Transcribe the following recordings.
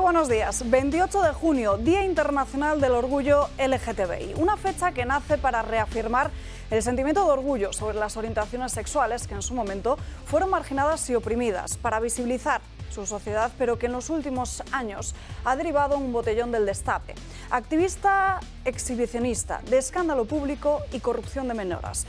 buenos días. 28 de junio, Día Internacional del Orgullo LGTBI. Una fecha que nace para reafirmar el sentimiento de orgullo sobre las orientaciones sexuales que en su momento fueron marginadas y oprimidas, para visibilizar su sociedad, pero que en los últimos años ha derivado en un botellón del destape. Activista exhibicionista, de escándalo público y corrupción de menoras.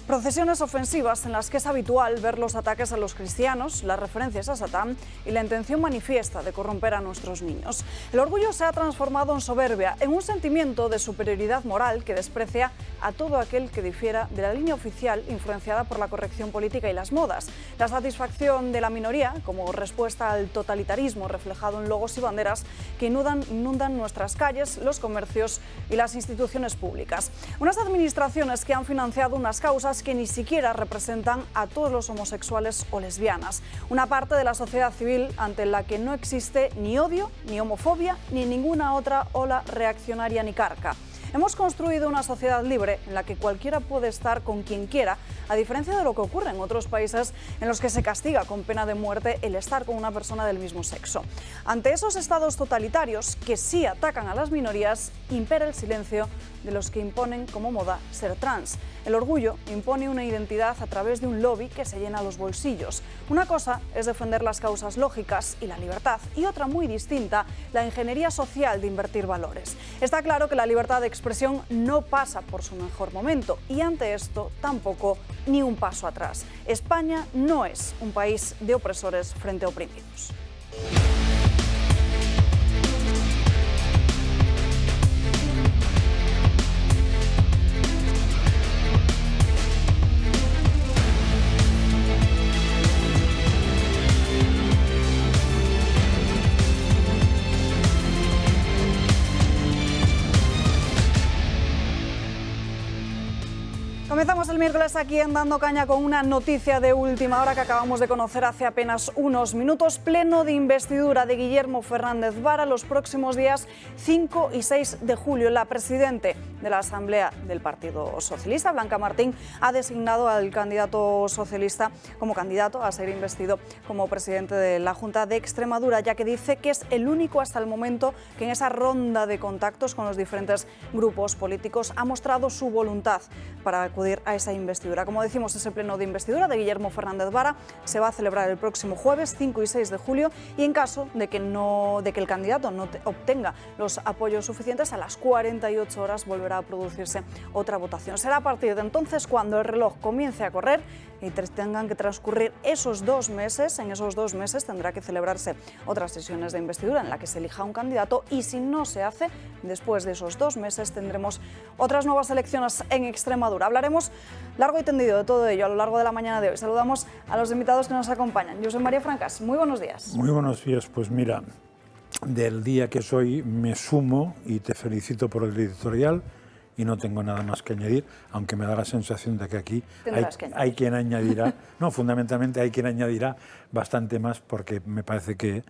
Procesiones ofensivas en las que es habitual ver los ataques a los cristianos, las referencias a Satán y la intención manifiesta de corromper a nuestros niños. El orgullo se ha transformado en soberbia, en un sentimiento de superioridad moral que desprecia a todo aquel que difiera de la línea oficial influenciada por la corrección política y las modas. La satisfacción de la minoría como respuesta al totalitarismo reflejado en logos y banderas que inundan nuestras calles, los comercios y las instituciones públicas. Unas administraciones que han financiado unas causas que ni siquiera representan a todos los homosexuales o lesbianas. Una parte de la sociedad civil ante la que no existe ni odio, ni homofobia, ni ninguna otra ola reaccionaria ni carca. Hemos construido una sociedad libre en la que cualquiera puede estar con quien quiera, a diferencia de lo que ocurre en otros países en los que se castiga con pena de muerte el estar con una persona del mismo sexo. Ante esos estados totalitarios que sí atacan a las minorías, impera el silencio de los que imponen como moda ser trans. El orgullo impone una identidad a través de un lobby que se llena los bolsillos. Una cosa es defender las causas lógicas y la libertad, y otra muy distinta, la ingeniería social de invertir valores. Está claro que la libertad de expresión no pasa por su mejor momento, y ante esto tampoco ni un paso atrás. España no es un país de opresores frente a oprimidos. Comenzamos el miércoles aquí en Dando Caña con una noticia de última hora que acabamos de conocer hace apenas unos minutos. Pleno de investidura de Guillermo Fernández Vara los próximos días 5 y 6 de julio. La presidenta de la Asamblea del Partido Socialista, Blanca Martín, ha designado al candidato socialista como candidato a ser investido como presidente de la Junta de Extremadura, ya que dice que es el único hasta el momento que en esa ronda de contactos con los diferentes grupos políticos ha mostrado su voluntad para acudir a esa investidura. Como decimos, ese pleno de investidura de Guillermo Fernández Vara se va a celebrar el próximo jueves 5 y 6 de julio y en caso de que el candidato no obtenga los apoyos suficientes, a las 48 horas volverá a producirse otra votación. Será a partir de entonces cuando el reloj comience a correr y tengan que transcurrir esos 2 meses. En esos 2 meses tendrá que celebrarse otras sesiones de investidura en la que se elija un candidato, y si no se hace, después de esos 2 meses tendremos otras nuevas elecciones en Extremadura. Hablaremos largo y tendido de todo ello a lo largo de la mañana de hoy. Saludamos a los invitados que nos acompañan. Yo soy María Francas. Muy buenos días. Muy buenos días. Pues mira, del día que soy me sumo y te felicito por el editorial. Y no tengo nada más que añadir, aunque me da la sensación de que aquí hay quien añadirá, no, fundamentalmente hay quien añadirá bastante más, porque me parece que,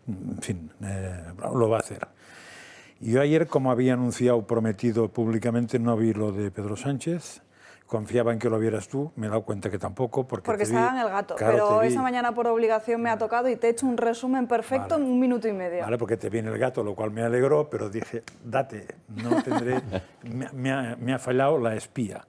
en fin, lo va a hacer. Yo ayer, como había anunciado, prometido públicamente, no vi lo de Pedro Sánchez. Confiaba en que lo vieras tú, me he dado cuenta que tampoco. Porque estaba en El Gato, claro, pero esta mañana por obligación me ha tocado y te he hecho un resumen perfecto en 1 minuto y medio. Vale, porque te vi en El Gato, lo cual me alegró, pero dije, date, no tendré... me ha fallado la espía.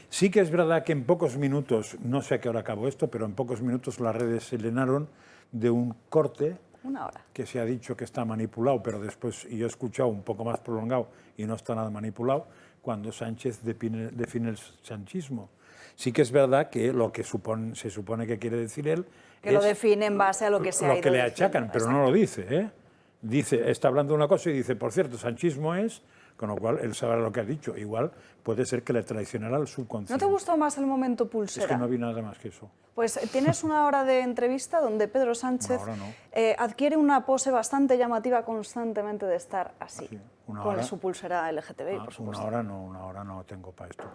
Sí que es verdad que en pocos minutos, no sé a qué hora acabó esto, pero en pocos minutos las redes se llenaron de un corte. 1 hora. Que se ha dicho que está manipulado, pero después yo he escuchado un poco más prolongado y no está nada manipulado, cuando Sánchez define el sanchismo. Sí que es verdad que lo que se supone que quiere decir él... Que lo define en base a lo que se ha ido lo que le achacan, pero no lo dice, ¿eh? Dice, está hablando de una cosa y dice, por cierto, sanchismo es... Con lo cual, él sabrá lo que ha dicho. Igual puede ser que le traicionara el subconsciente. ¿No te gustó más el momento pulsera? Es que no vi nada más que eso. Pues tienes 1 hora de entrevista donde Pedro Sánchez adquiere una pose bastante llamativa constantemente de estar así, con su pulsera LGTBI, por supuesto. 1 hora no tengo para esto.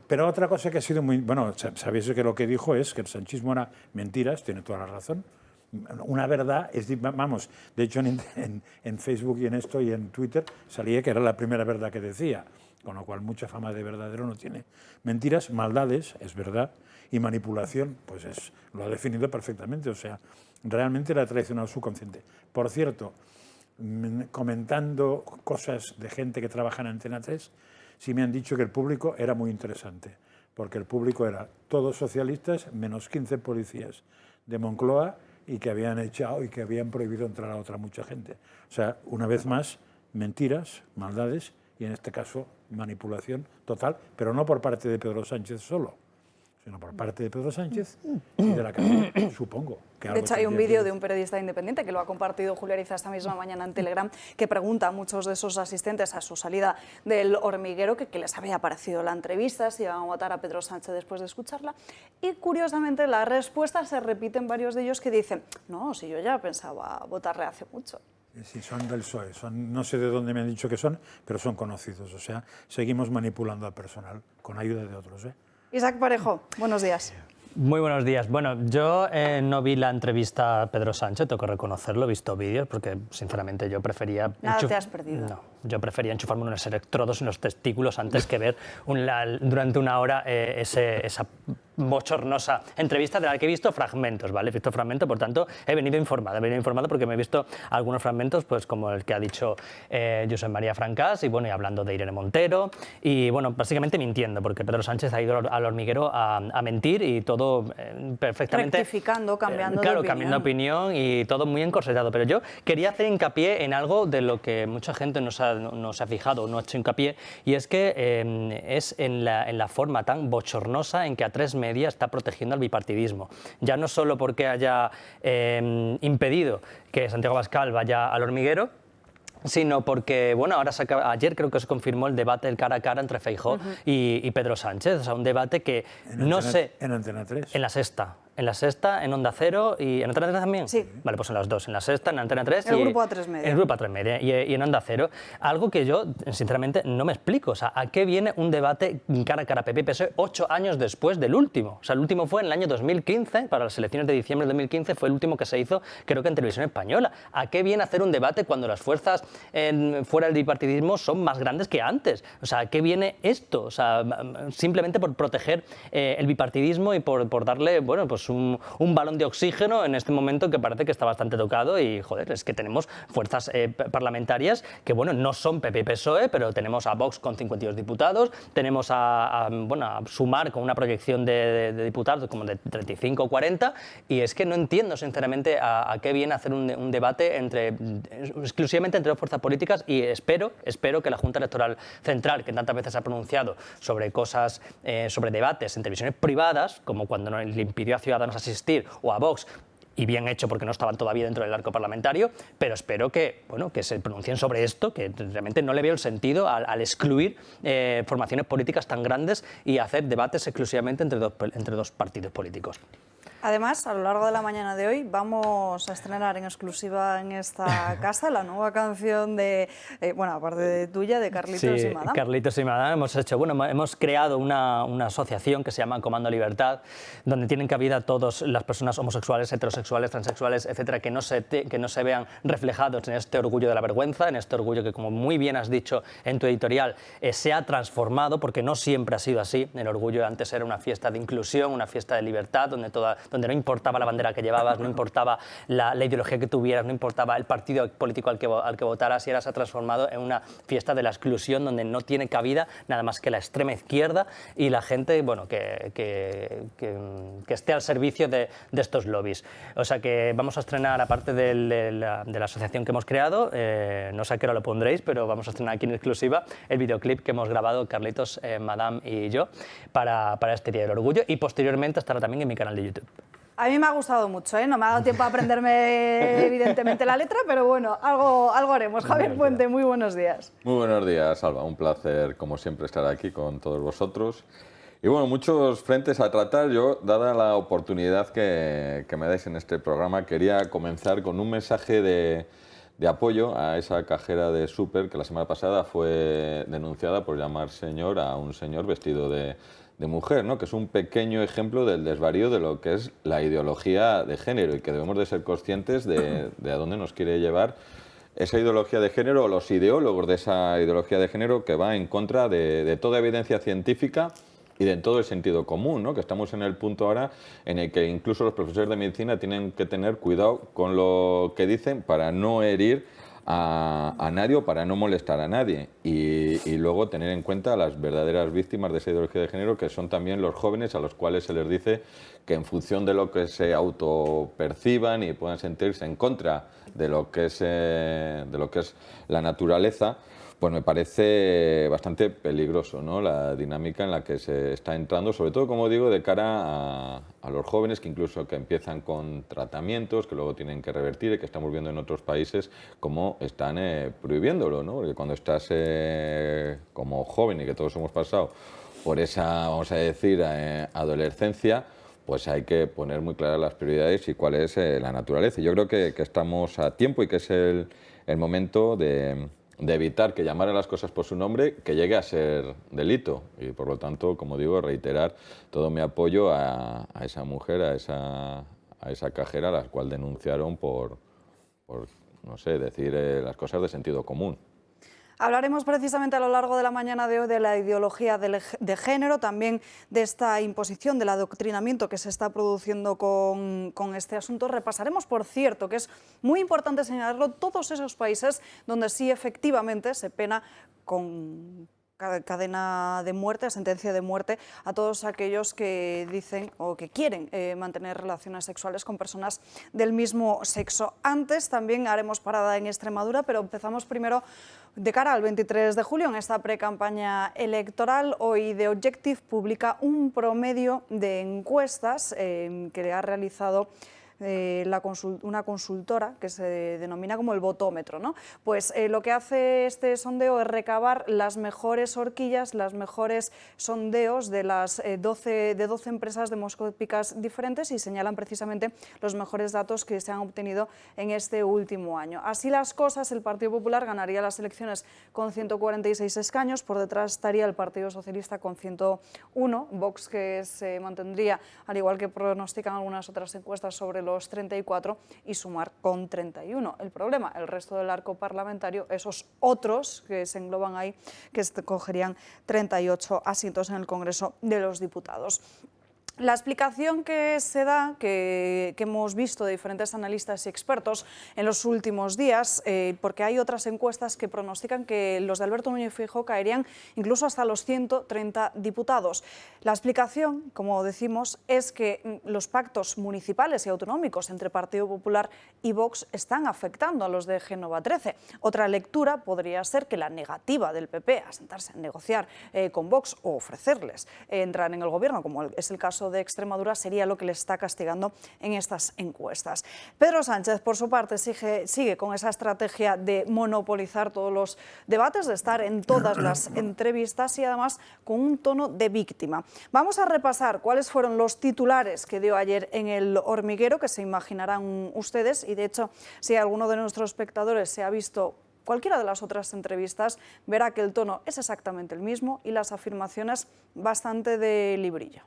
Pero otra cosa que ha sido muy... Bueno, sabéis que lo que dijo es que el sanchismo era mentiras, tiene toda la razón. Una verdad, vamos, de hecho en Facebook y en esto y en Twitter salía que era la primera verdad que decía, con lo cual mucha fama de verdadero no tiene. Mentiras, maldades, es verdad, y manipulación, pues lo ha definido perfectamente. O sea, realmente le ha traicionado su consciente. Por cierto, comentando cosas de gente que trabaja en Antena 3, sí me han dicho que el público era muy interesante, porque el público era todos socialistas, menos 15 policías de Moncloa, y que habían echado y que habían prohibido entrar a otra mucha gente. O sea, una vez más, mentiras, maldades y en este caso manipulación total, pero no por parte de Pedro Sánchez solo, sino por parte de Pedro Sánchez y de la cadena, supongo. Que de hecho, hay un vídeo de un periodista independiente que lo ha compartido Julio Ariza esta misma mañana en Telegram, que pregunta a muchos de esos asistentes a su salida del Hormiguero que les había parecido la entrevista, si iban a votar a Pedro Sánchez después de escucharla. Y curiosamente la respuesta se repite en varios de ellos que dicen, no, si yo ya pensaba votarle hace mucho. Sí, son del PSOE, no sé de dónde me han dicho que son, pero son conocidos. O sea, seguimos manipulando al personal con ayuda de otros. Isaac Parejo, buenos días. Muy buenos días. Bueno, yo no vi la entrevista a Pedro Sánchez, tengo que reconocerlo, he visto vídeos, porque sinceramente yo prefería... Nada te has perdido. No, yo prefería enchufarme unos electrodos en los testículos antes que ver durante una hora esa bochornosa entrevista de la que he visto fragmentos, ¿vale? He visto fragmentos, por tanto, he venido informado porque me he visto algunos fragmentos, pues como el que ha dicho Josep María Francás, y bueno, y hablando de Irene Montero, y bueno, básicamente mintiendo, porque Pedro Sánchez ha ido al Hormiguero a mentir y todo perfectamente... Rectificando, cambiando claro, de opinión. cambiando de opinión y todo muy encorsetado, pero yo quería hacer hincapié en algo de lo que mucha gente no se ha fijado, no ha hecho hincapié, y es que es en la forma tan bochornosa en que A3 Media está protegiendo al bipartidismo. Ya no solo porque haya impedido que Santiago Abascal vaya al Hormiguero, sino porque, bueno, ayer creo que se confirmó el debate, el cara a cara entre Feijóo y Pedro Sánchez, o sea, un debate que no sé... En Antena 3. En la Sexta, en Onda Cero y en Antena 3 también. Sí. Vale, pues en las dos, en la Sexta, en Antena 3 el grupo A3 Media. El grupo A3 Media y en Onda Cero. Algo que yo, sinceramente, no me explico. O sea, ¿a qué viene un debate cara a cara PP y PSOE 8 años después del último? O sea, el último fue en el año 2015, para las elecciones de diciembre del 2015, fue el último que se hizo, creo que en Televisión Española. ¿A qué viene hacer un debate cuando las fuerzas fuera del bipartidismo son más grandes que antes? O sea, ¿a qué viene esto? O sea, simplemente por proteger el bipartidismo y por darle, bueno, pues un balón de oxígeno en este momento que parece que está bastante tocado y, joder, es que tenemos fuerzas parlamentarias que, bueno, no son PP y PSOE, pero tenemos a Vox con 52 diputados, tenemos a Sumar con una proyección de diputados como de 35 o 40, y es que no entiendo, sinceramente, a qué viene hacer un debate exclusivamente entre dos fuerzas políticas, y espero que la Junta Electoral Central, que tantas veces ha pronunciado sobre cosas, sobre debates en televisiones privadas, como cuando le impidió a Ciudadanos asistir, o a Vox, y bien hecho porque no estaban todavía dentro del arco parlamentario, pero espero que, bueno, que se pronuncien sobre esto, que realmente no le veo el sentido al excluir formaciones políticas tan grandes y hacer debates exclusivamente entre dos partidos políticos. Además, a lo largo de la mañana de hoy vamos a estrenar en exclusiva en esta casa la nueva canción de, bueno, aparte de tuya, de Carlitos y Madame. Carlitos y Madame hemos creado una asociación que se llama Comando Libertad, donde tienen cabida todas las personas homosexuales, heterosexuales, transexuales, etcétera, que no se vean reflejados en este orgullo de la vergüenza, en este orgullo que, como muy bien has dicho en tu editorial, se ha transformado, porque no siempre ha sido así. El orgullo antes era una fiesta de inclusión, una fiesta de libertad, donde no importaba la bandera que llevabas, no importaba la ideología que tuvieras, no importaba el partido político al que votaras, y ahora se ha transformado en una fiesta de la exclusión donde no tiene cabida nada más que la extrema izquierda y la gente, bueno, que esté al servicio de estos lobbies. O sea que vamos a estrenar, aparte de la asociación que hemos creado, no sé a qué hora lo pondréis, pero vamos a estrenar aquí en exclusiva el videoclip que hemos grabado Carlitos, Madame y yo para este Día del Orgullo, y posteriormente estará también en mi canal de YouTube. A mí me ha gustado mucho, ¿eh? No me ha dado tiempo a aprenderme evidentemente la letra, pero bueno, algo haremos. Javier Puente, muy buenos días. Muy buenos días, Alba. Un placer, como siempre, estar aquí con todos vosotros. Y bueno, muchos frentes a tratar. Yo, dada la oportunidad que me dais en este programa, quería comenzar con un mensaje de apoyo a esa cajera de súper que la semana pasada fue denunciada por llamar señor a un señor vestido de mujer, ¿no? Que es un pequeño ejemplo del desvarío de lo que es la ideología de género, y que debemos de ser conscientes de a dónde nos quiere llevar esa ideología de género, o los ideólogos de esa ideología de género, que va en contra de toda evidencia científica y de todo el sentido común, ¿no? Que estamos en el punto ahora en el que incluso los profesores de medicina tienen que tener cuidado con lo que dicen para no herir a nadie o para no molestar a nadie y luego tener en cuenta a las verdaderas víctimas de esa ideología de género, que son también los jóvenes, a los cuales se les dice que en función de lo que se autoperciban y puedan sentirse en contra de lo que es la naturaleza, pues me parece bastante peligroso, ¿no? La dinámica en la que se está entrando, sobre todo, como digo, de cara a los jóvenes que incluso que empiezan con tratamientos, que luego tienen que revertir y que estamos viendo en otros países cómo están prohibiéndolo, ¿no? Porque cuando estás como joven y que todos hemos pasado por esa, vamos a decir, adolescencia, pues hay que poner muy claras las prioridades y cuál es la naturaleza. Yo creo que estamos a tiempo y que es el momento de evitar que llamar a las cosas por su nombre que llegue a ser delito. Y por lo tanto, como digo, reiterar todo mi apoyo a esa mujer, a esa cajera, a la cual denunciaron por no sé, decir las cosas de sentido común. Hablaremos precisamente a lo largo de la mañana de hoy de la ideología de género, también de esta imposición, del adoctrinamiento que se está produciendo con este asunto. Repasaremos, por cierto, que es muy importante señalarlo, todos esos países donde sí efectivamente se pena con cadena de muerte, sentencia de muerte a todos aquellos que dicen o que quieren mantener relaciones sexuales con personas del mismo sexo. Antes también haremos parada en Extremadura, pero empezamos primero de cara al 23 de julio, en esta precampaña electoral. Hoy The Objective publica un promedio de encuestas que ha realizado una consultora que se denomina como el Votómetro, ¿no? Pues lo que hace este sondeo es recabar las mejores horquillas, los mejores sondeos de las 12 empresas demoscópicas diferentes y señalan precisamente los mejores datos que se han obtenido en este último año. Así las cosas, el Partido Popular ganaría las elecciones con 146 escaños, por detrás estaría el Partido Socialista con 101, Vox, que se mantendría, al igual que pronostican algunas otras encuestas, sobre los 34, y Sumar con 31. El problema, el resto del arco parlamentario, esos otros que se engloban ahí, que cogerían 38 asientos en el Congreso de los Diputados. La explicación que se da, que hemos visto de diferentes analistas y expertos en los últimos días, porque hay otras encuestas que pronostican que los de Alberto Núñez Feijóo caerían incluso hasta los 130 diputados. La explicación, como decimos, es que los pactos municipales y autonómicos entre Partido Popular y Vox están afectando a los de Génova 13. Otra lectura podría ser que la negativa del PP a sentarse a negociar con Vox o ofrecerles entrar en el gobierno, como es el caso de Extremadura, sería lo que le está castigando en estas encuestas. Pedro Sánchez, por su parte, sigue con esa estrategia de monopolizar todos los debates, de estar en todas las entrevistas y además con un tono de víctima. Vamos a repasar cuáles fueron los titulares que dio ayer en El Hormiguero, que se imaginarán ustedes, y de hecho, si alguno de nuestros espectadores se ha visto cualquiera de las otras entrevistas, verá que el tono es exactamente el mismo y las afirmaciones bastante de librillo.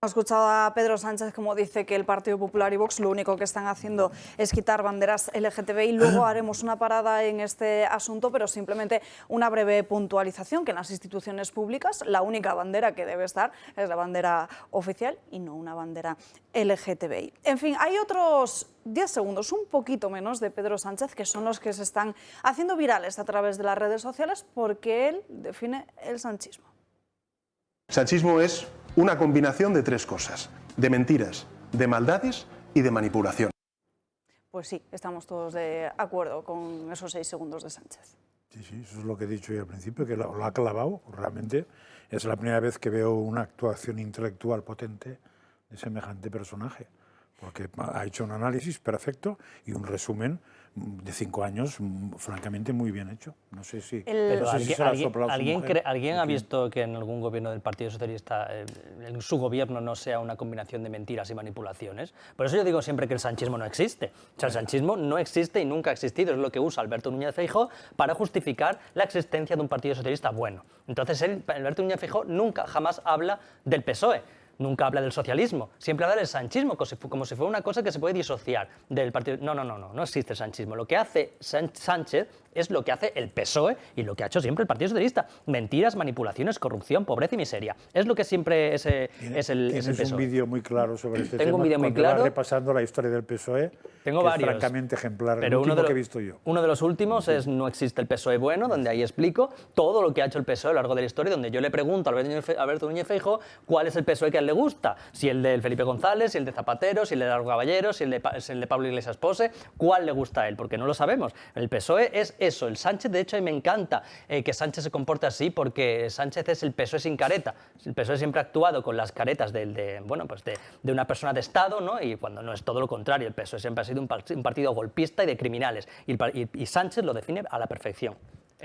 Hemos escuchado a Pedro Sánchez como dice que el Partido Popular y Vox lo único que están haciendo es quitar banderas LGTBI. Luego haremos una parada en este asunto, pero simplemente una breve puntualización, que en las instituciones públicas la única bandera que debe estar es la bandera oficial y no una bandera LGTBI. En fin, hay otros 10 segundos, un poquito menos, de Pedro Sánchez, que son los que se están haciendo virales a través de las redes sociales, porque él define el sanchismo. Sanchismo es una combinación de tres cosas: de mentiras, de maldades y de manipulación. Pues sí, estamos todos de acuerdo con esos 6 segundos de Sánchez. Sí, eso es lo que he dicho yo al principio, que lo ha clavado. Realmente es la primera vez que veo una actuación intelectual potente de semejante personaje, porque ha hecho un análisis perfecto y un resumen de 5 años francamente muy bien hecho. No sé si... Pero ¿alguien ha mujer. visto que en algún gobierno del Partido Socialista, en su gobierno, no sea una combinación de mentiras y manipulaciones? Por eso yo digo siempre que el sanchismo no existe. O sea, el sanchismo no existe y nunca ha existido. Es lo que usa Alberto Núñez Feijóo para justificar la existencia de un Partido Socialista bueno. Entonces, Alberto Núñez Feijóo nunca, jamás habla del PSOE. Nunca habla del socialismo, siempre habla del sanchismo, como si fuera una cosa que se puede disociar del partido. No existe el sanchismo. Lo que hace Sánchez es lo que hace el PSOE y lo que ha hecho siempre el Partido Socialista. Mentiras, manipulaciones, corrupción, pobreza y miseria. Es lo que siempre es el PSOE. Tienes un vídeo muy claro sobre este tema. Tengo un vídeo muy claro. Vas repasando la historia del PSOE, tengo que varios, es francamente ejemplar, pero el último que he visto yo. Uno de los últimos es No existe el PSOE bueno, donde ahí explico todo lo que ha hecho el PSOE a lo largo de la historia, donde yo le pregunto a Alberto Núñez Feijóo cuál es el PSOE que a él le gusta, si el de Felipe González, si el de Zapatero, si el de Largo Caballero, si el de Pablo Iglesias Pose, cuál le gusta a él, porque no lo sabemos. El PSOE es eso, el Sánchez, de hecho, a mí me encanta que Sánchez se comporte así, porque Sánchez es el PSOE sin careta. El PSOE siempre ha actuado con las caretas de una persona de Estado, ¿no? Y cuando no es todo lo contrario, el PSOE siempre ha sido un partido golpista y de criminales, y Sánchez lo define a la perfección.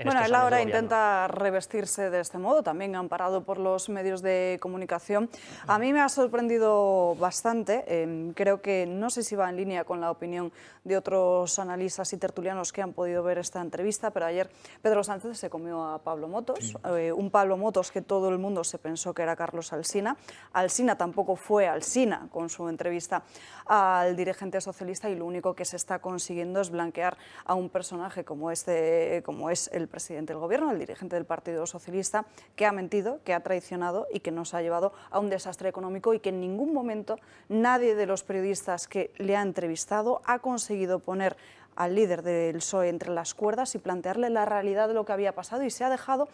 Bueno, él ahora intenta revestirse de este modo, también amparado por los medios de comunicación. A mí me ha sorprendido bastante, creo que no sé si va en línea con la opinión de otros analistas y tertulianos que han podido ver esta entrevista, pero ayer Pedro Sánchez se comió a Pablo Motos, sí. Un Pablo Motos que todo el mundo se pensó que era Carlos Alsina. Alsina tampoco fue Alsina con su entrevista al dirigente socialista, y lo único que se está consiguiendo es blanquear a un personaje como es el presidente del Gobierno, el dirigente del Partido Socialista, que ha mentido, que ha traicionado y que nos ha llevado a un desastre económico, y que en ningún momento nadie de los periodistas que le ha entrevistado ha conseguido poner al líder del PSOE entre las cuerdas y plantearle la realidad de lo que había pasado, y se ha dejado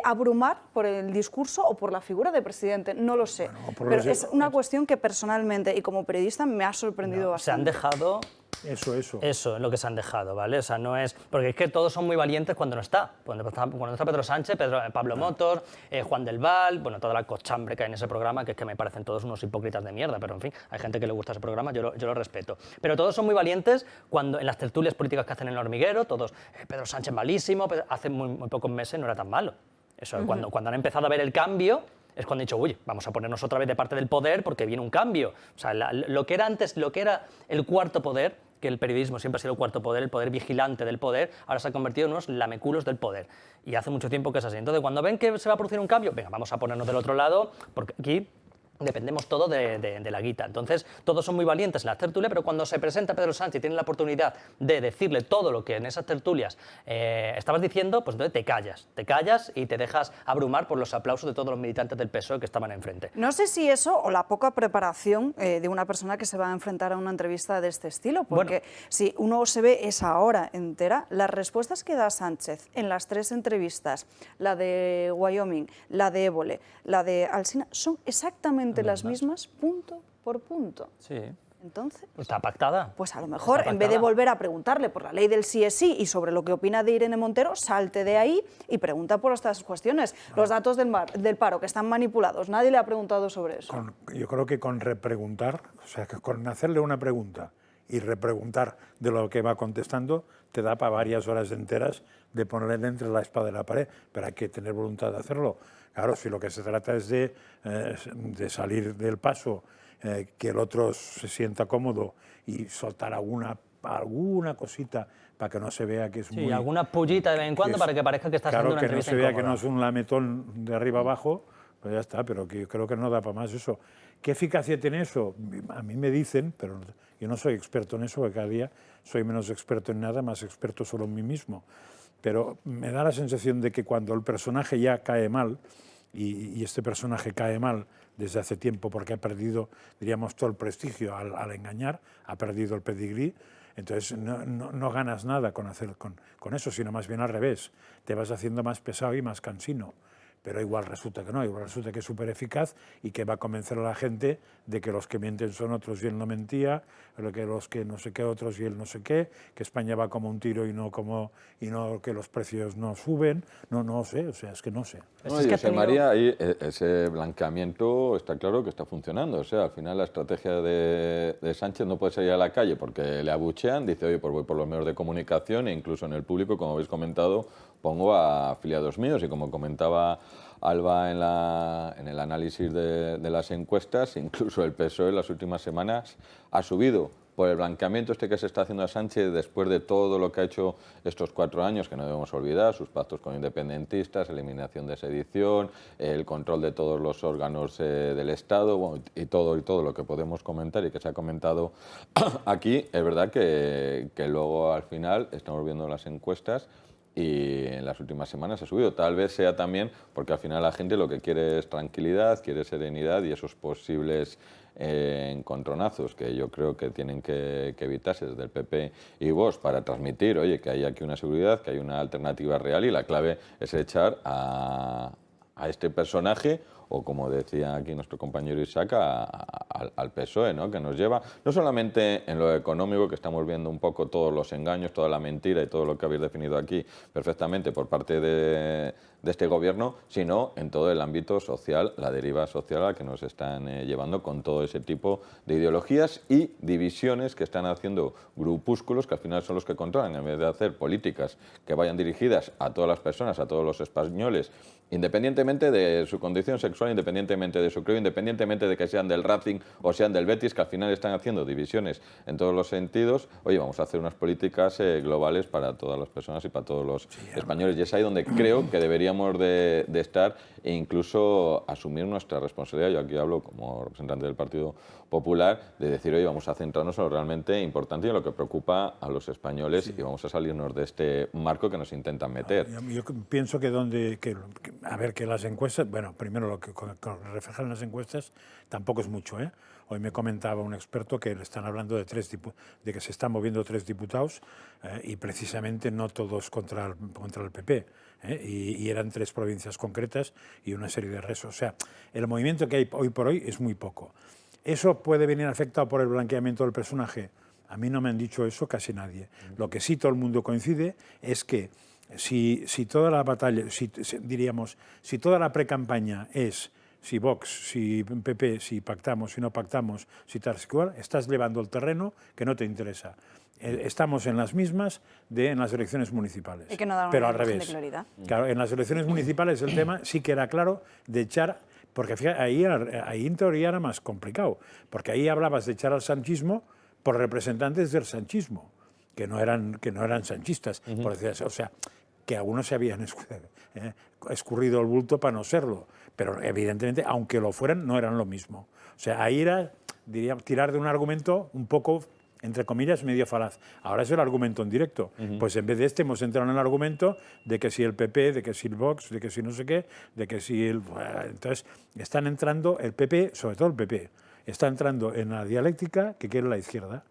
abrumar por el discurso o por la figura de presidente, no lo sé. Bueno, pero es una cuestión que personalmente y como periodista me ha sorprendido bastante. Se han dejado... Eso es lo que se han dejado, ¿vale? O sea, no es... Porque es que todos son muy valientes cuando no está. Cuando está Pedro Sánchez, Pablo Motos, Juan del Val, bueno, toda la cochambre que hay en ese programa, que es que me parecen todos unos hipócritas de mierda, pero en fin, hay gente que le gusta ese programa, yo lo respeto. Pero todos son muy valientes cuando en las tertulias políticas que hacen en el hormiguero, todos, Pedro Sánchez malísimo, hace muy pocos meses no era tan malo. Eso, cuando han empezado a ver el cambio, es cuando han dicho, oye, vamos a ponernos otra vez de parte del poder porque viene un cambio. O sea, lo que era antes, lo que era el cuarto poder, que el periodismo siempre ha sido el poder vigilante del poder, ahora se ha convertido en unos lameculos del poder. Y hace mucho tiempo que es así. Entonces, cuando ven que se va a producir un cambio, venga, vamos a ponernos del otro lado, porque aquí dependemos todo de la guita. Entonces, todos son muy valientes en las tertulias, pero cuando se presenta Pedro Sánchez y tiene la oportunidad de decirle todo lo que en esas tertulias estabas diciendo, pues entonces te callas y te dejas abrumar por los aplausos de todos los militantes del PSOE que estaban enfrente. No sé si eso o la poca preparación de una persona que se va a enfrentar a una entrevista de este estilo, porque si uno se ve esa hora entera, las respuestas que da Sánchez en las tres entrevistas, la de Wyoming, la de Évole, la de Alsina, son exactamente las mismas, punto por punto. Sí. Entonces, está pactada. Pues a lo mejor, en vez de volver a preguntarle por la ley del sí es sí y sobre lo que opina de Irene Montero, salte de ahí y pregunta por estas cuestiones. Los datos del paro, que están manipulados, nadie le ha preguntado sobre eso. Yo creo que con repreguntar, o sea, que con hacerle una pregunta y repreguntar de lo que va contestando, te da para varias horas enteras de ponerle entre la espada y la pared, pero hay que tener voluntad de hacerlo. Claro, si lo que se trata es de salir del paso, que el otro se sienta cómodo y soltar alguna cosita para que no se vea que es muy... Sí, alguna pullita de vez en cuando para que parezca que estás haciendo una entrevista incómoda. Claro, que no se vea que no es un lametón de arriba abajo, pues ya está, pero que yo creo que no da para más eso. ¿Qué eficacia tiene eso? A mí me dicen, pero yo no soy experto en eso, porque cada día soy menos experto en nada, más experto solo en mí mismo. Pero me da la sensación de que cuando el personaje ya cae mal, y este personaje cae mal desde hace tiempo porque ha perdido, diríamos, todo el prestigio al engañar, ha perdido el pedigrí, entonces no ganas nada con eso, sino más bien al revés, te vas haciendo más pesado y más cansino. Pero igual resulta que no, igual resulta que es súper eficaz y que va a convencer a la gente de que los que mienten son otros y él no mentía, que los que no sé qué otros y él no sé qué, que España va como un tiro y no que los precios no suben, no sé, o sea, es que no sé. No, es que María, ahí ese blanqueamiento está claro que está funcionando, o sea, al final la estrategia de Sánchez no puede salir a la calle porque le abuchean, dice, oye, pues voy por los medios de comunicación e incluso en el público, como habéis comentado, pongo a afiliados míos y como comentaba Alba en el análisis de las encuestas, incluso el PSOE en las últimas semanas ha subido por el blanqueamiento que se está haciendo a Sánchez después de todo lo que ha hecho estos 4 años, que no debemos olvidar, sus pactos con independentistas, eliminación de sedición, el control de todos los órganos del Estado, bueno, y todo lo que podemos comentar y que se ha comentado aquí. Es verdad que luego al final estamos viendo las encuestas y en las últimas semanas ha subido. Tal vez sea también porque al final la gente lo que quiere es tranquilidad, quiere serenidad y esos posibles encontronazos que yo creo que tienen que evitarse desde el PP y Vox para transmitir, oye, que hay aquí una seguridad, que hay una alternativa real y la clave es echar a este personaje, o como decía aquí nuestro compañero Isaac, al PSOE, ¿no? Que nos lleva no solamente en lo económico, que estamos viendo un poco todos los engaños, toda la mentira y todo lo que habéis definido aquí perfectamente por parte de este gobierno, sino en todo el ámbito social, la deriva social a la que nos están llevando con todo ese tipo de ideologías y divisiones que están haciendo grupúsculos que al final son los que controlan, en vez de hacer políticas que vayan dirigidas a todas las personas, a todos los españoles, independientemente de su condición sexual, independientemente de su creo, independientemente de que sean del Racing o sean del Betis, que al final están haciendo divisiones en todos los sentidos. Oye, vamos a hacer unas políticas globales para todas las personas y para todos los españoles. Y es ahí donde creo que deberíamos de estar e incluso asumir nuestra responsabilidad. Yo aquí hablo como representante del Partido Popular, de decir, oye, vamos a centrarnos en lo realmente importante y en lo que preocupa a los españoles y vamos a salirnos de este marco que nos intentan meter. Yo pienso que que las encuestas, bueno, primero lo que reflejan las encuestas tampoco es mucho, ¿eh? Hoy me comentaba un experto que le están hablando de que se están moviendo 3 diputados y precisamente no todos contra el PP, y eran 3 provincias concretas y una serie de resos. O sea, el movimiento que hay hoy por hoy es muy poco. ¿Eso puede venir afectado por el blanqueamiento del personaje? A mí no me han dicho eso casi nadie. Lo que sí todo el mundo coincide es que si toda la batalla, si toda la precampaña es si Vox, si PP, si pactamos, si no pactamos, si tal, si cual, estás llevando el terreno que no te interesa. Estamos en las mismas en las elecciones municipales, y que no dan pero una al revés. de claridad. Claro, en las elecciones municipales el tema sí que era claro de echar, porque fíjate, ahí en teoría era más complicado, porque ahí hablabas de echar al sanchismo por representantes del sanchismo, que no eran sanchistas, por decir así. O sea, que algunos se habían escurrido el bulto para no serlo, pero evidentemente, aunque lo fueran, no eran lo mismo. O sea, ahí era, diría, tirar de un argumento un poco, entre comillas, medio falaz. Ahora es el argumento en directo. Pues en vez de hemos entrado en el argumento de que si el PP, de que si el Vox, de que si no sé qué, de que si el... Entonces, están entrando el PP, sobre todo el PP, está entrando en la dialéctica que quiere la izquierda.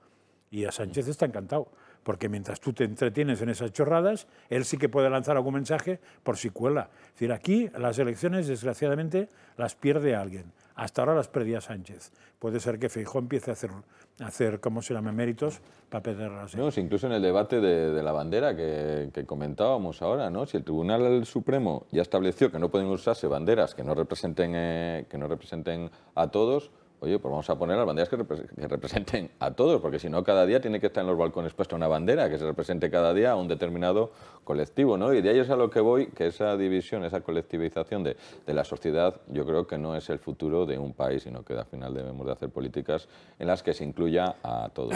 Y a Sánchez está encantado, porque mientras tú te entretienes en esas chorradas, él sí que puede lanzar algún mensaje por si cuela. Es decir, aquí las elecciones, desgraciadamente, las pierde alguien. Hasta ahora las perdía Sánchez. Puede ser que Feijóo empiece a hacer ¿cómo se llama?, méritos para perderlas. No, incluso en el debate de la bandera que comentábamos ahora, ¿no? Si el Tribunal Supremo ya estableció que no pueden usarse banderas que no representen a todos, oye, pues vamos a poner las banderas que representen a todos, porque si no, cada día tiene que estar en los balcones puesta una bandera que se represente cada día a un determinado colectivo, ¿no? Y de ahí es a lo que voy, que esa división, esa colectivización de la sociedad, yo creo que no es el futuro de un país, sino que al final debemos de hacer políticas en las que se incluya a todos.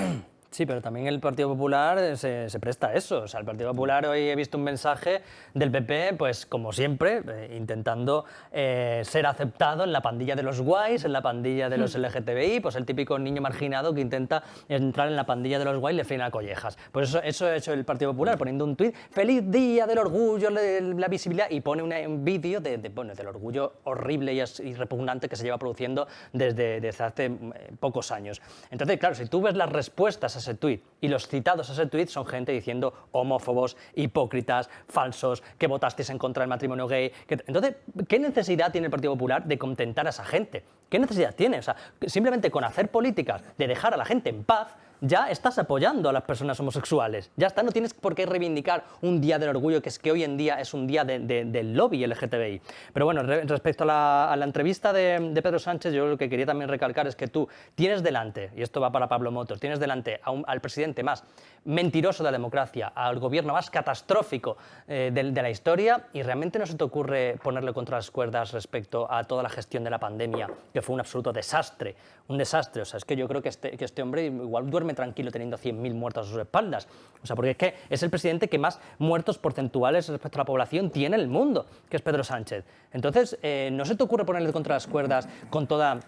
Sí, pero también el Partido Popular se presta a eso. O sea, el Partido Popular, hoy he visto un mensaje del PP, pues como siempre, intentando ser aceptado en la pandilla de los guays, en la pandilla de los LGTBI, pues el típico niño marginado que intenta entrar en la pandilla de los guays y le frena collejas. Pues eso ha hecho el Partido Popular, poniendo un tuit, ¡Feliz Día del Orgullo, la visibilidad! Y pone un vídeo del orgullo horrible y repugnante que se lleva produciendo desde hace pocos años. Entonces, claro, si tú ves las respuestas a ese tuit y los citados a ese tuit son gente diciendo homófobos, hipócritas, falsos, que votasteis en contra del matrimonio gay. Entonces, ¿qué necesidad tiene el Partido Popular de contentar a esa gente? ¿Qué necesidad tiene? O sea, simplemente con hacer políticas de dejar a la gente en paz, ya estás apoyando a las personas homosexuales. Ya está, no tienes por qué reivindicar un día del orgullo, que es que hoy en día es un día del lobby LGTBI. Pero bueno, respecto a la entrevista de Pedro Sánchez, yo lo que quería también recalcar es que tú tienes delante, y esto va para Pablo Motos, tienes delante al presidente más mentiroso de la democracia, al gobierno más catastrófico de la historia, y realmente no se te ocurre ponerle contra las cuerdas respecto a toda la gestión de la pandemia, que fue un absoluto desastre, un desastre. O sea, es que yo creo que este hombre igual duerme tranquilo teniendo 100.000 muertos a sus espaldas. O sea, porque es que es el presidente que más muertos porcentuales respecto a la población tiene en el mundo, que es Pedro Sánchez. Entonces, ¿no se te ocurre ponerle contra las cuerdas con toda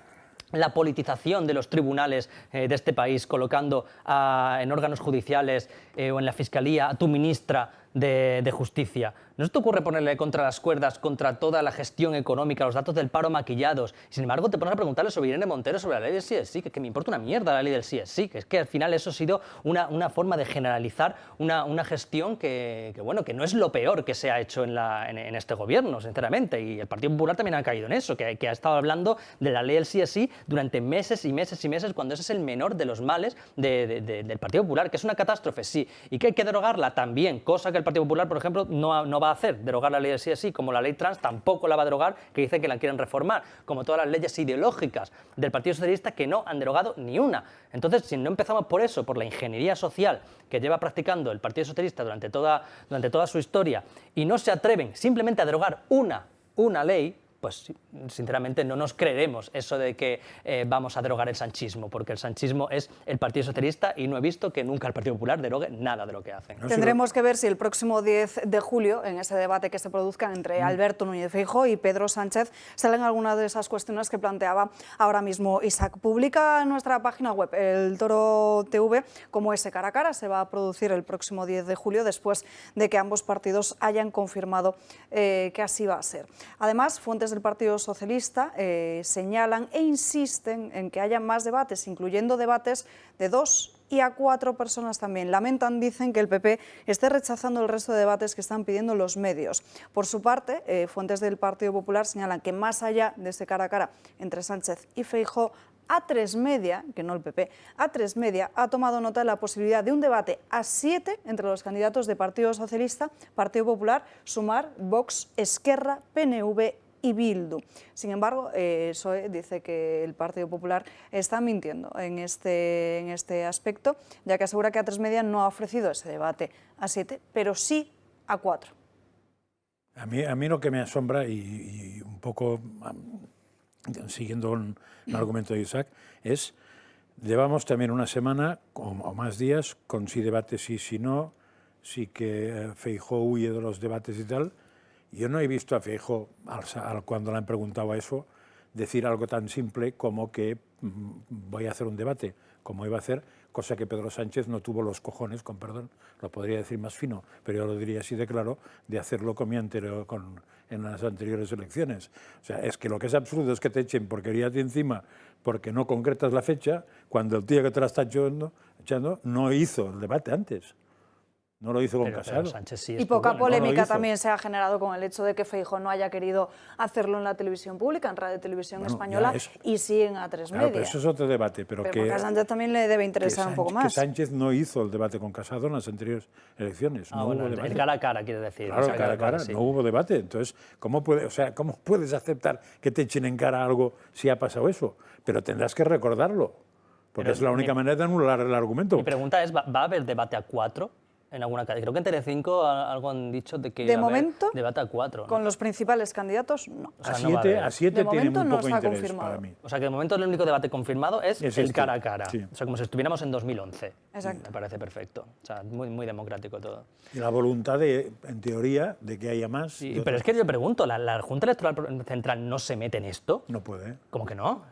la politización de los tribunales de este país, colocando en órganos judiciales o en la Fiscalía a tu ministra de justicia. ¿No se te ocurre ponerle contra las cuerdas, contra toda la gestión económica, los datos del paro maquillados? Sin embargo, te pones a preguntarle sobre Irene Montero, sobre la ley del sí es sí, que me importa una mierda la ley del sí es sí, que es que al final eso ha sido una forma de generalizar una gestión que no es lo peor que se ha hecho en este gobierno, sinceramente, y el Partido Popular también ha caído en eso, que ha estado hablando de la ley del sí es sí durante meses y meses y meses, cuando ese es el menor de los males del Partido Popular, que es una catástrofe, sí, y que hay que derogarla también, cosa que el Partido Popular, por ejemplo, no va a hacer, derogar la ley del sí es sí, como la ley trans tampoco la va a derogar, que dice que la quieren reformar, como todas las leyes ideológicas del Partido Socialista que no han derogado ni una. Entonces, si no empezamos por eso, por la ingeniería social que lleva practicando el Partido Socialista durante toda su historia, y no se atreven simplemente a derogar una ley, pues sinceramente no nos creeremos eso de que vamos a derogar el sanchismo, porque el sanchismo es el Partido Socialista y no he visto que nunca el Partido Popular derogue nada de lo que hacen. Tendremos que ver si el próximo 10 de julio, en ese debate que se produzca entre Alberto Núñez Feijóo y Pedro Sánchez, salen algunas de esas cuestiones que planteaba ahora mismo Isaac. Publica en nuestra página web, El Toro TV, cómo ese cara a cara se va a producir el próximo 10 de julio, después de que ambos partidos hayan confirmado que así va a ser. Además, fuentes del Partido Socialista señalan e insisten en que haya más debates, incluyendo debates de 2 y a 4 personas también. Lamentan, dicen, que el PP esté rechazando el resto de debates que están pidiendo los medios. Por su parte, fuentes del Partido Popular señalan que más allá de ese cara a cara entre Sánchez y Feijóo, A3 Media, que no el PP, A3 Media ha tomado nota de la posibilidad de un debate a 7 entre los candidatos de Partido Socialista, Partido Popular, Sumar, Vox, Esquerra, PNV y Bildu. Sin embargo, PSOE dice que el Partido Popular está mintiendo en este aspecto, ya que asegura que A3 Media no ha ofrecido ese debate a 7, pero sí a 4. A mí lo que me asombra, y un poco siguiendo un argumento de Isaac, es llevamos también una semana o más días con si debate sí, si no, si que Feijóo huye de los debates y tal. Yo no he visto a Feijóo, cuando le han preguntado eso, decir algo tan simple como que voy a hacer un debate, como iba a hacer, cosa que Pedro Sánchez no tuvo los cojones, con perdón, lo podría decir más fino, pero yo lo diría así de claro, de hacerlo en las anteriores elecciones. O sea, es que lo que es absurdo es que te echen porquería a ti encima porque no concretas la fecha, cuando el tío que te la está echando no hizo el debate antes. No lo hizo con Casado. Sí, y poca polémica también se ha generado con el hecho de que Feijóo no haya querido hacerlo en la televisión pública, en Radio Televisión Española, y sí en A3 Media. Pero eso es otro debate. Pero que a Sánchez también le debe interesar un poco más. Que Sánchez no hizo el debate con Casado en las anteriores elecciones. No hubo debate. El cara a cara, quiere decir. Claro, cara a cara, sí. No hubo debate. Entonces, ¿cómo puedes aceptar que te echen en cara algo si ha pasado eso? Pero tendrás que recordarlo, porque es la única manera de anular el argumento. Mi pregunta es, ¿va a haber debate a 4? En alguna cadena. Creo que en Telecinco algo han dicho de que de momento, debate a 4. ¿no? Con los principales candidatos, no. O sea, a 7 tiene muy poco interés para mí. O sea, que de momento el único debate confirmado es el cara a cara. Sí. O sea, como si estuviéramos en 2011. Exacto. Me parece perfecto. O sea, muy democrático todo. Y la voluntad, en teoría, de que haya más... Sí, pero es que yo pregunto, ¿la Junta Electoral Central no se mete en esto? No puede. ¿Cómo que no?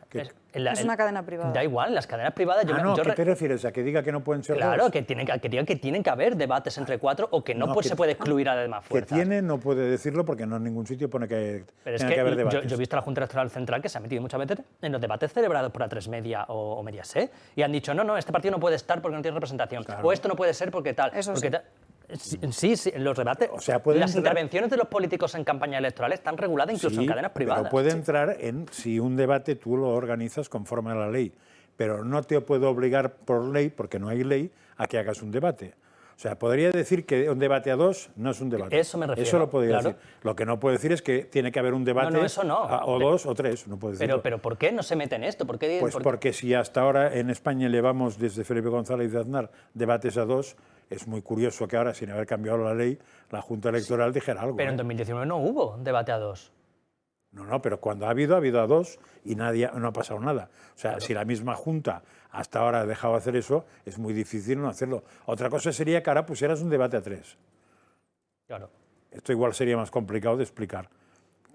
Es una cadena privada. Da igual, las cadenas privadas... ¿Qué te refieres? ¿A que diga que no pueden ser Claro, dos? que diga que tienen que haber debates entre 4 o que no, se puede excluir a las demás fuerzas. Que tiene no puede decirlo porque no en ningún sitio pone que pero es tenga que haber debates. Yo he visto a la Junta Electoral Central que se ha metido muchas veces en los debates celebrados por A3 Media o Mediaset y han dicho, no, este partido no puede estar porque no tiene representación, o esto no puede ser porque tal. Eso porque sí, los debates, o sea, las intervenciones de los políticos en campaña electoral están reguladas incluso en cadenas privadas. Pero puede entrar en si un debate tú lo organizas conforme a la ley, pero no te puedo obligar por ley, porque no hay ley, a que hagas un debate. O sea, podría decir que un debate a 2 no es un debate. Eso me refiero. Eso lo podría decir. Lo que no puede decir es que tiene que haber un debate eso no. o 2 o 3. No puede decirlo. Pero ¿por qué no se mete en esto? Porque si hasta ahora en España llevamos desde Felipe González de Aznar debates a 2, es muy curioso que ahora, sin haber cambiado la ley, la Junta Electoral dijera algo. Pero en 2019 no hubo debate a 2. No, pero cuando ha habido a 2 y no ha pasado nada. O sea, si la misma Junta hasta ahora ha dejado de hacer eso, es muy difícil no hacerlo. Otra cosa sería que ahora pusieras un debate a 3. Claro. Esto igual sería más complicado de explicar.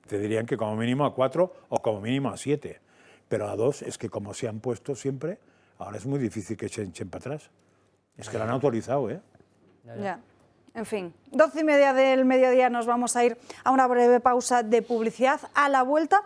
Te dirían que como mínimo a 4 o como mínimo a 7. Pero a 2 es que como se han puesto siempre, ahora es muy difícil que se echen para atrás. Es que lo han autorizado, ¿eh? Ya. En fin, 12:30 del mediodía, nos vamos a ir a una breve pausa de publicidad. A la vuelta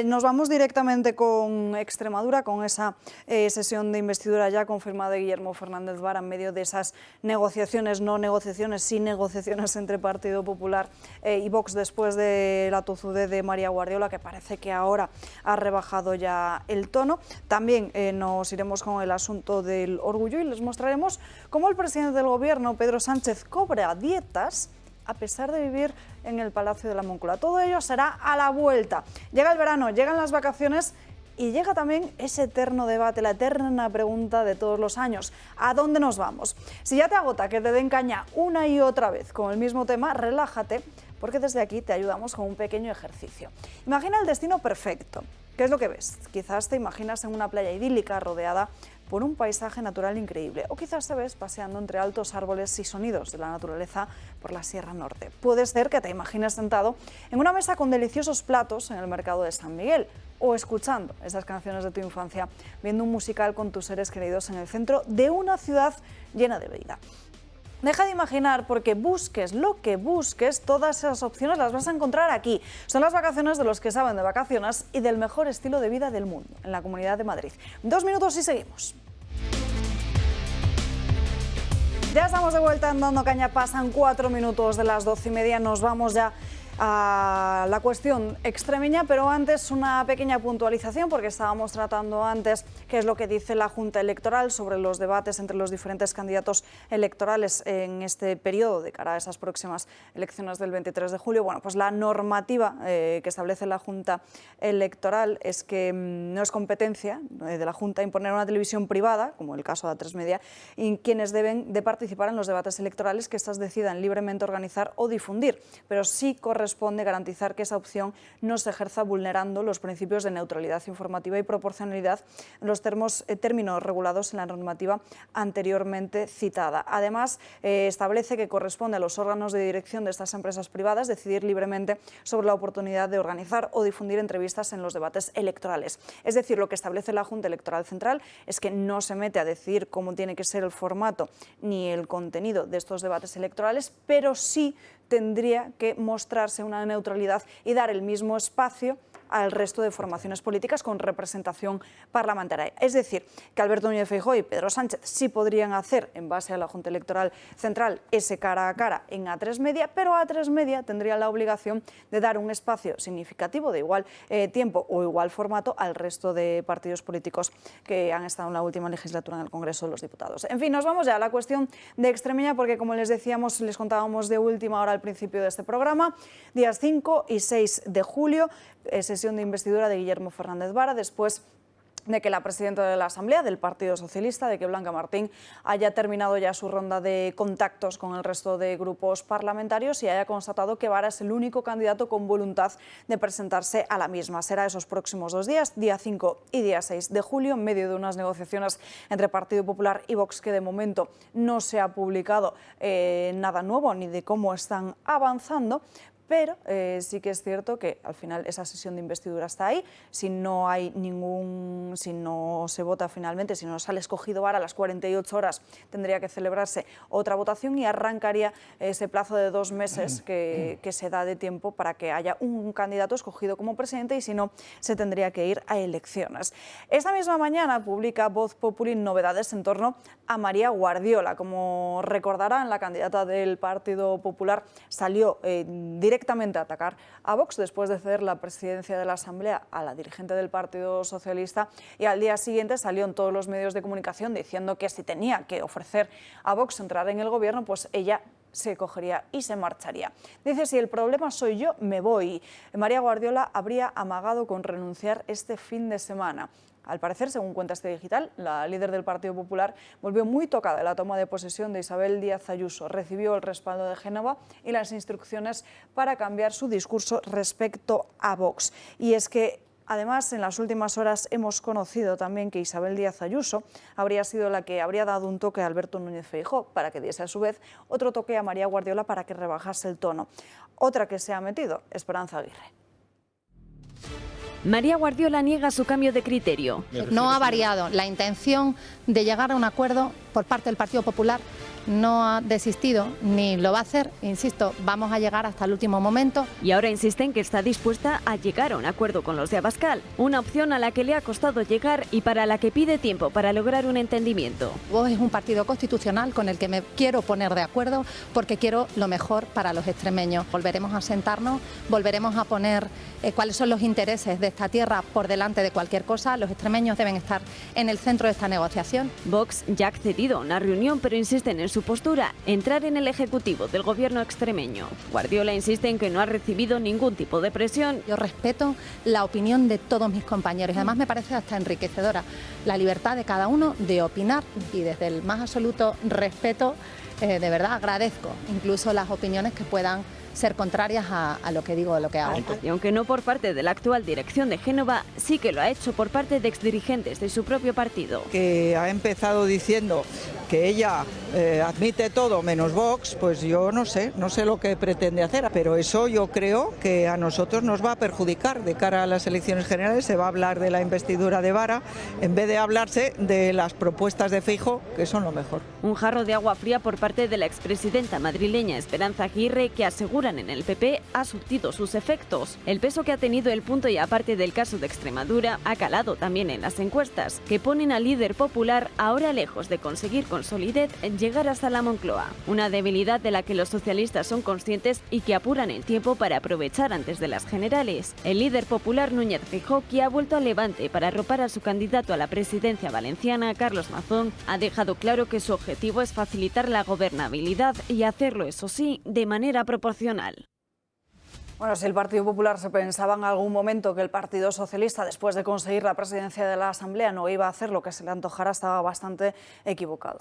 nos vamos directamente con Extremadura, con esa sesión de investidura ya confirmada de Guillermo Fernández Vara en medio de esas negociaciones, no negociaciones, sí negociaciones entre Partido Popular y Vox después de la tozudez de María Guardiola, que parece que ahora ha rebajado ya el tono. También nos iremos con el asunto del orgullo y les mostraremos cómo el presidente del Gobierno, Pedro Sánchez, cobra dietas a pesar de vivir en el Palacio de la Moncloa. Todo ello será a la vuelta. Llega el verano, llegan las vacaciones y llega también ese eterno debate, la eterna pregunta de todos los años: ¿a dónde nos vamos? Si ya te agota que te den caña una y otra vez con el mismo tema, relájate, porque desde aquí te ayudamos con un pequeño ejercicio. Imagina el destino perfecto. ¿Qué es lo que ves? Quizás te imaginas en una playa idílica rodeada por un paisaje natural increíble, o quizás te ves paseando entre altos árboles y sonidos de la naturaleza por la Sierra Norte. Puede ser que te imagines sentado en una mesa con deliciosos platos en el mercado de San Miguel, o escuchando esas canciones de tu infancia, viendo un musical con tus seres queridos en el centro de una ciudad llena de vida. Deja de imaginar, porque busques lo que busques, todas esas opciones las vas a encontrar aquí. Son las vacaciones de los que saben de vacaciones y del mejor estilo de vida del mundo, en la Comunidad de Madrid. 2 minutos y seguimos. Ya estamos de vuelta en Dando Caña, pasan 4 minutos de las 12:30, nos vamos ya a la cuestión extremeña, pero antes una pequeña puntualización, porque estábamos tratando antes qué es lo que dice la Junta Electoral sobre los debates entre los diferentes candidatos electorales en este periodo de cara a esas próximas elecciones del 23 de julio. Bueno, pues la normativa que establece la Junta Electoral es que no es competencia de la Junta imponer una televisión privada, como el caso de A3 Media, y quienes deben de participar en los debates electorales que éstas decidan libremente organizar o difundir, pero sí corresponde garantizar que esa opción no se ejerza vulnerando los principios de neutralidad informativa y proporcionalidad en los términos regulados en la normativa anteriormente citada. Además, establece que corresponde a los órganos de dirección de estas empresas privadas decidir libremente sobre la oportunidad de organizar o difundir entrevistas en los debates electorales. Es decir, lo que establece la Junta Electoral Central es que no se mete a decidir cómo tiene que ser el formato ni el contenido de estos debates electorales, pero sí tendría que mostrarse una neutralidad y dar el mismo espacio al resto de formaciones políticas con representación parlamentaria. Es decir, que Alberto Núñez Feijóo y Pedro Sánchez sí podrían hacer, en base a la Junta Electoral Central, ese cara a cara en A3 Media, pero A3 Media tendría la obligación de dar un espacio significativo de igual tiempo o igual formato al resto de partidos políticos que han estado en la última legislatura en el Congreso de los Diputados. En fin, nos vamos ya a la cuestión de Extremeña, porque como les decíamos, les contábamos de última hora al principio de este programa, días 5 y 6 de julio, sesión de investidura de Guillermo Fernández Vara, después de que la presidenta de la Asamblea del Partido Socialista, de que Blanca Martín haya terminado ya su ronda de contactos con el resto de grupos parlamentarios y haya constatado que Vara es el único candidato con voluntad de presentarse a la misma. Será esos próximos 2 días, día 5 y día 6 de julio, en medio de unas negociaciones entre Partido Popular y Vox que de momento no se ha publicado nada nuevo ni de cómo están avanzando. Pero sí que es cierto que al final esa sesión de investidura está ahí. Si no se vota finalmente, si no sale escogido Vara, a las 48 horas tendría que celebrarse otra votación y arrancaría ese plazo de 2 meses que se da de tiempo para que haya un candidato escogido como presidente, y si no, se tendría que ir a elecciones. Esta misma mañana publica Voz Populi novedades en torno a María Guardiola. Como recordarán, la candidata del Partido Popular salió directamente a atacar a Vox después de ceder la presidencia de la Asamblea a la dirigente del Partido Socialista, y al día siguiente salió en todos los medios de comunicación diciendo que si tenía que ofrecer a Vox entrar en el gobierno, pues ella se cogería y se marcharía. Dice: si el problema soy yo, me voy. María Guardiola habría amagado con renunciar este fin de semana. Al parecer, según cuenta Este Digital, la líder del Partido Popular volvió muy tocada de la toma de posesión de Isabel Díaz Ayuso. Recibió el respaldo de Génova y las instrucciones para cambiar su discurso respecto a Vox. Y es que, además, en las últimas horas hemos conocido también que Isabel Díaz Ayuso habría sido la que habría dado un toque a Alberto Núñez Feijóo para que diese a su vez otro toque a María Guardiola para que rebajase el tono. Otra que se ha metido, Esperanza Aguirre. María Guardiola niega su cambio de criterio. No ha variado la intención de llegar a un acuerdo por parte del Partido Popular no ha desistido ni lo va a hacer. Insisto, vamos a llegar hasta el último momento. Y ahora insisten que está dispuesta a llegar a un acuerdo con los de Abascal, una opción a la que le ha costado llegar y para la que pide tiempo para lograr un entendimiento. Vox es un partido constitucional con el que me quiero poner de acuerdo porque quiero lo mejor para los extremeños. Volveremos a sentarnos, volveremos a poner cuáles son los intereses de esta tierra por delante de cualquier cosa. Los extremeños deben estar en el centro de esta negociación. Vox ya ha accedido a una reunión, pero insisten en su postura, entrar en el ejecutivo del gobierno extremeño. Guardiola insiste en que no ha recibido ningún tipo de presión. Yo respeto la opinión de todos mis compañeros. Además me parece hasta enriquecedora la libertad de cada uno de opinar y desde el más absoluto respeto, de verdad agradezco incluso las opiniones que puedan ser contrarias a lo que digo o lo que hago. Y aunque no por parte de la actual dirección de Génova, sí que lo ha hecho por parte de exdirigentes de su propio partido. Que ha empezado diciendo que ella admite todo menos Vox, pues yo no sé lo que pretende hacer, pero eso yo creo que a nosotros nos va a perjudicar. De cara a las elecciones generales se va a hablar de la investidura de Vara en vez de hablarse de las propuestas de Feijóo, que son lo mejor. Un jarro de agua fría por parte de la expresidenta madrileña Esperanza Aguirre, que aseguran en el PP ha surtido sus efectos. El peso que ha tenido el punto y aparte del caso de Extremadura ha calado también en las encuestas, que ponen al líder popular ahora lejos de conseguir con solidez llegar hasta la Moncloa. Una debilidad de la que los socialistas son conscientes y que apuran el tiempo para aprovechar antes de las generales. El líder popular Núñez Feijóo, que ha vuelto al Levante para arropar a su candidato a la presidencia valenciana, Carlos Mazón, ha dejado claro que su objetivo es facilitar la gobernabilidad y hacerlo, eso sí, de manera proporcional. Bueno, si el Partido Popular se pensaba en algún momento que el Partido Socialista, después de conseguir la presidencia de la Asamblea, no iba a hacer lo que se le antojara, estaba bastante equivocado.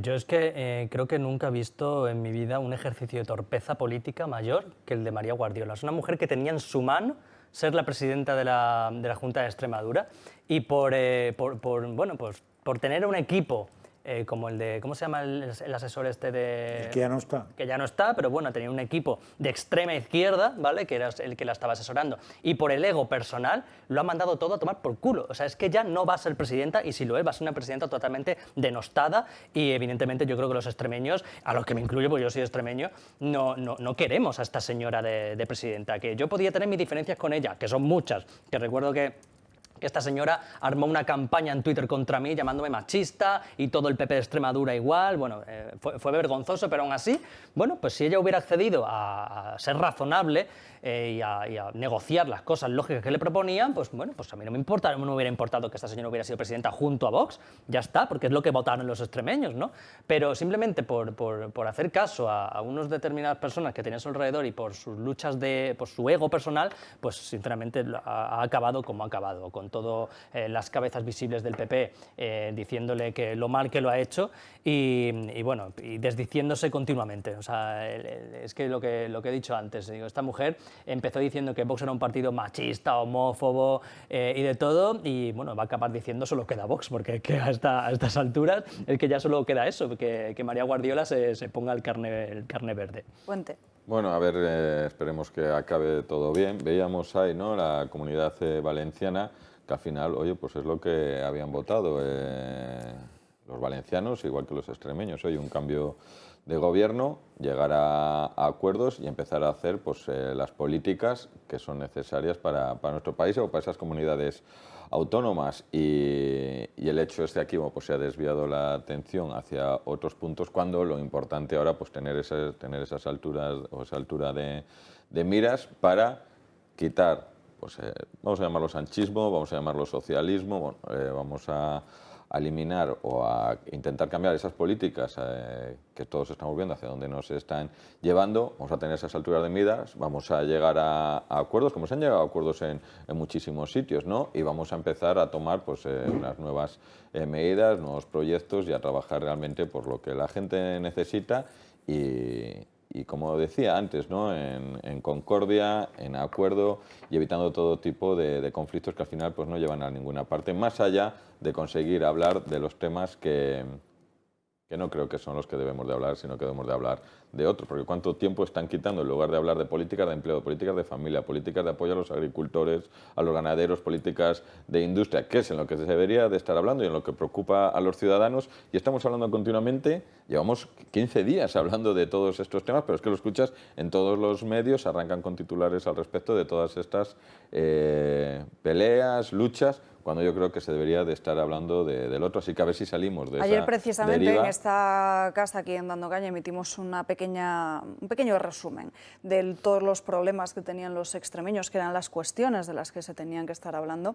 Yo es que creo que nunca he visto en mi vida un ejercicio de torpeza política mayor que el de María Guardiola. Es una mujer que tenía en su mano ser la presidenta de la Junta de Extremadura y por tener un equipo como el de, ¿cómo se llama el asesor este de...? Que ya no está. Que ya no está, pero bueno, tenía un equipo de extrema izquierda, ¿vale?, que era el que la estaba asesorando. Y por el ego personal lo ha mandado todo a tomar por culo. O sea, es que ya no va a ser presidenta y si lo es, va a ser una presidenta totalmente denostada y evidentemente yo creo que los extremeños, a los que me incluyo, porque yo soy extremeño, no queremos a esta señora de presidenta. Que yo podía tener mis diferencias con ella, que son muchas, que recuerdo que esta señora armó una campaña en Twitter contra mí llamándome machista y todo el PP de Extremadura igual. Bueno, fue vergonzoso, pero aún así, bueno, pues si ella hubiera accedido a ser razonable y a negociar las cosas lógicas que le proponían, pues bueno, pues a mí no me hubiera importado que esta señora hubiera sido presidenta junto a Vox, ya está, porque es lo que votaron los extremeños, ¿no? Pero simplemente por hacer caso a unas determinadas personas que tenían a su alrededor y por sus luchas por su ego personal, pues sinceramente ha acabado como ha acabado, con todas las cabezas visibles del PP diciéndole que lo mal que lo ha hecho y bueno, y desdiciéndose continuamente. O sea, es que lo que he dicho antes, digo, esta mujer empezó diciendo que Vox era un partido machista, homófobo y de todo, y bueno, va a acabar diciendo solo queda Vox, porque que a estas alturas es que ya solo queda eso, que María Guardiola se ponga el carne verde. Puente. Bueno, a ver, esperemos que acabe todo bien. Veíamos ahí, ¿no?, la Comunidad Valenciana, que al final, oye, pues es lo que habían votado los valencianos, igual que los extremeños. Oye, un cambio de gobierno, llegar a acuerdos y empezar a hacer pues, las políticas que son necesarias para nuestro país o para esas comunidades autónomas. Y el hecho es que aquí pues, se ha desviado la atención hacia otros puntos, cuando lo importante ahora pues tener esas alturas o esa altura de miras para quitar, pues, vamos a llamarlo sanchismo, vamos a llamarlo socialismo, bueno, vamos a eliminar o a intentar cambiar esas políticas que todos estamos viendo hacia dónde nos están llevando. Vamos a tener esas alturas de miras, vamos a llegar a acuerdos, como se han llegado a acuerdos en muchísimos sitios, ¿no? Y vamos a empezar a tomar pues, unas nuevas medidas, nuevos proyectos y a trabajar realmente por lo que la gente necesita y como decía antes, ¿no?, en concordia, en acuerdo y evitando todo tipo de conflictos que al final pues, no llevan a ninguna parte, más allá de conseguir hablar de los temas que que no creo que son los que debemos de hablar, sino que debemos de hablar de otros, porque cuánto tiempo están quitando en lugar de hablar de políticas de empleo, políticas de familia, políticas de apoyo a los agricultores, a los ganaderos, políticas de industria, que es en lo que se debería de estar hablando y en lo que preocupa a los ciudadanos, y estamos hablando continuamente, llevamos 15 días hablando de todos estos temas, pero es que lo escuchas en todos los medios, arrancan con titulares al respecto de todas estas peleas, luchas, cuando yo creo que se debería de estar hablando del otro, así que a ver si salimos de Ayer esa precisamente deriva. en esta casa aquí en Dando Caña emitimos un pequeño resumen de todos los problemas que tenían los extremeños, que eran las cuestiones de las que se tenían que estar hablando,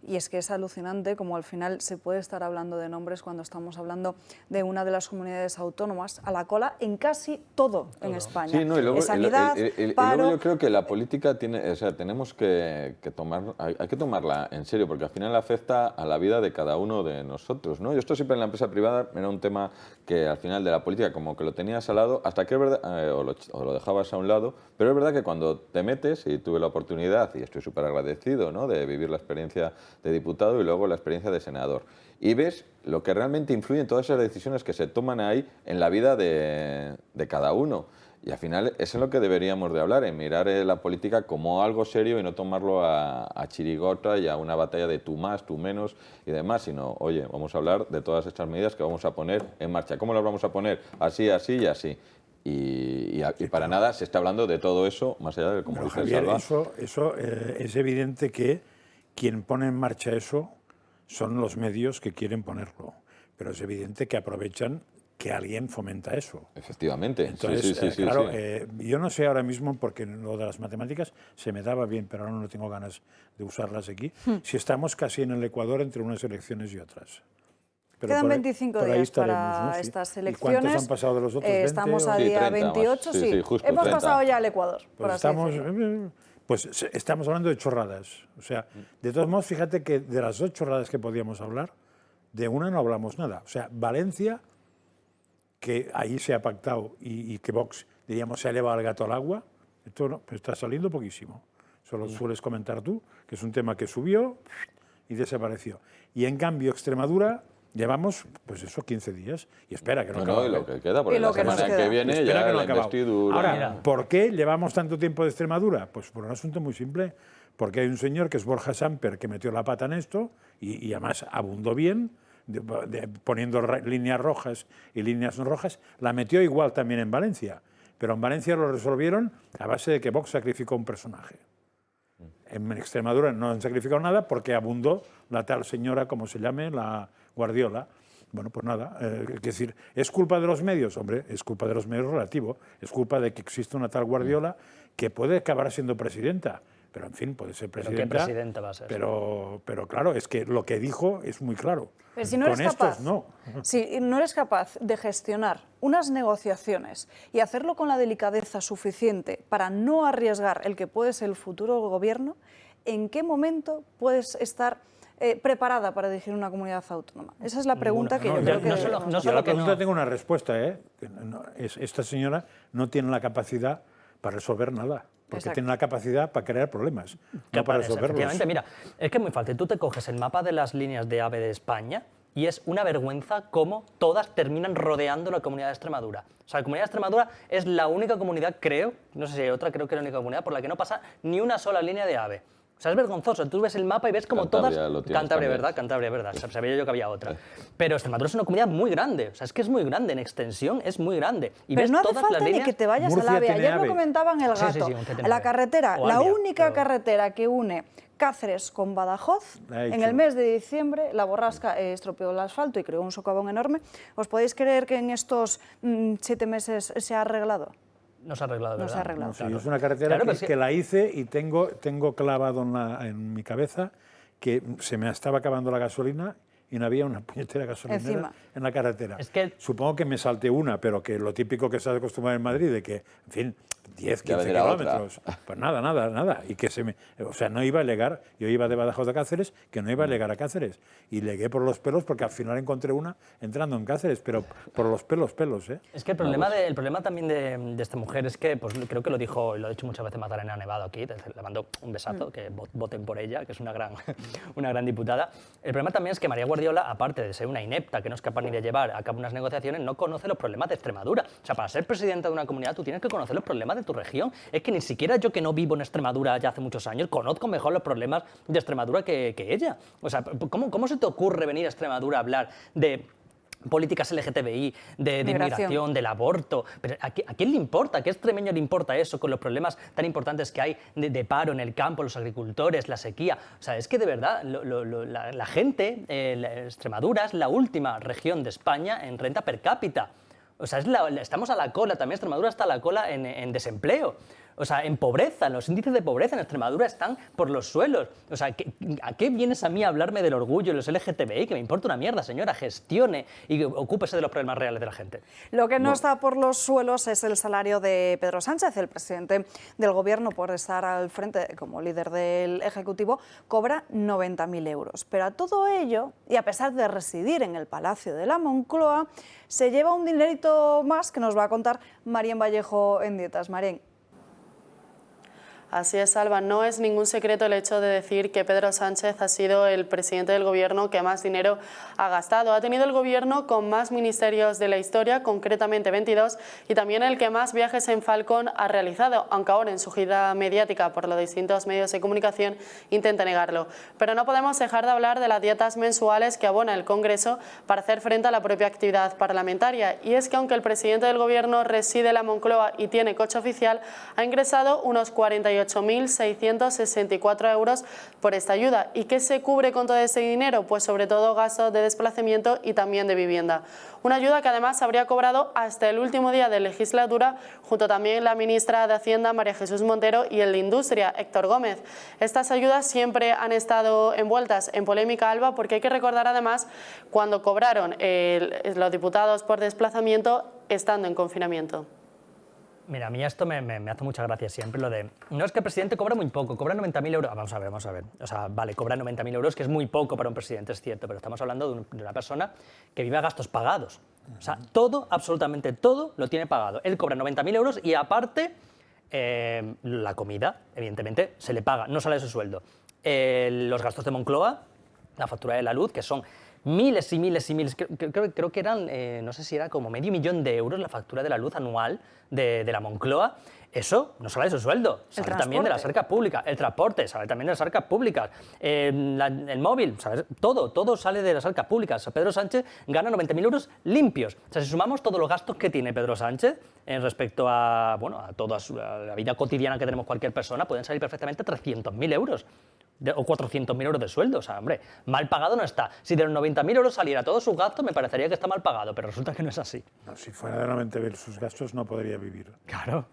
y es que es alucinante como al final se puede estar hablando de nombres cuando estamos hablando de una de las comunidades autónomas a la cola en casi todo en España. Sí, no, y luego, sanidad, y paro. luego yo creo que la política tiene, o sea, tenemos que tomar, hay que tomarla en serio, porque al final afecta a la vida de cada uno de nosotros, ¿no? Yo esto siempre en la empresa privada era un tema que al final de la política como que lo tenías al lado, hasta que es verdad, o lo dejabas a un lado, pero es verdad que cuando te metes, y tuve la oportunidad, y estoy súper agradecido, ¿no?, de vivir la experiencia de diputado y luego la experiencia de senador, y ves lo que realmente influye en todas esas decisiones que se toman ahí en la vida de cada uno. Y al final es en lo que deberíamos de hablar, en mirar la política como algo serio y no tomarlo a chirigota y a una batalla de tú más, tú menos y demás, sino, oye, vamos a hablar de todas estas medidas que vamos a poner en marcha. ¿Cómo las vamos a poner? Así, así y así. Y para nada se está hablando de todo eso, más allá de, como dice Javier, Salva. eso es evidente que quien pone en marcha eso son los medios que quieren ponerlo, pero es evidente que aprovechan que alguien fomenta eso. Efectivamente. Entonces, sí, claro, sí. yo no sé ahora mismo, porque lo de las matemáticas se me daba bien, pero ahora no tengo ganas de usarlas aquí, si estamos casi en el Ecuador entre unas elecciones y otras. Pero Quedan por 25 por días estaremos, para ¿no? Sí. estas ¿Y elecciones. cuántos han pasado de los otros 20? Estamos a Sí, día 30 más. 28, Sí, sí, justo, hemos 30. pasado ya al Ecuador, por Pues así decirlo. estamos hablando de chorradas. O sea, de todos modos, fíjate que de las 2 chorradas que podíamos hablar, de una no hablamos nada. O sea, Valencia, que ahí se ha pactado y que Vox, diríamos, se ha llevado el gato al agua, esto no, pero está saliendo poquísimo. Eso lo sueles comentar tú, que es un tema que subió y desapareció. Y en cambio, Extremadura, llevamos, pues eso, 15 días. Y espera, que no acaba. Y lo que queda, porque Y lo la que nos semana queda. que viene Espera ya que no la ha acabado. investidura. Ahora, ¿por qué llevamos tanto tiempo de Extremadura? Pues por un asunto muy simple. Porque hay un señor que es Borja Samper que metió la pata en esto y además abundó bien, poniendo líneas rojas y líneas no rojas. La metió igual también en Valencia. Pero en Valencia lo resolvieron a base de que Vox sacrificó un personaje. En Extremadura no han sacrificado nada porque abundó la tal señora, como se llame, la Guardiola. Bueno, pues nada, es decir, ¿es culpa de los medios? Hombre, es culpa de los medios relativo. Es culpa de que existe una tal Guardiola que puede acabar siendo presidenta. Pero, en fin, puede ser presidenta. ¿Pero qué presidenta va a ser? Pero claro, es que lo que dijo es muy claro. Pero si no eres Con estos, capaz, no. si no eres capaz de gestionar unas negociaciones y hacerlo con la delicadeza suficiente para no arriesgar el que puede ser el futuro gobierno, ¿en qué momento puedes estar preparada para dirigir una comunidad autónoma? Esa es la pregunta que yo creo que... no solo Yo a la pregunta no. tengo una respuesta. Esta señora no tiene la capacidad para resolver nada. Porque Exacto. tiene la capacidad para crear problemas, no para resolverlos. Efectivamente, mira, es que es muy fácil. Tú te coges el mapa de las líneas de AVE de España y es una vergüenza cómo todas terminan rodeando la comunidad de Extremadura. O sea, la comunidad de Extremadura es la única comunidad, creo, no sé si hay otra, creo que es la única comunidad por la que no pasa ni una sola línea de AVE. O sea, es vergonzoso. Tú ves el mapa y ves como Cantabria todas... lo tienes Cantabria, también. ¿verdad? Cantabria, ¿verdad? Sabía yo que había otra. Pero Extremadura es una comunidad muy grande. O sea, es que es muy grande. En extensión es muy grande. Y Pero ves no hace todas falta las ni líneas... que te vayas Murcia al AVE. tiene Ayer AVE. lo comentaban el Sí, gato. sí, sí, Murcia tiene La AVE. carretera, O la Albia, única pero- carretera que une Cáceres con Badajoz, La ha en hecho. el mes de diciembre, la borrasca estropeó el asfalto y creó un socavón enorme. ¿Os podéis creer que en estos 7 meses se ha arreglado? No se ha arreglado, No ¿verdad? se ha arreglado. Sí, es una carretera Claro, pero es que la hice y tengo clavado en mi cabeza que se me estaba acabando la gasolina y no había una puñetera gasolinera Encima. en la carretera. Es que- Supongo que me salté una, pero que lo típico que se ha acostumbrado en Madrid, de que, en fin, 10, 15 kilómetros. Pues nada. Y que o sea, no iba a llegar, yo iba de Badajoz a Cáceres, que no iba a llegar a Cáceres. Y llegué por los pelos porque al final encontré una entrando en Cáceres, pero por los pelos, ¿eh? Es que el problema también de esta mujer es que, pues creo que lo dijo, y lo ha dicho muchas veces Magdalena Nevado aquí, le mando un besazo, que voten por ella, que es una gran diputada. El problema también es que María Guardiola, aparte de ser una inepta que no es capaz ni de llevar a cabo unas negociaciones, no conoce los problemas de Extremadura. O sea, para ser presidenta de una comunidad tú tienes que conocer los problemas de tu región. Es que ni siquiera yo, que no vivo en Extremadura ya hace muchos años, conozco mejor los problemas de Extremadura que ella. O sea, ¿cómo se te ocurre venir a Extremadura a hablar de políticas LGTBI, de inmigración, del aborto? Pero ¿a quién le importa? ¿A qué extremeño le importa eso con los problemas tan importantes que hay de paro en el campo, los agricultores, la sequía? O sea, es que de verdad la gente, Extremadura es la última región de España en renta per cápita. O sea, estamos a la cola, también Extremadura está a la cola en desempleo. O sea, en pobreza, los índices de pobreza en Extremadura están por los suelos. O sea, ¿a qué vienes a mí a hablarme del orgullo y los LGTBI? Que me importa una mierda, señora, gestione y ocúpese de los problemas reales de la gente. Lo que no está por los suelos es el salario de Pedro Sánchez, el presidente del Gobierno, por estar al frente como líder del Ejecutivo, cobra 90.000 euros. Pero a todo ello, y a pesar de residir en el Palacio de la Moncloa, se lleva un dinerito más que nos va a contar Marien Vallejo en Dietas. Marien. Así es, Alba. No es ningún secreto el hecho de decir que Pedro Sánchez ha sido el presidente del Gobierno que más dinero ha gastado. Ha tenido el Gobierno con más ministerios de la historia, concretamente 22, y también el que más viajes en Falcon ha realizado, aunque ahora en su gira mediática por los distintos medios de comunicación intenta negarlo. Pero no podemos dejar de hablar de las dietas mensuales que abona el Congreso para hacer frente a la propia actividad parlamentaria. Y es que aunque el presidente del Gobierno reside en la Moncloa y tiene coche oficial, ha ingresado unos 48.664 euros por esta ayuda. ¿Y qué se cubre con todo ese dinero? Pues sobre todo gastos de desplazamiento y también de vivienda. Una ayuda que además habría cobrado hasta el último día de legislatura, junto también la ministra de Hacienda, María Jesús Montero, y el de Industria, Héctor Gómez. Estas ayudas siempre han estado envueltas en polémica, Alba, porque hay que recordar además cuando cobraron los diputados por desplazamiento estando en confinamiento. Mira, a mí esto me hace mucha gracia siempre, lo de... No es que el presidente cobra muy poco, cobra 90.000 euros... Vamos a ver. O sea, vale, cobra 90.000 euros, que es muy poco para un presidente, es cierto, pero estamos hablando de una persona que vive a gastos pagados. O sea, todo, absolutamente todo, lo tiene pagado. Él cobra 90.000 euros y aparte, la comida, evidentemente, se le paga, no sale de su sueldo. Los gastos de Moncloa, la factura de la luz, que son miles y miles y miles, creo que eran, no sé si era como medio millón de euros la factura de la luz anual de la Moncloa. Eso no sale de su sueldo, sale también de las arcas públicas. El transporte sale también de las arcas públicas. El móvil, ¿sabes? Todo sale de las arcas públicas. Pedro Sánchez gana 90.000 euros limpios. O sea, si sumamos todos los gastos que tiene Pedro Sánchez respecto a toda la vida cotidiana que tenemos cualquier persona, pueden salir perfectamente 300.000 euros. O 400.000 euros de sueldo. O sea, hombre, mal pagado no está. Si de los 90.000 euros saliera todos sus gastos, me parecería que está mal pagado, pero resulta que no es así. No, si fuera de 90.000 sus gastos, no podría vivir. Claro.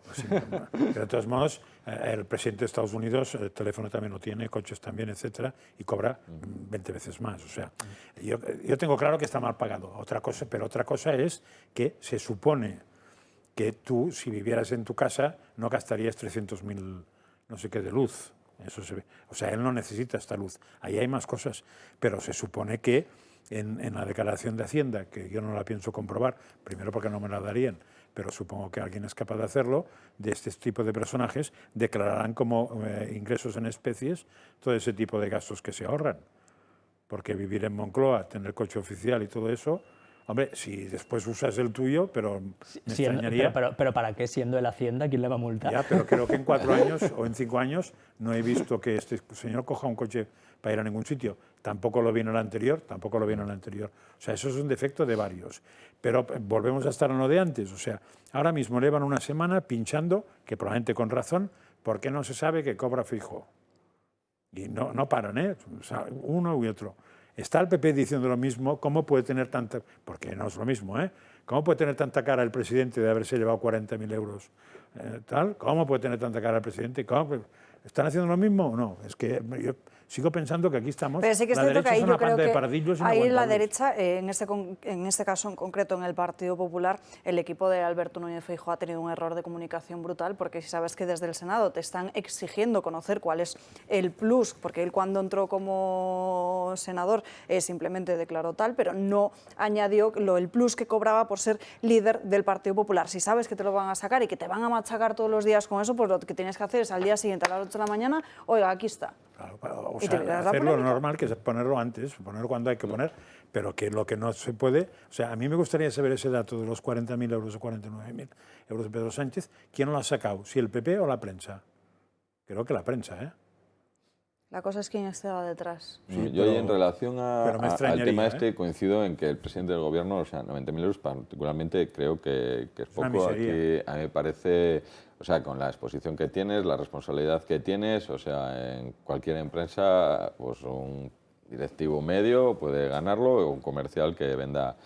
Pero de todos modos, el presidente de Estados Unidos, el teléfono también lo tiene, coches también, etcétera, y cobra 20 veces más. O sea, yo tengo claro que está mal pagado. Otra cosa es que se supone que tú, si vivieras en tu casa, no gastarías 300.000 no sé qué de luz. Eso se ve. O sea, él no necesita esta luz. Ahí hay más cosas, pero se supone que en la declaración de Hacienda, que yo no la pienso comprobar, primero porque no me la darían, pero supongo que alguien es capaz de hacerlo, de este tipo de personajes, declararán como ingresos en especies todo ese tipo de gastos que se ahorran. Porque vivir en Moncloa, tener coche oficial y todo eso... Hombre, si después usas el tuyo, pero me extrañaría... Pero ¿para qué, siendo el Hacienda, quién le va a multar? Ya, pero creo que en 4 años o en 5 años no he visto que este señor coja un coche para ir a ningún sitio. Tampoco lo vi en el anterior. O sea, eso es un defecto de varios. Pero volvemos a estar en lo de antes. O sea, ahora mismo llevan una semana pinchando, que probablemente con razón, porque no se sabe que cobra fijo. Y no paran, ¿eh? O sea, uno y otro. Está el PP diciendo lo mismo, ¿cómo puede tener tanta...? Porque no es lo mismo, ¿eh? ¿Cómo puede tener tanta cara el presidente de haberse llevado 40.000 euros? ¿Cómo puede tener tanta cara el presidente? ¿Están haciendo lo mismo o no? Es que Sigo pensando que aquí estamos, pero sí que es la cierto derecha que ahí es una yo creo panda de que pardillos ahí la inaguantables. derecha, en este caso en concreto en el Partido Popular, el equipo de Alberto Núñez Feijóo ha tenido un error de comunicación brutal, porque si sabes que desde el Senado te están exigiendo conocer cuál es el plus, porque él cuando entró como senador simplemente declaró tal, pero no añadió el plus que cobraba por ser líder del Partido Popular. Si sabes que te lo van a sacar y que te van a machacar todos los días con eso, pues lo que tienes que hacer es al día siguiente a las 8 de la mañana, oiga, aquí está. Claro, o Y te sea, evitas la hacer lo polémica. normal, que es ponerlo antes, ponerlo cuando hay que poner, pero que lo que no se puede... O sea, a mí me gustaría saber ese dato de los 40.000 euros o 49.000 euros de Pedro Sánchez. ¿Quién lo ha sacado? ¿Si el PP o la prensa? Creo que la prensa, ¿eh? La cosa es quién está detrás. Sí, yo pero- en relación pero me al extrañaría, tema ¿eh? este coincido en que el presidente del gobierno, o sea, 90.000 euros particularmente creo que es una poco. miseria. Aquí a mí me parece, o sea, con la exposición que tienes, la responsabilidad que tienes, o sea, en cualquier empresa, pues un directivo medio puede ganarlo, o un comercial que venda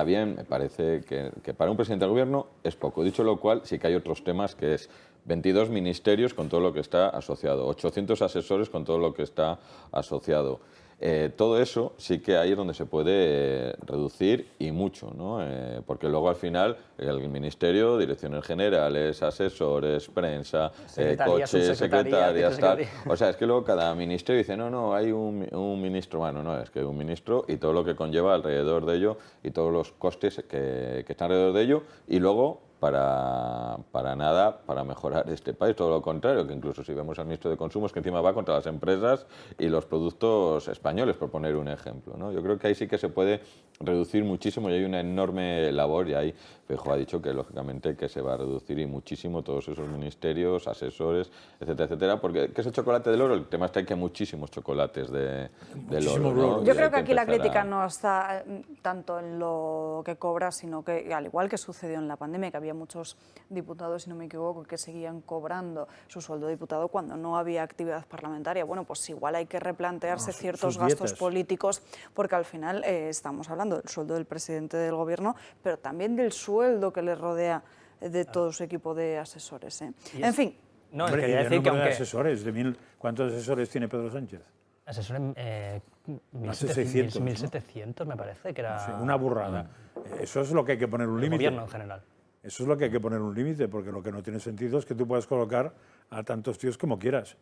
bien, me parece que para un presidente del gobierno es poco. Dicho lo cual, sí que hay otros temas que es 22 ministerios con todo lo que está asociado, 800 asesores con todo lo que está asociado. Todo eso sí que ahí es donde se puede reducir y mucho, ¿no? Porque luego al final el ministerio, direcciones generales, asesores, prensa, Secretaría, coches, subsecretaría, secretarias, tal. vicesecretaría. O sea, es que luego cada ministerio dice, no, hay un ministro, bueno, no, es que hay un ministro y todo lo que conlleva alrededor de ello y todos los costes que están alrededor de ello y luego para nada, para mejorar este país, todo lo contrario, que incluso si vemos al ministro de Consumo es que encima va contra las empresas y los productos españoles, por poner un ejemplo, ¿no? Yo creo que ahí sí que se puede reducir muchísimo y hay una enorme labor y ahí Feijóo ha dicho que lógicamente que se va a reducir y muchísimo todos esos ministerios, asesores, etcétera, etcétera, porque ¿qué es el chocolate del oro? El tema está en que hay muchísimos chocolates del Muchísimo oro, ¿no? oro. Y Yo hay creo que aquí la empezar crítica no está tanto en lo que cobra, sino que, al igual que sucedió en la pandemia, que había muchos diputados, si no me equivoco, que seguían cobrando su sueldo de diputado cuando no había actividad parlamentaria. Bueno, pues igual hay que replantearse ciertos sus gastos dietas. políticos, porque al final estamos hablando del sueldo del presidente del gobierno, pero también del sueldo que le rodea de todo su equipo de asesores. En fin. No, Hombre, quería y el decir que número de aunque... asesores, ¿cuántos asesores tiene Pedro Sánchez? Asesores, No sé, 600, ¿no? 1.700 me parece que era... Sí, una burrada. Eso es lo que hay que poner un el límite. gobierno en general. Eso es lo que hay que poner un límite, porque lo que no tiene sentido es que tú puedas colocar a tantos tíos como quieras.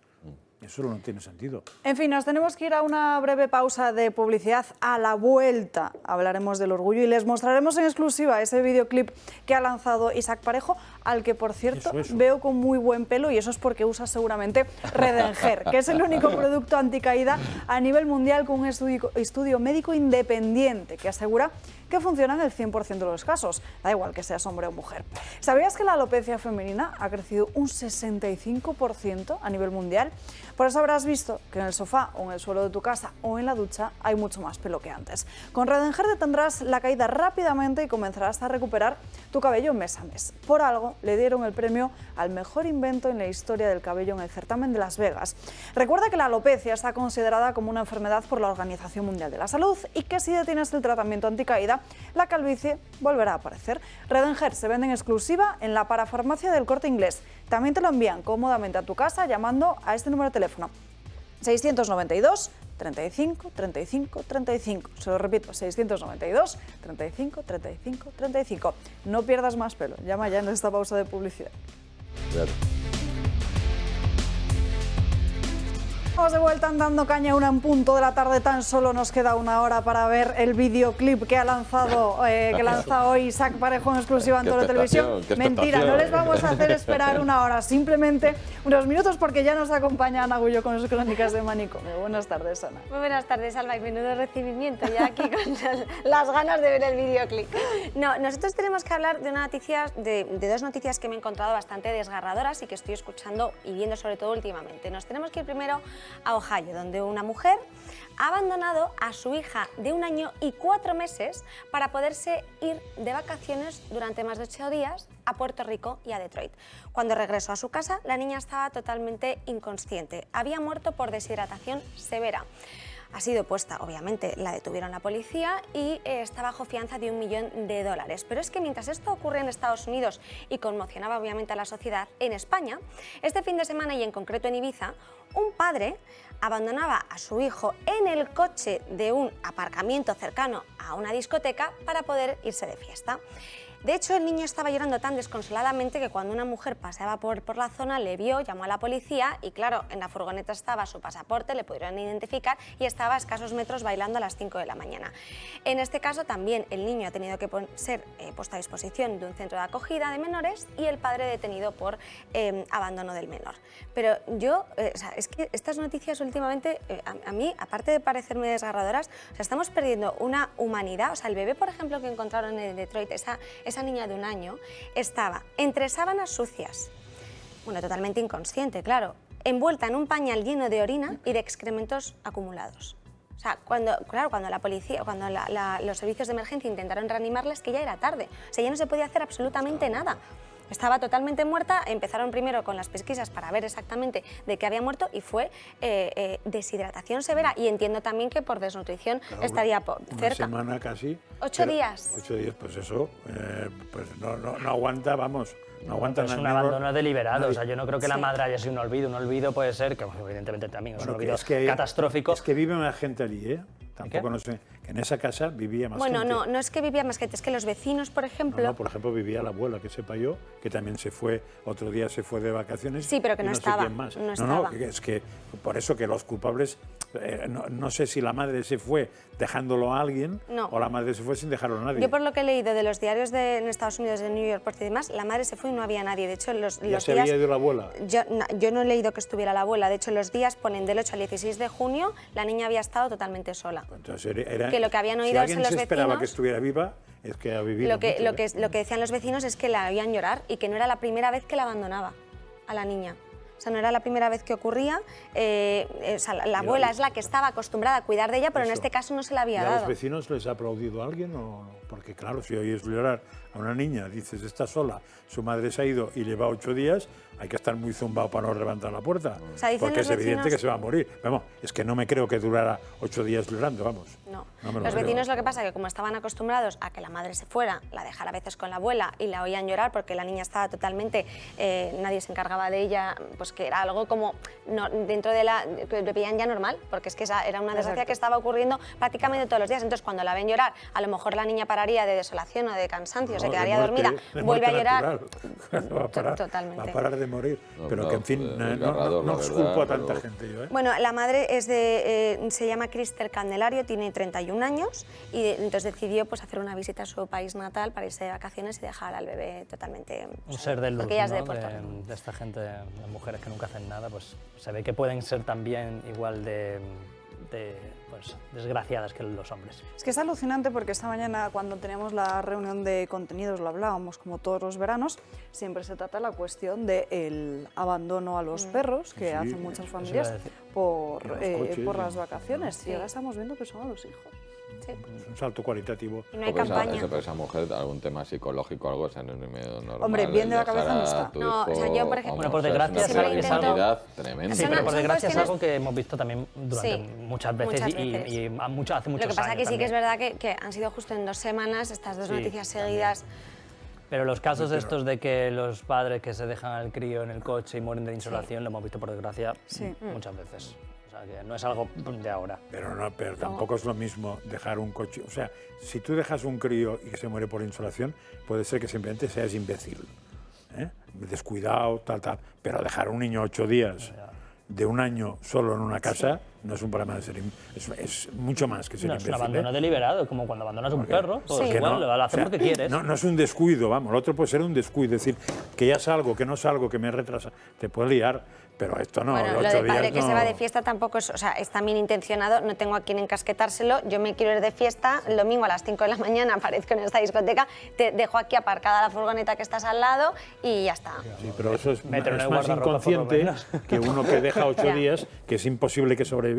Eso no tiene sentido. En fin, nos tenemos que ir a una breve pausa de publicidad. A la vuelta hablaremos del orgullo y les mostraremos en exclusiva ese videoclip que ha lanzado Isaac Parejo, al que, por cierto, Eso. veo con muy buen pelo, y eso es porque usa seguramente Redenger, que es el único producto anticaída a nivel mundial con un estudio médico independiente que asegura que funciona en el 100% de los casos, da igual que seas hombre o mujer. ¿Sabías que la alopecia femenina ha crecido un 65% a nivel mundial? Por eso habrás visto que en el sofá o en el suelo de tu casa o en la ducha hay mucho más pelo que antes. Con Redenger detendrás la caída rápidamente y comenzarás a recuperar tu cabello mes a mes. Por algo le dieron el premio al mejor invento en la historia del cabello en el certamen de Las Vegas. Recuerda que la alopecia está considerada como una enfermedad por la Organización Mundial de la Salud y que si detienes el tratamiento anticaída, la calvicie volverá a aparecer. Redenger se vende en exclusiva en la parafarmacia del Corte Inglés. También te lo envían cómodamente a tu casa llamando a este número de teléfono: 692 35 35 35. Se lo repito, 692 35 35 35. No pierdas más pelo. Llama ya en esta pausa de publicidad. Claro. Estamos de vuelta en Dando Caña, 1:00 de la tarde. Tan solo nos queda una hora para ver el videoclip que ha lanzado, que lanza hoy Isaac Parejo en exclusiva en Toro Televisión. qué Mentira, expectación. no les vamos a hacer esperar una hora, simplemente unos minutos, porque ya nos acompaña Ana Gullo con sus crónicas de manicomio. Buenas tardes, Ana. Muy buenas tardes, Alba, y menudo recibimiento ya aquí con las ganas de ver el videoclip. No, nosotros tenemos que hablar de dos noticias que me he encontrado bastante desgarradoras y que estoy escuchando y viendo sobre todo últimamente. Nos tenemos que ir primero a Ohio, donde una mujer ha abandonado a su hija de 1 año y 4 meses para poderse ir de vacaciones durante más de 8 días a Puerto Rico y a Detroit. Cuando regresó a su casa, la niña estaba totalmente inconsciente. Había muerto por deshidratación severa. Ha sido puesta, obviamente, la detuvieron la policía y está bajo fianza de $1 millón. Pero es que mientras esto ocurre en Estados Unidos y conmocionaba obviamente a la sociedad, en España, este fin de semana y en concreto en Ibiza, un padre abandonaba a su hijo en el coche de un aparcamiento cercano a una discoteca para poder irse de fiesta. De hecho, el niño estaba llorando tan desconsoladamente que cuando una mujer paseaba por la zona le vio, llamó a la policía y claro, en la furgoneta estaba su pasaporte, le pudieron identificar y estaba a escasos metros bailando a las 5 de la mañana. En este caso también el niño ha tenido que ser puesto a disposición de un centro de acogida de menores y el padre detenido por abandono del menor. Pero yo, es que estas noticias últimamente, a mí, aparte de parecerme desgarradoras, estamos perdiendo una humanidad. El bebé, por ejemplo, que encontraron en Detroit, esa niña de 1 año, estaba entre sábanas sucias, bueno, totalmente inconsciente, claro, envuelta en un pañal lleno de orina y de excrementos acumulados. O sea, cuando la policía, cuando los servicios de emergencia intentaron reanimarla, es que ya era tarde. O sea, ya no se podía hacer absolutamente nada. Estaba totalmente muerta, empezaron primero con las pesquisas para ver exactamente de qué había muerto y fue deshidratación severa y entiendo también que por desnutrición estaría cerca. Una semana casi. 8 días. 8 días, pues eso, pues no aguanta, vamos. No aguanta es un abandono deliberado, o sea, yo no creo que la madre haya sido un olvido puede ser, que evidentemente también es un olvido catastrófico. Es que vive más gente allí, ¿eh? Tampoco no sé, que en esa casa vivía más gente. Bueno, no es que vivía más gente, es que los vecinos, por ejemplo... No, por ejemplo, vivía la abuela, que sepa yo, que también se fue, otro día se fue de vacaciones. Sí, pero que no estaba. Sé quién más. No, es que por eso que los culpables, no sé si la madre se fue dejándolo a alguien o la madre se fue sin dejarlo a nadie. Yo por lo que he leído de los diarios en Estados Unidos, de New York Post y demás, la madre se fue y no había nadie. De hecho, ¿Ya se había ido la abuela? Yo no he leído que estuviera la abuela. De hecho, los días ponen del 8 al 16 de junio, la niña había estado totalmente sola. Entonces era, que lo que habían oído si alguien los se esperaba vecinos, que estuviera viva, es que ha vivido lo que mucho, lo que decían los vecinos es que la oían llorar y que no era la primera vez que la abandonaba a la niña. O sea, no era la primera vez que ocurría. La abuela es la que estaba acostumbrada a cuidar de ella, pero en este caso no se la había dado. ¿A los vecinos les ha aplaudido a alguien? Porque claro, si oyes llorar a una niña, dices, está sola, su madre se ha ido y lleva 8 días, hay que estar muy zumbado para no levantar la puerta. O sea, porque es evidente que se va a morir. Vamos, es que no me creo que durara 8 días llorando, vamos. No. Los vecinos lo que pasa es que como estaban acostumbrados a que la madre se fuera, la dejara a veces con la abuela y la oían llorar porque la niña estaba totalmente, nadie se encargaba de ella, pues que era algo como dentro de que lo veían ya normal, porque es que esa era una desgracia que estaba ocurriendo prácticamente todos los días. Entonces cuando la ven llorar, a lo mejor la niña pararía de desolación o de cansancio, se quedaría dormida, vuelve a llorar. Totalmente. Va a parar de morir. Pero que en fin, no culpo a tanta gente yo. Bueno, la madre se llama Cristel Candelario, tiene 31 años y entonces decidió pues hacer una visita a su país natal para irse de vacaciones y dejar al bebé totalmente... Un ser de luz, porque ella es de Puerto Rico. De esta gente, de mujeres que nunca hacen nada, pues se ve que pueden ser también igual de desgraciadas que los hombres. Es que es alucinante porque esta mañana cuando teníamos la reunión de contenidos lo hablábamos como todos los veranos, siempre se trata la cuestión del abandono a los perros que hacen muchas familias por las vacaciones y ahora estamos viendo que son a los hijos. Sí. Es un salto cualitativo. Y no hay campaña. Esa mujer, algún tema psicológico, algo, o sea, no es normal. Hombre, bien de la cabeza no está. No, o sea, yo, por ejemplo... Bueno, por desgracia, es una sanidad tremenda. Sí, pero por desgracia es algo que hemos visto también durante muchas veces y hace muchos años. Lo que pasa es que sí que es también. verdad que han sido justo en 2 semanas estas 2 noticias seguidas. Pero los casos estos de que los padres que se dejan al crío en el coche y mueren de insolación, lo hemos visto por desgracia muchas veces. O sea, que no es algo de ahora. Pero tampoco es lo mismo dejar un coche. O sea, si tú dejas un crío y que se muere por insolación, puede ser que simplemente seas imbécil, descuidado, tal. Pero dejar a un niño 8 días de 1 año solo en una casa no es un problema de ser es mucho más que ser imbécil. Es un abandono deliberado, como cuando abandonas un perro, pues igual lo haces porque quieres. No es un descuido, vamos, lo otro puede ser un descuido, es decir, que ya salgo, que no salgo, que me retrasa, te puede liar, pero esto no. Bueno, lo del padre que se va de fiesta tampoco es, o sea, es también intencionado, no tengo a quien encasquetárselo, yo me quiero ir de fiesta, el domingo a las 5 de la mañana aparezco en esta discoteca, te dejo aquí aparcada la furgoneta que estás al lado y ya está. Sí, pero eso es más inconsciente que uno que deja 8 días, que es imposible que sobreviva.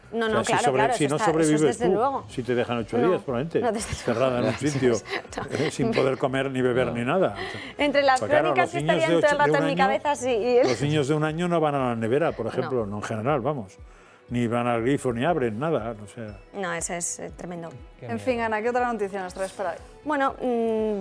No, o sea, claro, si no sobrevives tú, si te dejan 8 días, probablemente, cerrada en un sitio, sin poder comer ni beber ni nada. Entre las crónicas que estarían todo el rato en mi cabeza, sí. Los niños de 1 año no van a la nevera, por ejemplo, no en general, vamos. ni van al grifo, ni abren, nada. O sea. No, eso es tremendo. En fin, Ana, ¿qué otra noticia nos traes para hoy? Bueno,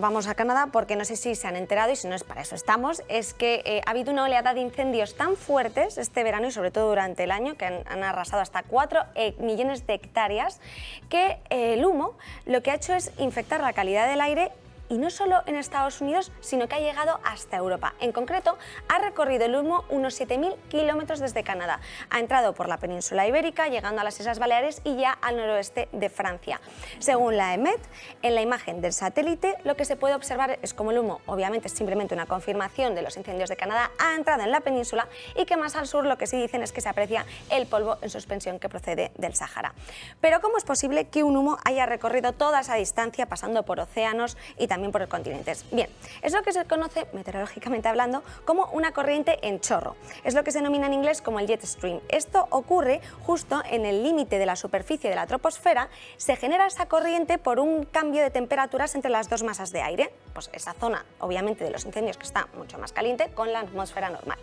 vamos a Canadá porque no sé si se han enterado y si no es para eso estamos, es que ha habido una oleada de incendios tan fuertes este verano y sobre todo durante el año que han arrasado hasta 4 millones de hectáreas que el humo lo que ha hecho es infectar la calidad del aire. Y no solo en Estados Unidos, sino que ha llegado hasta Europa. En concreto, ha recorrido el humo unos 7.000 kilómetros desde Canadá. Ha entrado por la península ibérica, llegando a las Islas Baleares y ya al noroeste de Francia. Según la EMET, en la imagen del satélite, lo que se puede observar es como el humo, obviamente es simplemente una confirmación de los incendios de Canadá, ha entrado en la península y que más al sur lo que sí dicen es que se aprecia el polvo en suspensión que procede del Sáhara. Pero ¿cómo es posible que un humo haya recorrido toda esa distancia, pasando por océanos y también por continentes? Bien, es lo que se conoce, meteorológicamente hablando, como una corriente en chorro. Es lo que se denomina en inglés como el jet stream. Esto ocurre justo en el límite de la superficie de la troposfera. Se genera esa corriente por un cambio de temperaturas entre las dos masas de aire. Pues esa zona, obviamente, de los incendios que está mucho más caliente con la atmósfera normal.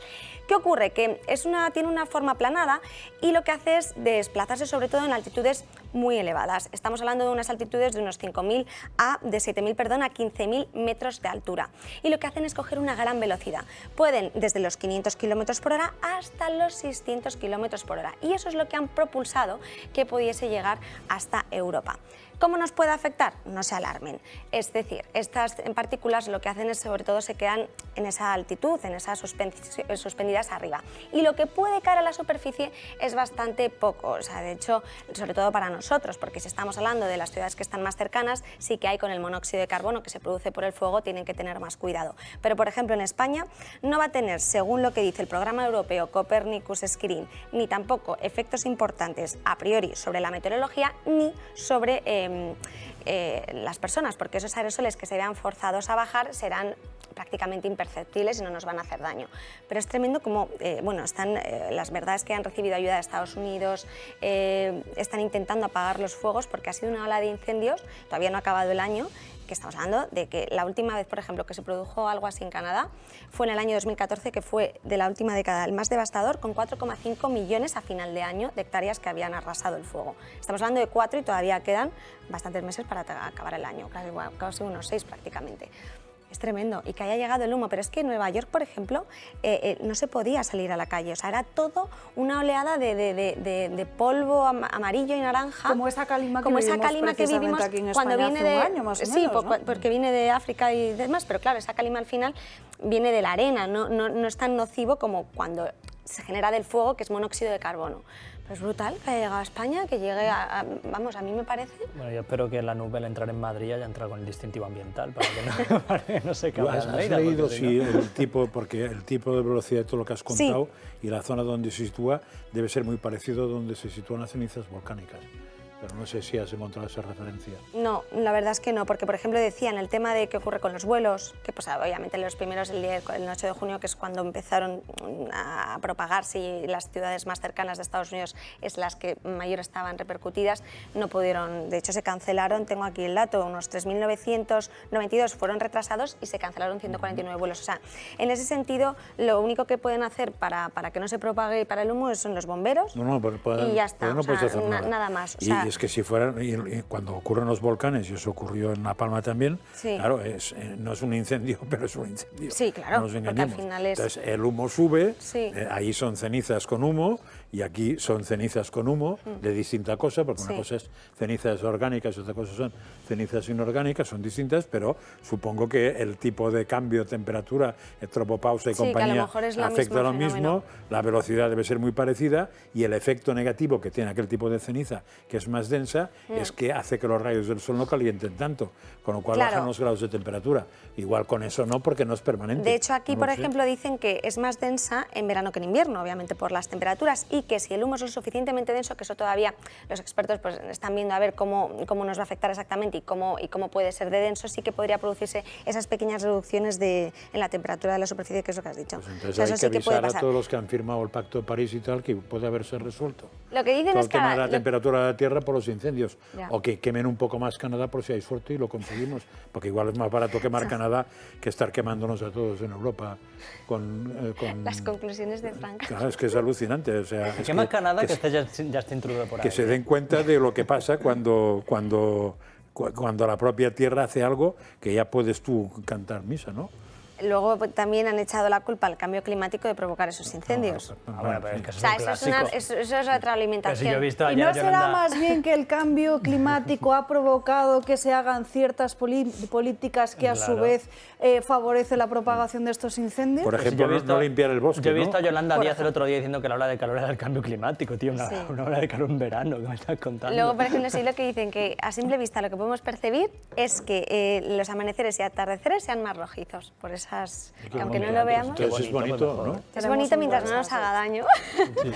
¿Qué ocurre? Que tiene una forma aplanada y lo que hace es desplazarse sobre todo en altitudes muy elevadas. Estamos hablando de unas altitudes de unos 5.000 a 15.000 metros de altura. Y lo que hacen es coger una gran velocidad. Pueden desde los 500 km por hora hasta los 600 km por hora. Y eso es lo que han propulsado que pudiese llegar hasta Europa. ¿Cómo nos puede afectar? No se alarmen. Es decir, estas partículas lo que hacen es, sobre todo, se quedan en esa altitud, en esas suspendidas arriba. Y lo que puede caer a la superficie es bastante poco. O sea, de hecho, sobre todo para nosotros, porque si estamos hablando de las ciudades que están más cercanas, sí que hay con el monóxido de carbono que se produce por el fuego, tienen que tener más cuidado. Pero, por ejemplo, en España no va a tener, según lo que dice el programa europeo Copernicus Screen, ni tampoco efectos importantes a priori sobre la meteorología ni sobre las personas, porque esos aerosoles que se vean forzados a bajar serán prácticamente imperceptibles y no nos van a hacer daño. Pero es tremendo como, las verdades que han recibido ayuda de Estados Unidos, están intentando apagar los fuegos porque ha sido una ola de incendios, todavía no ha acabado el año, que estamos hablando de que la última vez, por ejemplo, que se produjo algo así en Canadá fue en el año 2014, que fue de la última década el más devastador, con 4,5 millones a final de año de hectáreas que habían arrasado el fuego. Estamos hablando de 4 y todavía quedan bastantes meses para acabar el año, casi unos 6 prácticamente. Es tremendo, y que haya llegado el humo, pero es que en Nueva York, por ejemplo, no se podía salir a la calle, o sea, era todo una oleada de polvo amarillo y naranja. Como esa calima que vivimos aquí en cuando España viene hace un año más o menos, sí, ¿no? porque viene de África y demás, pero claro, esa calima al final viene de la arena, no es tan nocivo como cuando se genera del fuego, que es monóxido de carbono. Pero es brutal que haya llegado a España, que llegue vamos, a mí me parece. Bueno, yo espero que la nube al entrar en Madrid haya entrado con el distintivo ambiental para que no se caiga. ¿Has leído el tipo de velocidad de todo lo que has contado y la zona donde se sitúa debe ser muy parecido a donde se sitúan las cenizas volcánicas? Pero no sé si has encontrado esa referencia. No, la verdad es que no, porque por ejemplo decían el tema de qué ocurre con los vuelos, que pues obviamente los primeros, el 8 de junio, que es cuando empezaron a propagarse y las ciudades más cercanas de Estados Unidos es las que mayor estaban repercutidas, no pudieron, de hecho se cancelaron, tengo aquí el dato, unos 3.992 fueron retrasados y se cancelaron 149 vuelos. O sea, en ese sentido, lo único que pueden hacer para que no se propague para el humo son los bomberos y ya está, no puedes hacer nada más. O sea, es que si fueran, cuando ocurren los volcanes, y eso ocurrió en La Palma también, claro, no es un incendio, pero es un incendio. Sí, claro, no nos engañemos. Porque al final es... Entonces, el humo sube, ahí son cenizas con humo, y aquí son cenizas con humo de distinta cosa, porque una cosa es cenizas orgánicas y otra cosa son cenizas inorgánicas, son distintas, pero supongo que el tipo de cambio de temperatura, tropopausa y compañía afecta a lo mismo, la velocidad debe ser muy parecida y el efecto negativo que tiene aquel tipo de ceniza, que es más densa, es que hace que los rayos del sol no calienten tanto, con lo cual bajan los grados de temperatura. Igual con eso no, porque no es permanente. De hecho, aquí, por ejemplo, dicen que es más densa en verano que en invierno, obviamente por las temperaturas, y que si el humo es lo suficientemente denso, que eso todavía los expertos pues están viendo a ver cómo nos va a afectar exactamente y cómo puede ser de denso, sí que podría producirse esas pequeñas reducciones en la temperatura de la superficie, que es lo que has dicho. Pues entonces hay que avisar a todos los que han firmado el Pacto de París y tal, que puede haberse resuelto. Lo que dicen todo es el tema de que la temperatura de la Tierra por los incendios. Ya. O que quemen un poco más Canadá por si hay suerte y lo conseguimos. Porque igual es más barato quemar Canadá que estar quemándonos a todos en Europa con las conclusiones de Frank. Claro, es que es alucinante. O sea, ¿Qué más Canadá que ya está intruido por ahí? Que se den cuenta de lo que pasa cuando la propia Tierra hace algo que ya puedes tú cantar misa, ¿no? Luego también han echado la culpa al cambio climático de provocar esos incendios. Bueno, pero es que O sea, eso es retroalimentación. Yo he visto ¿Y no será más bien que el cambio climático ha provocado que se hagan ciertas políticas que a su vez favorece la propagación de estos incendios? Por ejemplo, no limpiar el bosque, Yo he visto ¿no? a Yolanda Díaz el otro día diciendo que la ola de calor era el cambio climático, tío, una ola de calor en verano, ¿qué me estás contando? Luego, por ejemplo, sí lo que dicen que a simple vista lo que podemos percibir es que los amaneceres y atardeceres sean más rojizos, por esas, que aunque no lo veamos... Entonces es bonito, ¿no? Es bonito mientras no nos haga daño. Sí, sí.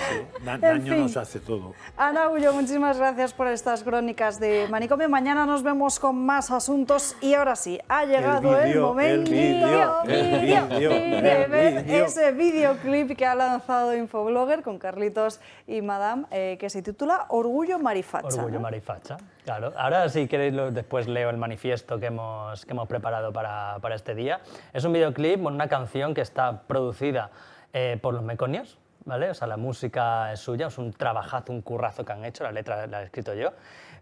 Daño nos hace todo. Ana Agulló, muchísimas gracias por estas crónicas de Manicomio. Mañana nos vemos con más asuntos y ahora sí, ha llegado el momento de ver ese videoclip que ha lanzado Infoblogger con Carlitos y Madame, que se titula Orgullo Marifacha. Orgullo Marifacha, claro. Ahora si queréis después leo el manifiesto que hemos preparado para este día. Es un videoclip, una canción que está producida por los Meconios, ¿vale? O sea, la música es suya, es un trabajazo, un currazo que han hecho, la letra la he escrito yo,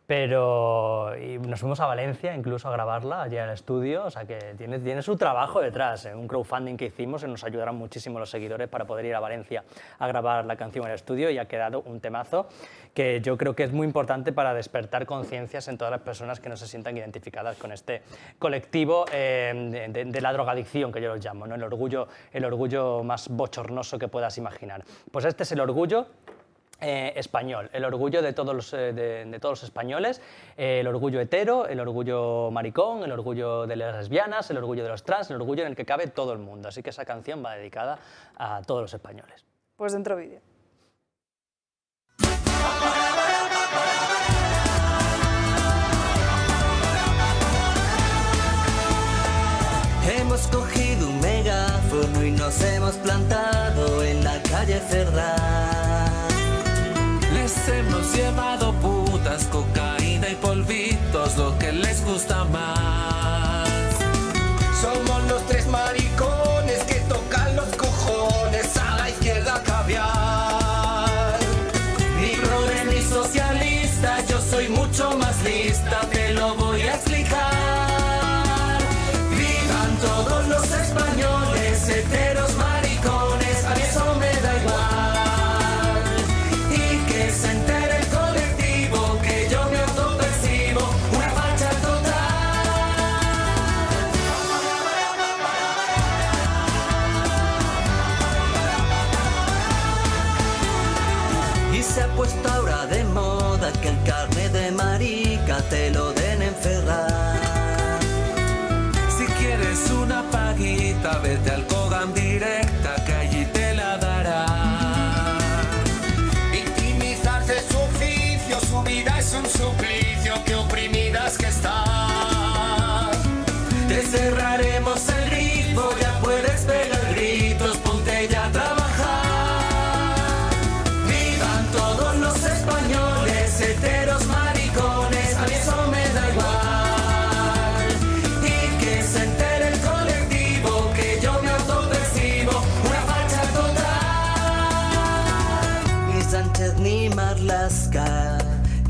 pero nos fuimos a Valencia incluso a grabarla allí al estudio, o sea que tiene su trabajo detrás, un crowdfunding que hicimos y nos ayudaron muchísimo los seguidores para poder ir a Valencia a grabar la canción en el estudio y ha quedado un temazo que yo creo que es muy importante para despertar conciencias en todas las personas que no se sientan identificadas con este colectivo de la drogadicción, que yo lo llamo, ¿no? El orgullo más bochornoso que puedas imaginar. Pues este es el orgullo español, el orgullo de todos los españoles, el orgullo hetero, el orgullo maricón, el orgullo de las lesbianas, el orgullo de los trans, el orgullo en el que cabe todo el mundo. Así que esa canción va dedicada a todos los españoles. Pues dentro vídeo. Hemos cogido un megáfono y nos hemos plantado en la calle Ferraz. Les hemos llevado putas, cocaína y polvitos, lo que les gusta más. Somos los tres maricones que tocan los cojones, a la izquierda caviar. Ni progres ni socialista, yo soy mucho más lista, te lo voy a explicar. Vivan todos los españoles, heteros, maricones, a mí eso me da igual. Se entere el colectivo que yo me autopercibo una facha total. Y se ha puesto ahora de moda que el carnet de marica te lo den en Ferraz. Si quieres una paguita, vete al Kogan directa que allí te la dará. Su vida es un suplicio, que oprimidas que están. Te cerraremos el grifo, ya puedes pegar gritos, ponte ya a trabajar. Vivan todos los españoles, heteros, maricones, a mí eso me da igual. Y que se entere el colectivo que yo me autopercibo una facha total. Ni Sánchez ni Marlaska,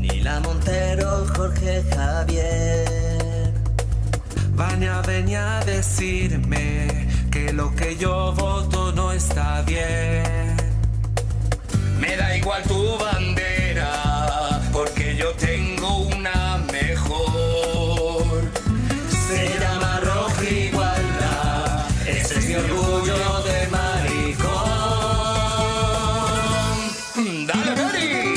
ni la Montero, Jorge Javier van a venir a decirme que lo que yo voto no está bien. Me da igual tu bandera, porque yo tengo una mejor. Se llama Roja Igualdad, ese es mi orgullo de maricón. ¡Dale, Mary!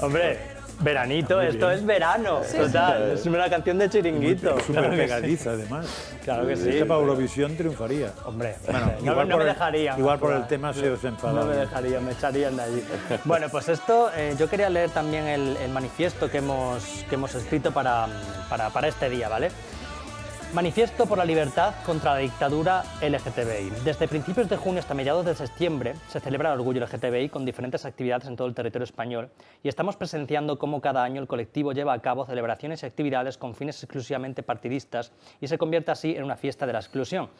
Hombre, veranito, esto es verano, total, es una canción de Chiringuito. Súper pegadiza, además. Claro que sí. Esta para Eurovisión triunfaría. Hombre, bueno, no me dejarían. Igual por el tema se os enfadaría. No me dejarían, me echarían de allí. Bueno, pues esto, yo quería leer también el manifiesto que hemos escrito para este día, ¿vale? Manifiesto por la libertad contra la dictadura LGTBI. Desde principios de junio hasta mediados de septiembre se celebra el orgullo LGTBI con diferentes actividades en todo el territorio español y estamos presenciando cómo cada año el colectivo lleva a cabo celebraciones y actividades con fines exclusivamente partidistas y se convierte así en una fiesta de la exclusión.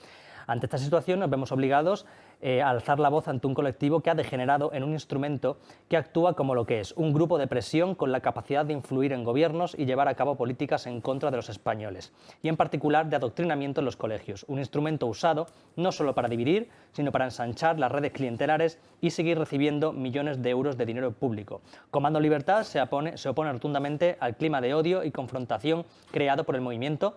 Ante esta situación nos vemos obligados a alzar la voz ante un colectivo que ha degenerado en un instrumento que actúa como lo que es, un grupo de presión con la capacidad de influir en gobiernos y llevar a cabo políticas en contra de los españoles, y en particular de adoctrinamiento en los colegios, un instrumento usado no solo para dividir, sino para ensanchar las redes clientelares y seguir recibiendo millones de euros de dinero público. Comando Libertad se opone rotundamente al clima de odio y confrontación creado por el movimiento.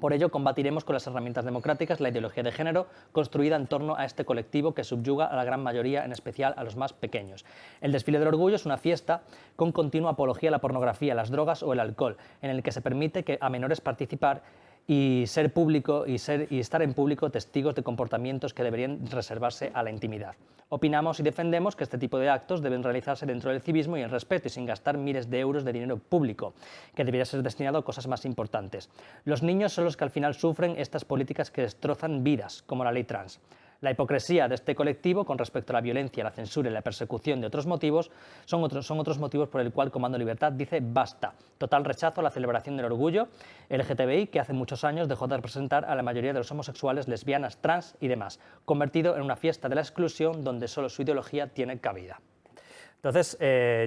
Por ello, combatiremos con las herramientas democráticas la ideología de género construida en torno a este colectivo que subyuga a la gran mayoría, en especial a los más pequeños. El desfile del orgullo es una fiesta con continua apología a la pornografía, las drogas o el alcohol, en el que se permite a menores participar y ser público y estar en público testigos de comportamientos que deberían reservarse a la intimidad. Opinamos y defendemos que este tipo de actos deben realizarse dentro del civismo y el respeto y sin gastar miles de euros de dinero público, que debería ser destinado a cosas más importantes. Los niños son los que al final sufren estas políticas que destrozan vidas, como la ley trans. La hipocresía de este colectivo con respecto a la violencia, la censura y la persecución de otros motivos son otros motivos por el cual Comando Libertad dice basta. Total rechazo a la celebración del orgullo LGTBI, que hace muchos años dejó de representar a la mayoría de los homosexuales, lesbianas, trans y demás, convertido en una fiesta de la exclusión donde solo su ideología tiene cabida. Entonces,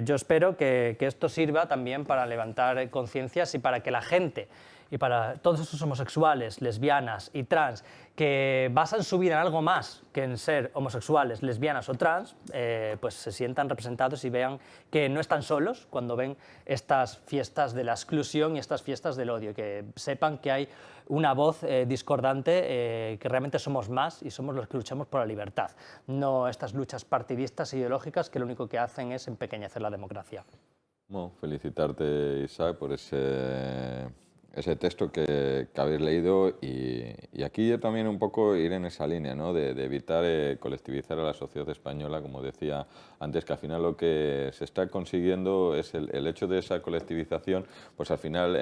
yo espero que esto sirva también para levantar conciencias y para que la gente y para todos esos homosexuales, lesbianas y trans que basan su vida en algo más que en ser homosexuales, lesbianas o trans, pues se sientan representados y vean que no están solos cuando ven estas fiestas de la exclusión y estas fiestas del odio, que sepan que hay una voz discordante, que realmente somos más y somos los que luchamos por la libertad, no estas luchas partidistas e ideológicas que lo único que hacen es empequeñecer la democracia. Bueno, felicitarte, Isaac, por ese texto que habéis leído y aquí yo también un poco ir en esa línea, ¿no? de evitar colectivizar a la sociedad española, como decía antes, que al final lo que se está consiguiendo es el hecho de esa colectivización, pues al final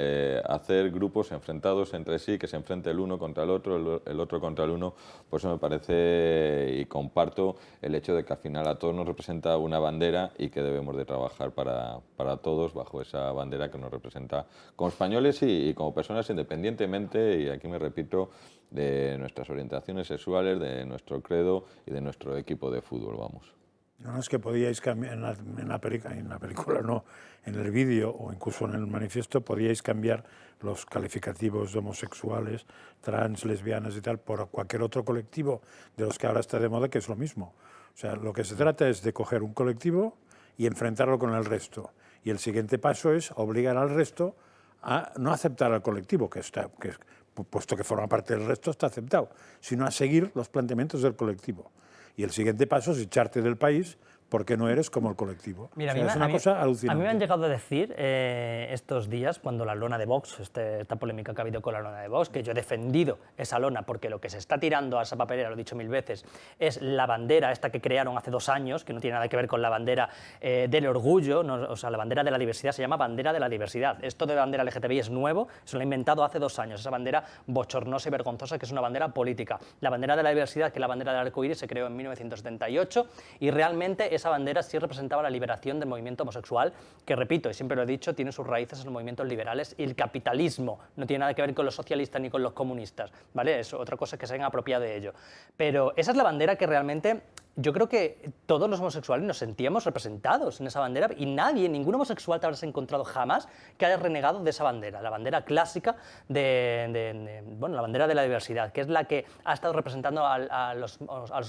hacer grupos enfrentados entre sí, que se enfrente el uno contra el otro contra el uno, pues eso me parece y comparto el hecho de que al final a todos nos representa una bandera y que debemos de trabajar para todos bajo esa bandera que nos representa como españoles y como personas independientemente, y aquí me repito, de nuestras orientaciones sexuales, de nuestro credo y de nuestro equipo de fútbol, vamos. No, es que podíais cambiar, en la película no, en el vídeo o incluso en el manifiesto podíais cambiar los calificativos de homosexuales, trans, lesbianas y tal por cualquier otro colectivo de los que ahora está de moda, que es lo mismo. O sea, lo que se trata es de coger un colectivo y enfrentarlo con el resto. Y el siguiente paso es obligar al resto a no aceptar al colectivo, puesto que forma parte del resto está aceptado, sino a seguir los planteamientos del colectivo. Y el siguiente paso es echarte del país porque no eres como el colectivo. Mira, o sea, es una cosa alucinante. A mí me han llegado a decir estos días, cuando la lona de Vox, esta polémica que ha habido con la lona de Vox, que yo he defendido esa lona porque lo que se está tirando a esa papelera, lo he dicho 1000 veces, es la bandera esta que crearon hace 2 años, que no tiene nada que ver con la bandera del orgullo, no, o sea, la bandera de la diversidad se llama bandera de la diversidad. Esto de bandera LGTBI es nuevo, se lo ha inventado hace 2 años, esa bandera bochornosa y vergonzosa que es una bandera política. La bandera de la diversidad, que es la bandera del arco iris, se creó en 1978 y realmente esa bandera sí representaba la liberación del movimiento homosexual, que repito, y siempre lo he dicho, tiene sus raíces en los movimientos liberales y el capitalismo, no tiene nada que ver con los socialistas ni con los comunistas, ¿vale? Es otra cosa que se han apropiado de ello. Pero esa es la bandera que realmente yo creo que todos los homosexuales nos sentíamos representados en esa bandera y ningún homosexual te habrás encontrado jamás que haya renegado de esa bandera, la bandera clásica bueno, la bandera de la diversidad, que es la que ha estado representando a los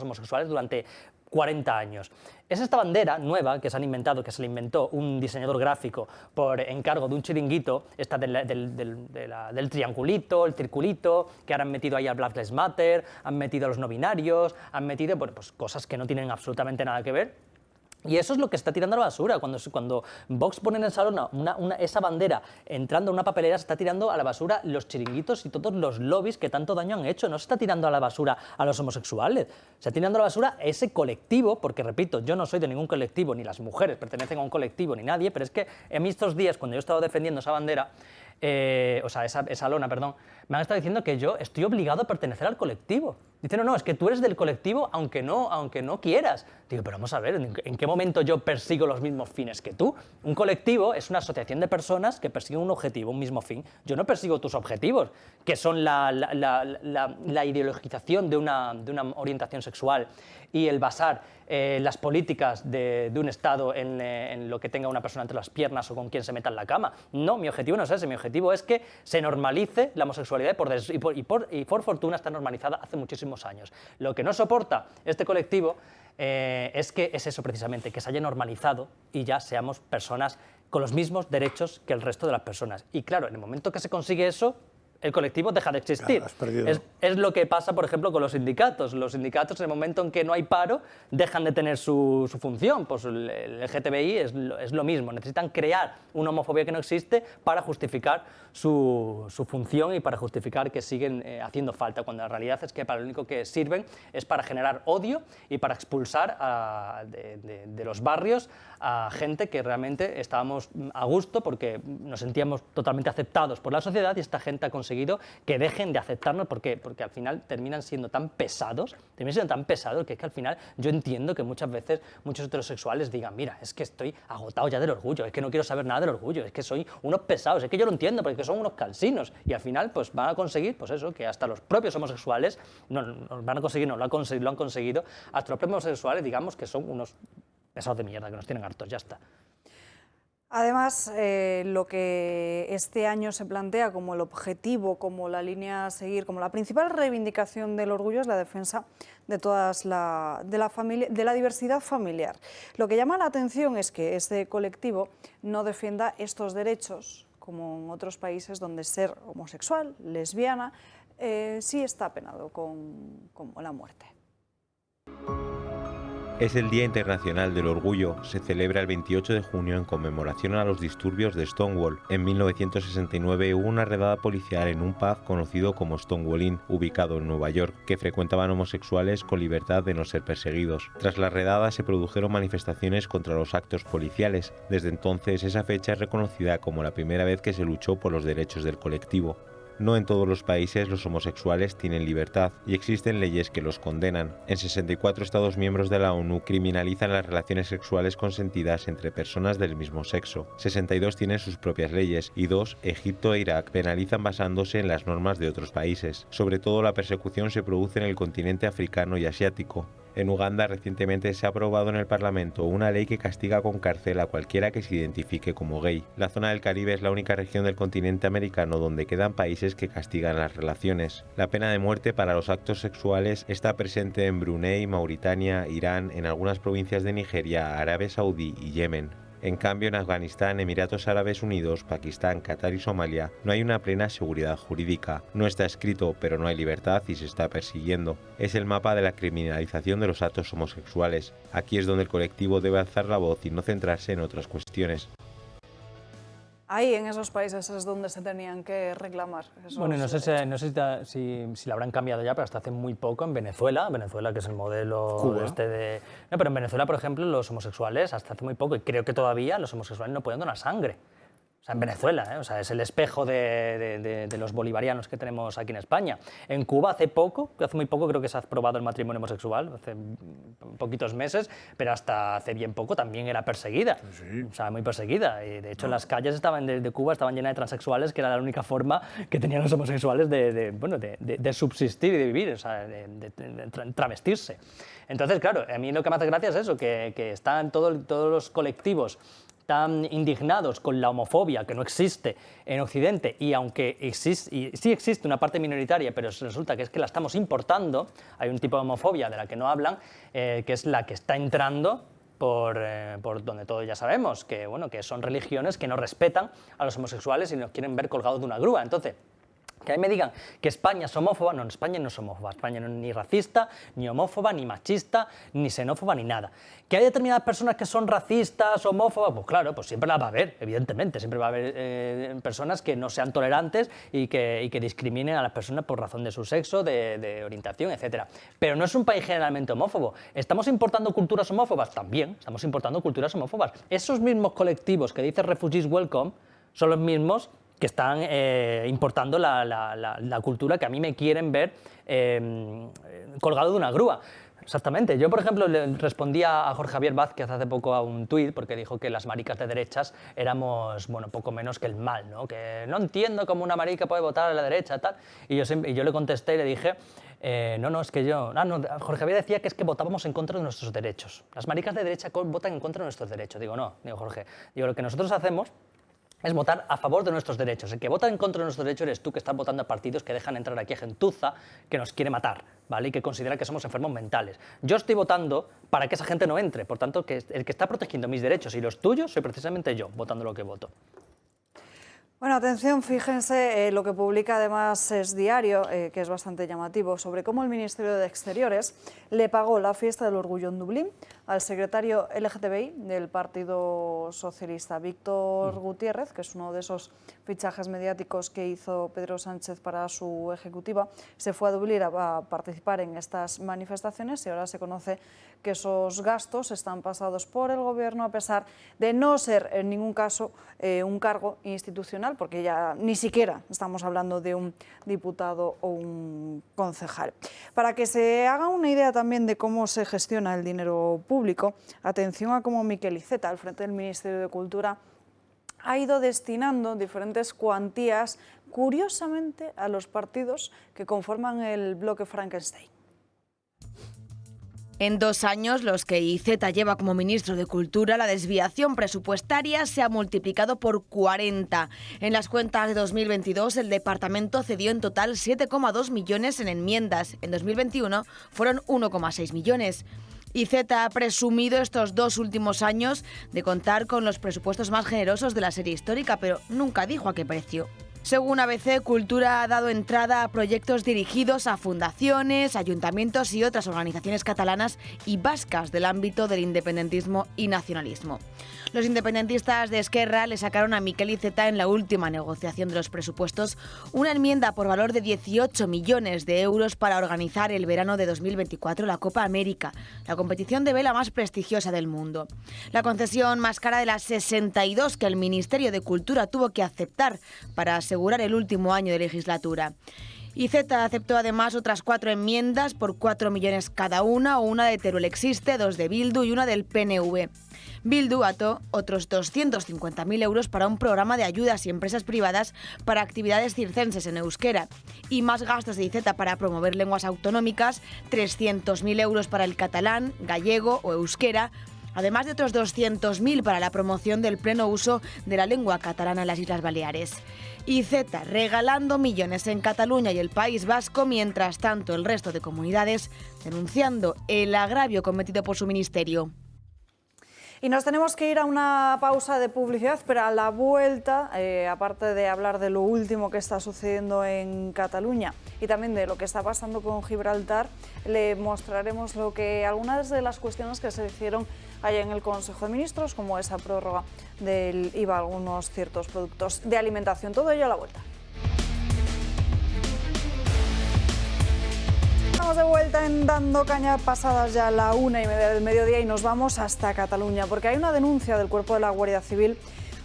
homosexuales durante 40 años. Es esta bandera nueva que se han inventado, que se la inventó un diseñador gráfico por encargo de un chiringuito, esta del triangulito, el circulito, que ahora han metido ahí al Black Lives Matter, han metido a los no binarios, han metido pues cosas que no tienen absolutamente nada que ver. Y eso es lo que está tirando a la basura. Cuando Vox pone en el salón esa bandera entrando en una papelera, se está tirando a la basura los chiringuitos y todos los lobbies que tanto daño han hecho. No se está tirando a la basura a los homosexuales, se está tirando a la basura ese colectivo, porque repito, yo no soy de ningún colectivo, ni las mujeres pertenecen a un colectivo, ni nadie, pero es que en mí estos días, cuando yo he estado defendiendo esa bandera, esa lona, perdón, me han estado diciendo que yo estoy obligado a pertenecer al colectivo. Dicen, no, es que tú eres del colectivo aunque no quieras. Digo, pero vamos a ver, ¿en qué momento yo persigo los mismos fines que tú? Un colectivo es una asociación de personas que persiguen un objetivo, un mismo fin. Yo no persigo tus objetivos, que son la ideologización de una orientación sexual y el basar las políticas de un Estado en lo que tenga una persona entre las piernas o con quien se meta en la cama. No, mi objetivo no es ese, mi objetivo es que se normalice la homosexualidad y por fortuna está normalizada hace muchísimos años. Lo que no soporta este colectivo es que es eso precisamente, que se haya normalizado y ya seamos personas con los mismos derechos que el resto de las personas. Y claro, en el momento que se consigue eso, el colectivo deja de existir. Es lo que pasa, por ejemplo, con los sindicatos. Los sindicatos, en el momento en que no hay paro, dejan de tener su función. Pues el LGTBI es lo mismo. Necesitan crear una homofobia que no existe para justificar su función y para justificar que siguen haciendo falta, cuando la realidad es que para lo único que sirven es para generar odio y para expulsar de los barrios a gente que realmente estábamos a gusto porque nos sentíamos totalmente aceptados por la sociedad, y esta gente ha conseguido que dejen de aceptarnos porque al final terminan siendo tan pesados, que es que al final yo entiendo que muchas veces muchos heterosexuales digan, mira, es que estoy agotado ya del orgullo, es que no quiero saber nada del orgullo, es que soy unos pesados, es que yo lo entiendo porque son unos cansinos, y al final pues van a conseguir pues eso, que hasta los propios homosexuales lo han conseguido, hasta los propios homosexuales digamos que son unos pesados de mierda, que nos tienen hartos, ya está. Además, lo que este año se plantea como el objetivo, como la línea a seguir, como la principal reivindicación del orgullo es la defensa de de la diversidad familiar. Lo que llama la atención es que este colectivo no defienda estos derechos, como en otros países donde ser homosexual, lesbiana, sí está penado con la muerte. Es el Día Internacional del Orgullo. Se celebra el 28 de junio en conmemoración a los disturbios de Stonewall. En 1969 hubo una redada policial en un pub conocido como Stonewall Inn, ubicado en Nueva York, que frecuentaban homosexuales con libertad de no ser perseguidos. Tras la redada se produjeron manifestaciones contra los actos policiales. Desde entonces esa fecha es reconocida como la primera vez que se luchó por los derechos del colectivo. No en todos los países los homosexuales tienen libertad y existen leyes que los condenan. En 64 Estados miembros de la ONU criminalizan las relaciones sexuales consentidas entre personas del mismo sexo. 62 tienen sus propias leyes y 2, Egipto e Irak, penalizan basándose en las normas de otros países. Sobre todo la persecución se produce en el continente africano y asiático. En Uganda recientemente se ha aprobado en el Parlamento una ley que castiga con cárcel a cualquiera que se identifique como gay. La zona del Caribe es la única región del continente americano donde quedan países que castigan las relaciones. La pena de muerte para los actos sexuales está presente en Brunei, Mauritania, Irán, en algunas provincias de Nigeria, Arabia Saudí y Yemen. En cambio, en Afganistán, Emiratos Árabes Unidos, Pakistán, Qatar y Somalia no hay una plena seguridad jurídica. No está escrito, pero no hay libertad y se está persiguiendo. Es el mapa de la criminalización de los actos homosexuales. Aquí es donde el colectivo debe alzar la voz y no centrarse en otras cuestiones. Ahí, en esos países, es donde se tenían que reclamar. Bueno, no sé si la habrán cambiado ya, pero hasta hace muy poco en Venezuela, que es el modelo Cuba. No, pero en Venezuela, por ejemplo, los homosexuales, hasta hace muy poco, y creo que todavía, los homosexuales no pueden donar sangre. O sea, en Venezuela, o sea, es el espejo de los bolivarianos que tenemos aquí en España. En Cuba hace muy poco creo que se ha aprobado el matrimonio homosexual, hace poquitos meses, pero hasta hace bien poco también era perseguida, sí. O sea, muy perseguida. Y de hecho, las calles de Cuba estaban llenas de transexuales, que era la única forma que tenían los homosexuales de subsistir y de vivir, o sea, de travestirse. Entonces, claro, a mí lo que me hace gracia es eso, que están todos los colectivos tan indignados con la homofobia que no existe en Occidente, y aunque sí existe una parte minoritaria, pero resulta que es que la estamos importando, hay un tipo de homofobia de la que no hablan, que es la que está entrando por donde todos ya sabemos, que son religiones que no respetan a los homosexuales y nos quieren ver colgados de una grúa. Entonces, Que a mí me digan que España es homófoba, no, España no es homófoba, España no es ni racista, ni homófoba, ni machista, ni xenófoba, ni nada. Que hay determinadas personas que son racistas, homófobas, pues claro, pues siempre las va a haber, evidentemente, siempre va a haber personas que no sean tolerantes y que discriminen a las personas por razón de su sexo, de orientación, etc. Pero no es un país generalmente homófobo. ¿Estamos importando culturas homófobas? También, estamos importando culturas homófobas. Esos mismos colectivos que dicen Refugees Welcome son los mismos que están importando la cultura que a mí me quieren ver colgado de una grúa. Exactamente. Yo, por ejemplo, le respondí a Jorge Javier Vázquez hace poco a un tuit porque dijo que las maricas de derechas éramos, bueno, poco menos que el mal, ¿no? Que no entiendo cómo una marica puede votar a la derecha, tal. Y yo le contesté y le dije, no, es que yo... Jorge Javier decía que es que votábamos en contra de nuestros derechos. Las maricas de derecha votan en contra de nuestros derechos. Digo, no, Jorge. Digo, lo que nosotros hacemos es votar a favor de nuestros derechos. El que vota en contra de nuestros derechos eres tú, que estás votando a partidos que dejan entrar aquí a gentuza que nos quiere matar, ¿vale? Y que considera que somos enfermos mentales. Yo estoy votando para que esa gente no entre, por tanto, que el que está protegiendo mis derechos y los tuyos soy precisamente yo, votando lo que voto. Bueno, atención, fíjense lo que publica además Es Diario, que es bastante llamativo, sobre cómo el Ministerio de Exteriores le pagó la fiesta del orgullo en Dublín al secretario LGTBI del Partido Socialista, Víctor Gutiérrez, que es uno de esos fichajes mediáticos que hizo Pedro Sánchez para su ejecutiva. Se fue a Dublín a participar en estas manifestaciones y ahora se conoce que esos gastos están pasados por el Gobierno, a pesar de no ser en ningún caso un cargo institucional, porque ya ni siquiera estamos hablando de un diputado o un concejal. Para que se haga una idea también de cómo se gestiona el dinero público, atención a cómo Miquel Iceta, al frente del Ministerio de Cultura, ha ido destinando diferentes cuantías, curiosamente, a los partidos que conforman el bloque Frankenstein. En 2 años, los que Iceta lleva como ministro de Cultura, la desviación presupuestaria se ha multiplicado por 40. En las cuentas de 2022, el departamento cedió en total 7,2 millones en enmiendas. En 2021 fueron 1,6 millones. Iceta ha presumido estos 2 últimos años de contar con los presupuestos más generosos de la serie histórica, pero nunca dijo a qué precio. Según ABC, Cultura ha dado entrada a proyectos dirigidos a fundaciones, ayuntamientos y otras organizaciones catalanas y vascas del ámbito del independentismo y nacionalismo. Los independentistas de Esquerra le sacaron a Miquel Iceta en la última negociación de los presupuestos una enmienda por valor de 18 millones de euros para organizar el verano de 2024 la Copa América, la competición de vela más prestigiosa del mundo. La concesión más cara de las 62 que el Ministerio de Cultura tuvo que aceptar para asegurar el último año de legislatura. Iceta aceptó además otras 4 enmiendas por 4 millones cada una de Teruel Existe, 2 de Bildu y una del PNV. Bildu ató otros 250.000 euros para un programa de ayudas y empresas privadas para actividades circenses en euskera y más gastos de Iceta para promover lenguas autonómicas, 300.000 euros para el catalán, gallego o euskera, además de otros 200.000 para la promoción del pleno uso de la lengua catalana en las Islas Baleares. Iceta regalando millones en Cataluña y el País Vasco, mientras tanto el resto de comunidades denunciando el agravio cometido por su ministerio. Y nos tenemos que ir a una pausa de publicidad, pero a la vuelta, aparte de hablar de lo último que está sucediendo en Cataluña y también de lo que está pasando con Gibraltar, le mostraremos algunas de las cuestiones que se hicieron allá en el Consejo de Ministros, como esa prórroga del IVA a algunos ciertos productos de alimentación. Todo ello a la vuelta. Estamos de vuelta en Dando Caña, pasadas ya la 1:30 del mediodía, y nos vamos hasta Cataluña, porque hay una denuncia del Cuerpo de la Guardia Civil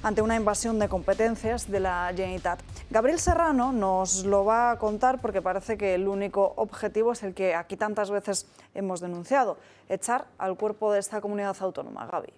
ante una invasión de competencias de la Generalitat. Gabriel Serrano nos lo va a contar porque parece que el único objetivo es el que aquí tantas veces hemos denunciado, echar al cuerpo de esta comunidad autónoma. Gaby.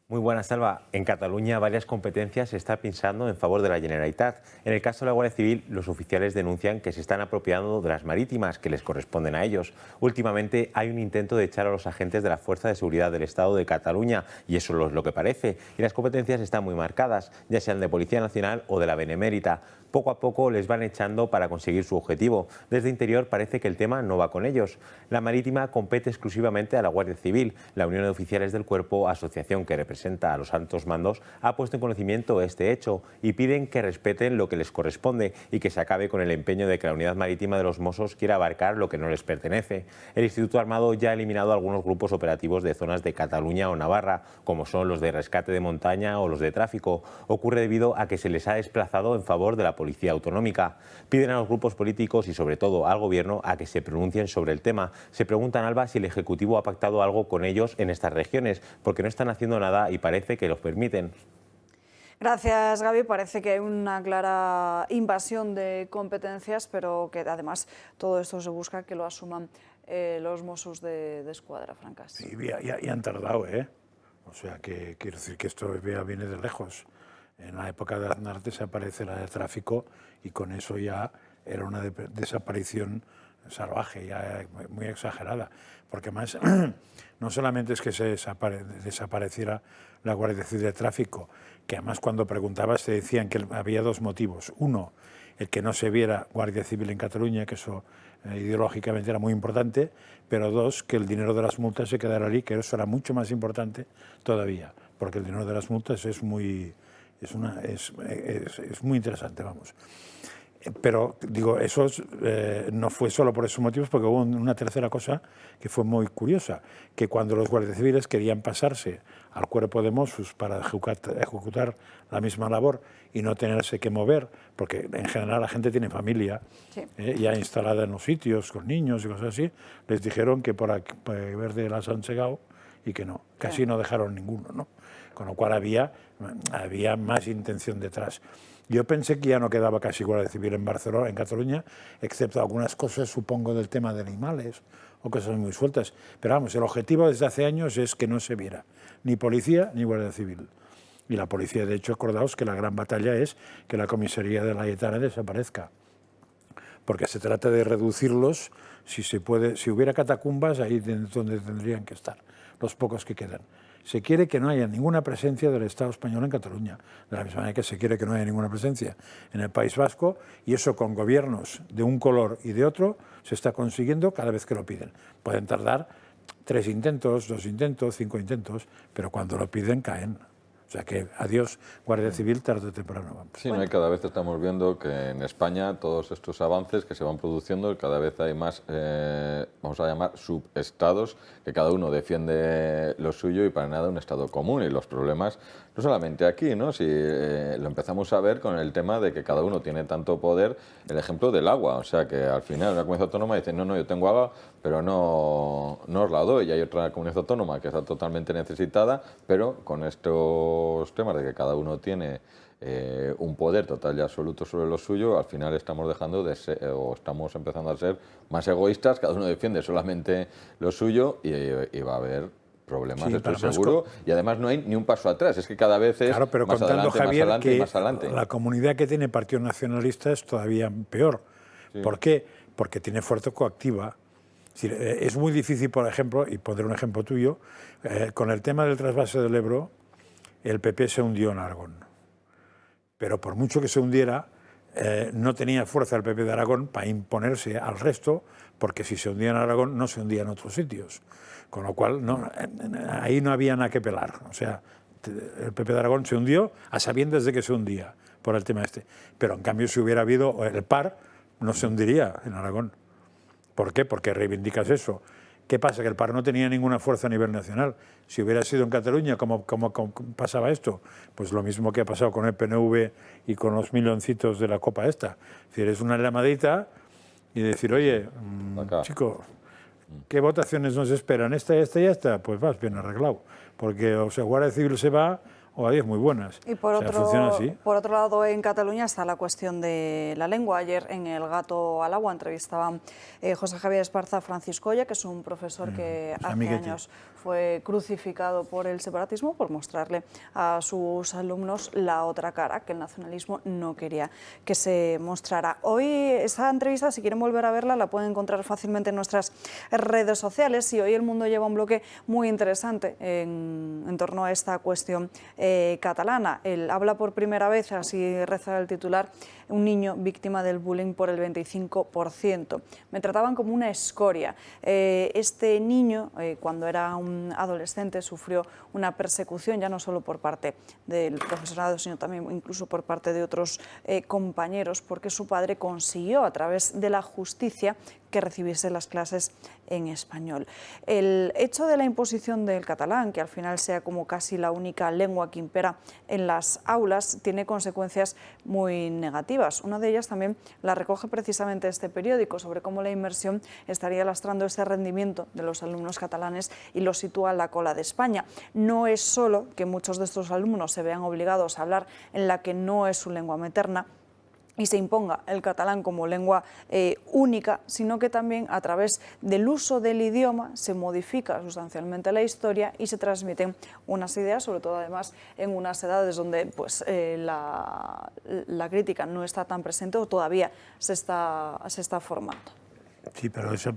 Muy buenas, Salva. En Cataluña varias competencias se está pensando en favor de la Generalitat. En el caso de la Guardia Civil, los oficiales denuncian que se están apropiando de las marítimas que les corresponden a ellos. Últimamente hay un intento de echar a los agentes de la Fuerza de Seguridad del Estado de Cataluña, y eso es lo que parece. Y las competencias están muy marcadas, ya sean de Policía Nacional o de la Benemérita. Poco a poco les van echando para conseguir su objetivo. Desde Interior parece que el tema no va con ellos. La Marítima compete exclusivamente a la Guardia Civil. La Unión de Oficiales del Cuerpo, asociación que representa a los altos mandos, ha puesto en conocimiento este hecho y piden que respeten lo que les corresponde y que se acabe con el empeño de que la Unidad Marítima de los Mossos quiera abarcar lo que no les pertenece. El Instituto Armado ya ha eliminado algunos grupos operativos de zonas de Cataluña o Navarra, como son los de rescate de montaña o los de tráfico. Ocurre debido a que se les ha desplazado en favor de la Policía Autonómica. Piden a los grupos políticos y sobre todo al Gobierno a que se pronuncien sobre el tema. Se preguntan, Alba, si el Ejecutivo ha pactado algo con ellos en estas regiones, porque no están haciendo nada y parece que los permiten. Gracias, Gaby. Parece que hay una clara invasión de competencias, pero que además todo esto se busca que lo asuman los Mossos de Escuadra, Francas. Sí, y han tardado, ¿eh? O sea, que quiero decir que esto viene de lejos. En la época de Aznar desaparece la de tráfico y con eso ya era una desaparición salvaje, ya muy exagerada. Porque más, no solamente es que se desapareciera la Guardia Civil de Tráfico, que además cuando preguntabas te decían que había dos motivos. Uno, el que no se viera Guardia Civil en Cataluña, que eso ideológicamente era muy importante, pero dos, que el dinero de las multas se quedara allí, que eso era mucho más importante todavía, porque el dinero de las multas es muy interesante, vamos. Pero digo, eso no fue solo por esos motivos, porque hubo una tercera cosa que fue muy curiosa, que cuando los guardias civiles querían pasarse al cuerpo de Mossos para ejecutar la misma labor y no tenerse que mover, porque en general la gente tiene familia, sí, ya instalada en los sitios, con niños y cosas así, les dijeron que por Verde las han segado y que no, casi no dejaron ninguno, ¿no? Con lo cual había más intención detrás. Yo pensé que ya no quedaba casi Guardia Civil en Barcelona, en Cataluña, excepto algunas cosas, supongo, del tema de animales o cosas muy sueltas. Pero vamos, el objetivo desde hace años es que no se viera ni policía ni Guardia Civil. Y la policía, de hecho, acordaos que la gran batalla es que la comisaría de la Laietana desaparezca. Porque se trata de reducirlos, si se puede, si hubiera catacumbas, ahí donde tendrían que estar, los pocos que quedan. Se quiere que no haya ninguna presencia del Estado español en Cataluña, de la misma manera que se quiere que no haya ninguna presencia en el País Vasco, y eso con gobiernos de un color y de otro se está consiguiendo cada vez que lo piden. Pueden tardar 3 intentos, 2 intentos, 5 intentos, pero cuando lo piden caen. O sea que adiós Guardia Civil tarde o temprano. Vamos. Sí, no, y cada vez estamos viendo que en España todos estos avances que se van produciendo, cada vez hay más, vamos a llamar, subestados, que cada uno defiende lo suyo y para nada un estado común. Y los problemas, no solamente aquí, ¿no? Si lo empezamos a ver con el tema de que cada uno tiene tanto poder, el ejemplo del agua. O sea que al final una comunidad autónoma dice, no, yo tengo agua, pero no os la doy. Y hay otra comunidad autónoma que está totalmente necesitada, pero con estos temas de que cada uno tiene un poder total y absoluto sobre lo suyo, al final estamos dejando de ser, o estamos empezando a ser más egoístas, cada uno defiende solamente lo suyo y va a haber problemas, sí, estoy seguro, y además no hay ni un paso atrás, es que cada vez es claro, pero más adelante, Javier, más adelante y más adelante. La comunidad que tiene partido nacionalista es todavía peor. Sí. ¿Por qué? Porque tiene fuerza coactiva. Es decir, es muy difícil, por ejemplo, y pondré un ejemplo tuyo, con el tema del trasvase del Ebro, el PP se hundió en Aragón. Pero por mucho que se hundiera, no tenía fuerza el PP de Aragón para imponerse al resto, porque si se hundía en Aragón no se hundía en otros sitios. Con lo cual, ahí no había nada que pelar. O sea, el PP de Aragón se hundió a sabiendas de que se hundía por el tema este. Pero en cambio, si hubiera habido el PAR, no se hundiría en Aragón. ¿Por qué? Porque reivindicas eso. ¿Qué pasa? Que el PAR no tenía ninguna fuerza a nivel nacional. Si hubiera sido en Cataluña, ¿cómo pasaba esto? Pues lo mismo que ha pasado con el PNV y con los milloncitos de la copa esta. Es decir, es una llamadita y decir, oye, chico, ¿qué votaciones nos esperan? ¿Esta y esta? Pues vas bien arreglado. Porque, o sea, Guardia Civil se va o a 10 muy buenas. Y por otro lado, en Cataluña está la cuestión de la lengua. Ayer en El Gato al Agua entrevistaba José Javier Esparza a Francisco Oya, que es un profesor que hace años fue crucificado por el separatismo por mostrarle a sus alumnos la otra cara, que el nacionalismo no quería que se mostrara. Hoy esa entrevista, si quieren volver a verla, la pueden encontrar fácilmente en nuestras redes sociales, y hoy El Mundo lleva un bloque muy interesante en torno a esta cuestión catalana. Él habla por primera vez, así reza el titular, un niño víctima del bullying por el 25%. Me trataban como una escoria. Este niño, cuando era un adolescente, sufrió una persecución, ya no solo por parte del profesorado, sino también incluso por parte de otros compañeros, porque su padre consiguió a través de la justicia que recibiese las clases en español. El hecho de la imposición del catalán, que al final sea como casi la única lengua que impera en las aulas, tiene consecuencias muy negativas. Una de ellas también la recoge precisamente este periódico, sobre cómo la inmersión estaría lastrando ese rendimiento de los alumnos catalanes y los sitúa en la cola de España. No es solo que muchos de estos alumnos se vean obligados a hablar en la que no es su lengua materna y se imponga el catalán como lengua única, sino que también a través del uso del idioma se modifica sustancialmente la historia y se transmiten unas ideas, sobre todo además en unas edades donde pues, la crítica no está tan presente o todavía se está formando. Sí, pero eso,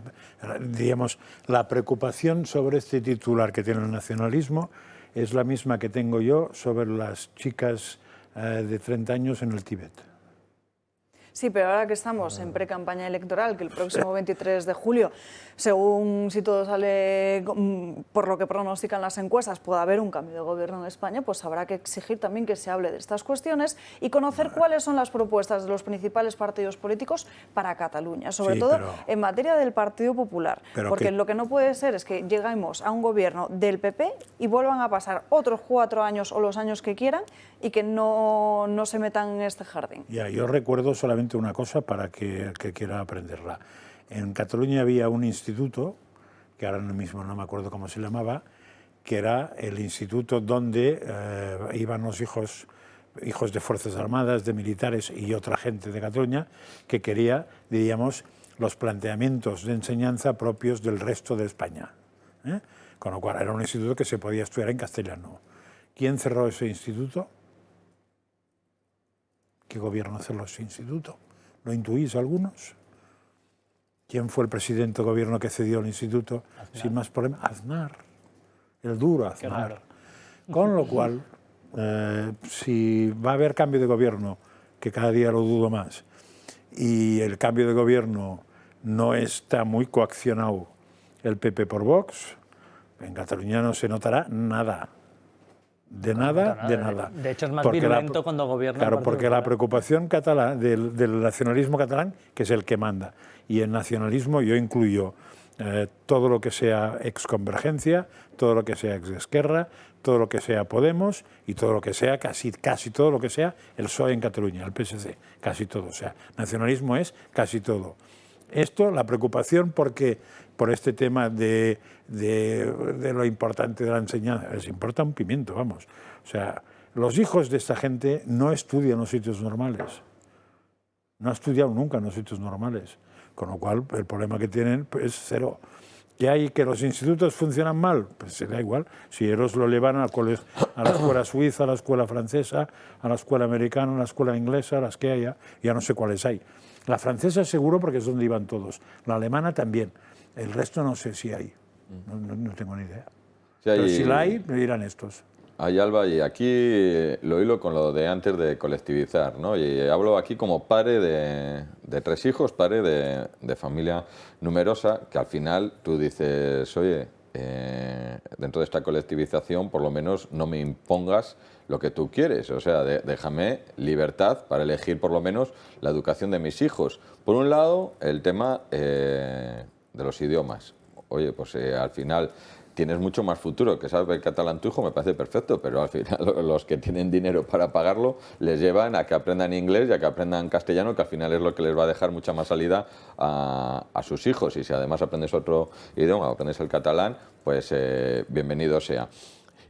digamos, la preocupación sobre este titular que tiene el nacionalismo es la misma que tengo yo sobre las chicas de 30 años en el Tíbet. Sí, pero ahora que estamos en pre-campaña electoral, que el próximo 23 de julio, según si todo sale por lo que pronostican las encuestas, puede haber un cambio de gobierno en España, pues habrá que exigir también que se hable de estas cuestiones y conocer cuáles son las propuestas de los principales partidos políticos para Cataluña, sobre todo en materia del Partido Popular, porque lo que no puede ser es que lleguemos a un gobierno del PP y vuelvan a pasar otros 4 años o los años que quieran y que no se metan en este jardín. Ya, yo recuerdo solamente una cosa para que quiera aprenderla. En Cataluña había un instituto, que ahora mismo no me acuerdo cómo se llamaba, que era el instituto donde iban los hijos de Fuerzas Armadas, de militares y otra gente de Cataluña que quería, diríamos, los planteamientos de enseñanza propios del resto de España. Con lo cual era un instituto que se podía estudiar en castellano. ¿Quién cerró ese instituto? ¿Qué gobierno cerró ese instituto? ¿Lo intuís algunos? ¿Quién fue el presidente de gobierno que cedió el instituto sin más problemas? Aznar, el duro Aznar. Con lo cual, si va a haber cambio de gobierno, que cada día lo dudo más, y el cambio de gobierno no está muy coaccionado el PP por Vox, en Cataluña no se notará nada. De nada. De hecho, es más virulento cuando gobierna. Claro, porque la preocupación catalán, del nacionalismo catalán, que es el que manda, y el nacionalismo yo incluyo todo lo que sea exconvergencia, todo lo que sea exesquerra, todo lo que sea Podemos y todo lo que sea, casi todo lo que sea el PSOE en Cataluña, el PSC, casi todo. O sea, nacionalismo es casi todo. Esto, la preocupación por este tema de lo importante de la enseñanza, les importa un pimiento, vamos. O sea, los hijos de esta gente no estudian en los sitios normales. No han estudiado nunca en los sitios normales. Con lo cual, el problema que tienen es cero. ¿Que hay que los institutos funcionan mal? Pues se da igual. Si ellos lo llevan a la escuela suiza, a la escuela francesa, a la escuela americana, a la escuela inglesa, a las que haya, ya no sé cuáles hay. La francesa seguro porque es donde iban todos. La alemana también. El resto no sé si hay. No tengo ni idea. Sí, pero si la hay, me dirán estos. Ahí, Alba, y aquí lo hilo con lo de antes de colectivizar, ¿no? Y hablo aquí como padre de 3 hijos, padre de familia numerosa, que al final tú dices, oye, dentro de esta colectivización por lo menos no me impongas lo que tú quieres, o sea, déjame libertad para elegir por lo menos la educación de mis hijos. Por un lado, el tema de los idiomas. Oye, pues al final tienes mucho más futuro, que sabes el catalán tu hijo me parece perfecto, pero al final los que tienen dinero para pagarlo les llevan a que aprendan inglés y a que aprendan castellano, que al final es lo que les va a dejar mucha más salida a sus hijos. Y si además aprendes otro idioma, aprendes el catalán, pues bienvenido sea.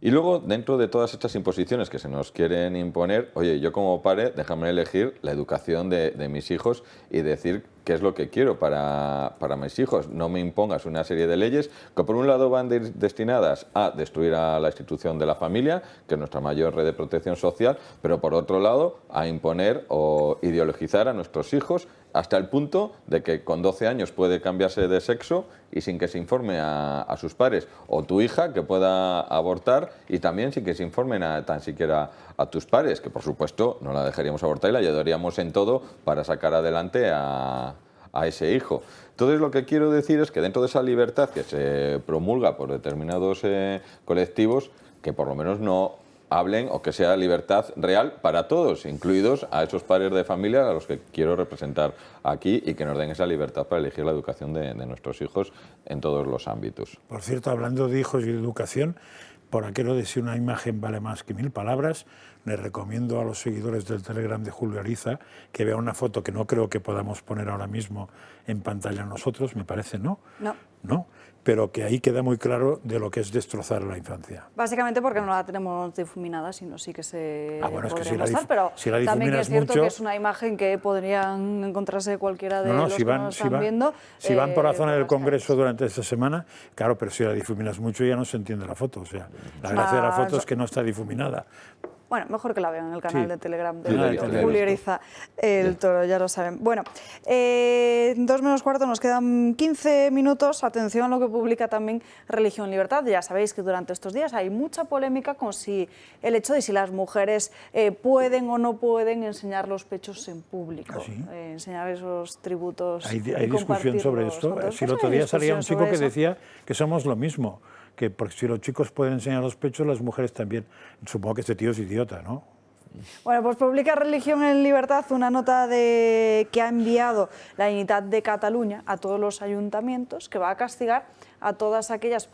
Y luego, dentro de todas estas imposiciones que se nos quieren imponer, oye, yo como padre, déjame elegir la educación de mis hijos y decir qué es lo que quiero para mis hijos. No me impongas una serie de leyes que por un lado van destinadas a destruir a la institución de la familia, que es nuestra mayor red de protección social, pero por otro lado a imponer o ideologizar a nuestros hijos hasta el punto de que con 12 años puede cambiarse de sexo y sin que se informe a sus padres, o tu hija que pueda abortar y también sin que se informen tan siquiera a tus padres, que por supuesto no la dejaríamos abortar y la ayudaríamos en todo para sacar adelante a ese hijo. Entonces lo que quiero decir es que dentro de esa libertad que se promulga por determinados colectivos, que por lo menos no hablen o que sea libertad real para todos, incluidos a esos padres de familia a los que quiero representar aquí y que nos den esa libertad para elegir la educación de nuestros hijos en todos los ámbitos. Por cierto, hablando de hijos y de educación, por aquello de si una imagen vale más que 1000 palabras, les recomiendo a los seguidores del Telegram de Julio Ariza que vean una foto que no creo que podamos poner ahora mismo en pantalla nosotros, me parece, ¿no? No, pero que ahí queda muy claro de lo que es destrozar la infancia. Básicamente porque no la tenemos difuminada, sino sí que se bueno, es que podría mostrar, pero si la también que es cierto mucho, que es una imagen que podrían encontrarse cualquiera de los si que nos están viendo. Si van por la zona del Congreso durante esta semana, claro, pero si la difuminas mucho ya no se entiende la foto, o sea, la gracia de la foto es que no está difuminada. Bueno, mejor que la vean en el canal de Telegram de Julio Ariza, el Toro, ya lo saben. Bueno, 2 menos cuarto, nos quedan 15 minutos. Atención a lo que publica también Religión Libertad. Ya sabéis que durante estos días hay mucha polémica con el hecho de si las mujeres pueden o no pueden enseñar los pechos en público, enseñar esos tributos. Hay discusión sobre esto. Si el otro día salía un chico que decía que somos lo mismo, que porque si los chicos pueden enseñar los pechos, las mujeres también. Supongo que este tío es idiota, ¿no? Bueno, pues publica Religión en Libertad una nota que ha enviado la Generalitat de Cataluña a todos los ayuntamientos, que va a castigar a todas aquellas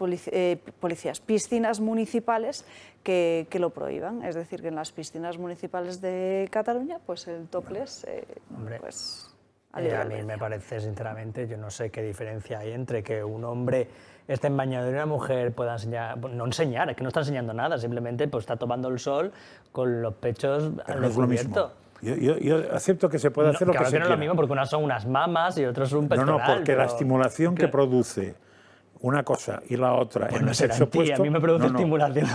piscinas municipales que lo prohíban. Es decir, que en las piscinas municipales de Cataluña, pues el topless, pues... A mí me parece, sinceramente, yo no sé qué diferencia hay entre que un hombre esté en bañador y una mujer pueda enseñar, no enseñar, es que no está enseñando nada, simplemente pues está tomando el sol con los pechos al descubierto. Yo acepto que se puede hacer lo que se quiera. Claro que no es lo mismo, porque unas son unas mamas y otros un pectoral. No, porque la estimulación que produce una cosa y la otra en el sexo opuesto... A mí me produce estimulación.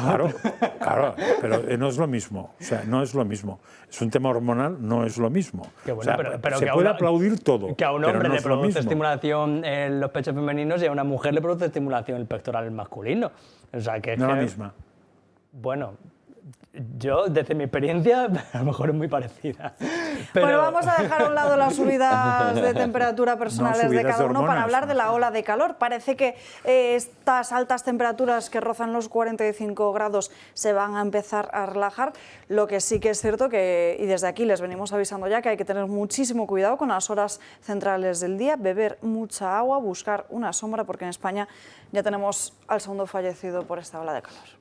Claro, pero no es lo mismo. O sea, no es lo mismo. Es un tema hormonal, no es lo mismo. Bueno, o sea, pero se puede aplaudir todo. Que a un hombre le produce estimulación en los pechos femeninos y a una mujer le produce estimulación en el pectoral masculino. O sea, que no es la misma. Bueno, yo, desde mi experiencia, a lo mejor es muy parecida. Pero... Bueno, vamos a dejar a un lado las subidas de temperatura personales de cada uno para hablar de la ola de calor. Parece que estas altas temperaturas que rozan los 45 grados se van a empezar a relajar. Lo que sí que es cierto y desde aquí les venimos avisando ya, que hay que tener muchísimo cuidado con las horas centrales del día, beber mucha agua, buscar una sombra, porque en España ya tenemos al segundo fallecido por esta ola de calor.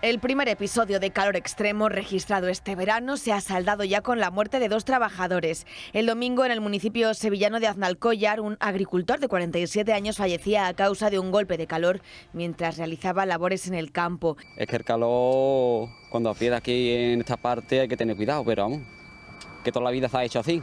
El primer episodio de calor extremo registrado este verano se ha saldado ya con la muerte de 2 trabajadores. El domingo, en el municipio sevillano de Aznalcóllar, un agricultor de 47 años fallecía a causa de un golpe de calor mientras realizaba labores en el campo. Es que el calor, cuando aprieta aquí en esta parte, hay que tener cuidado, pero vamos, que toda la vida se ha hecho así.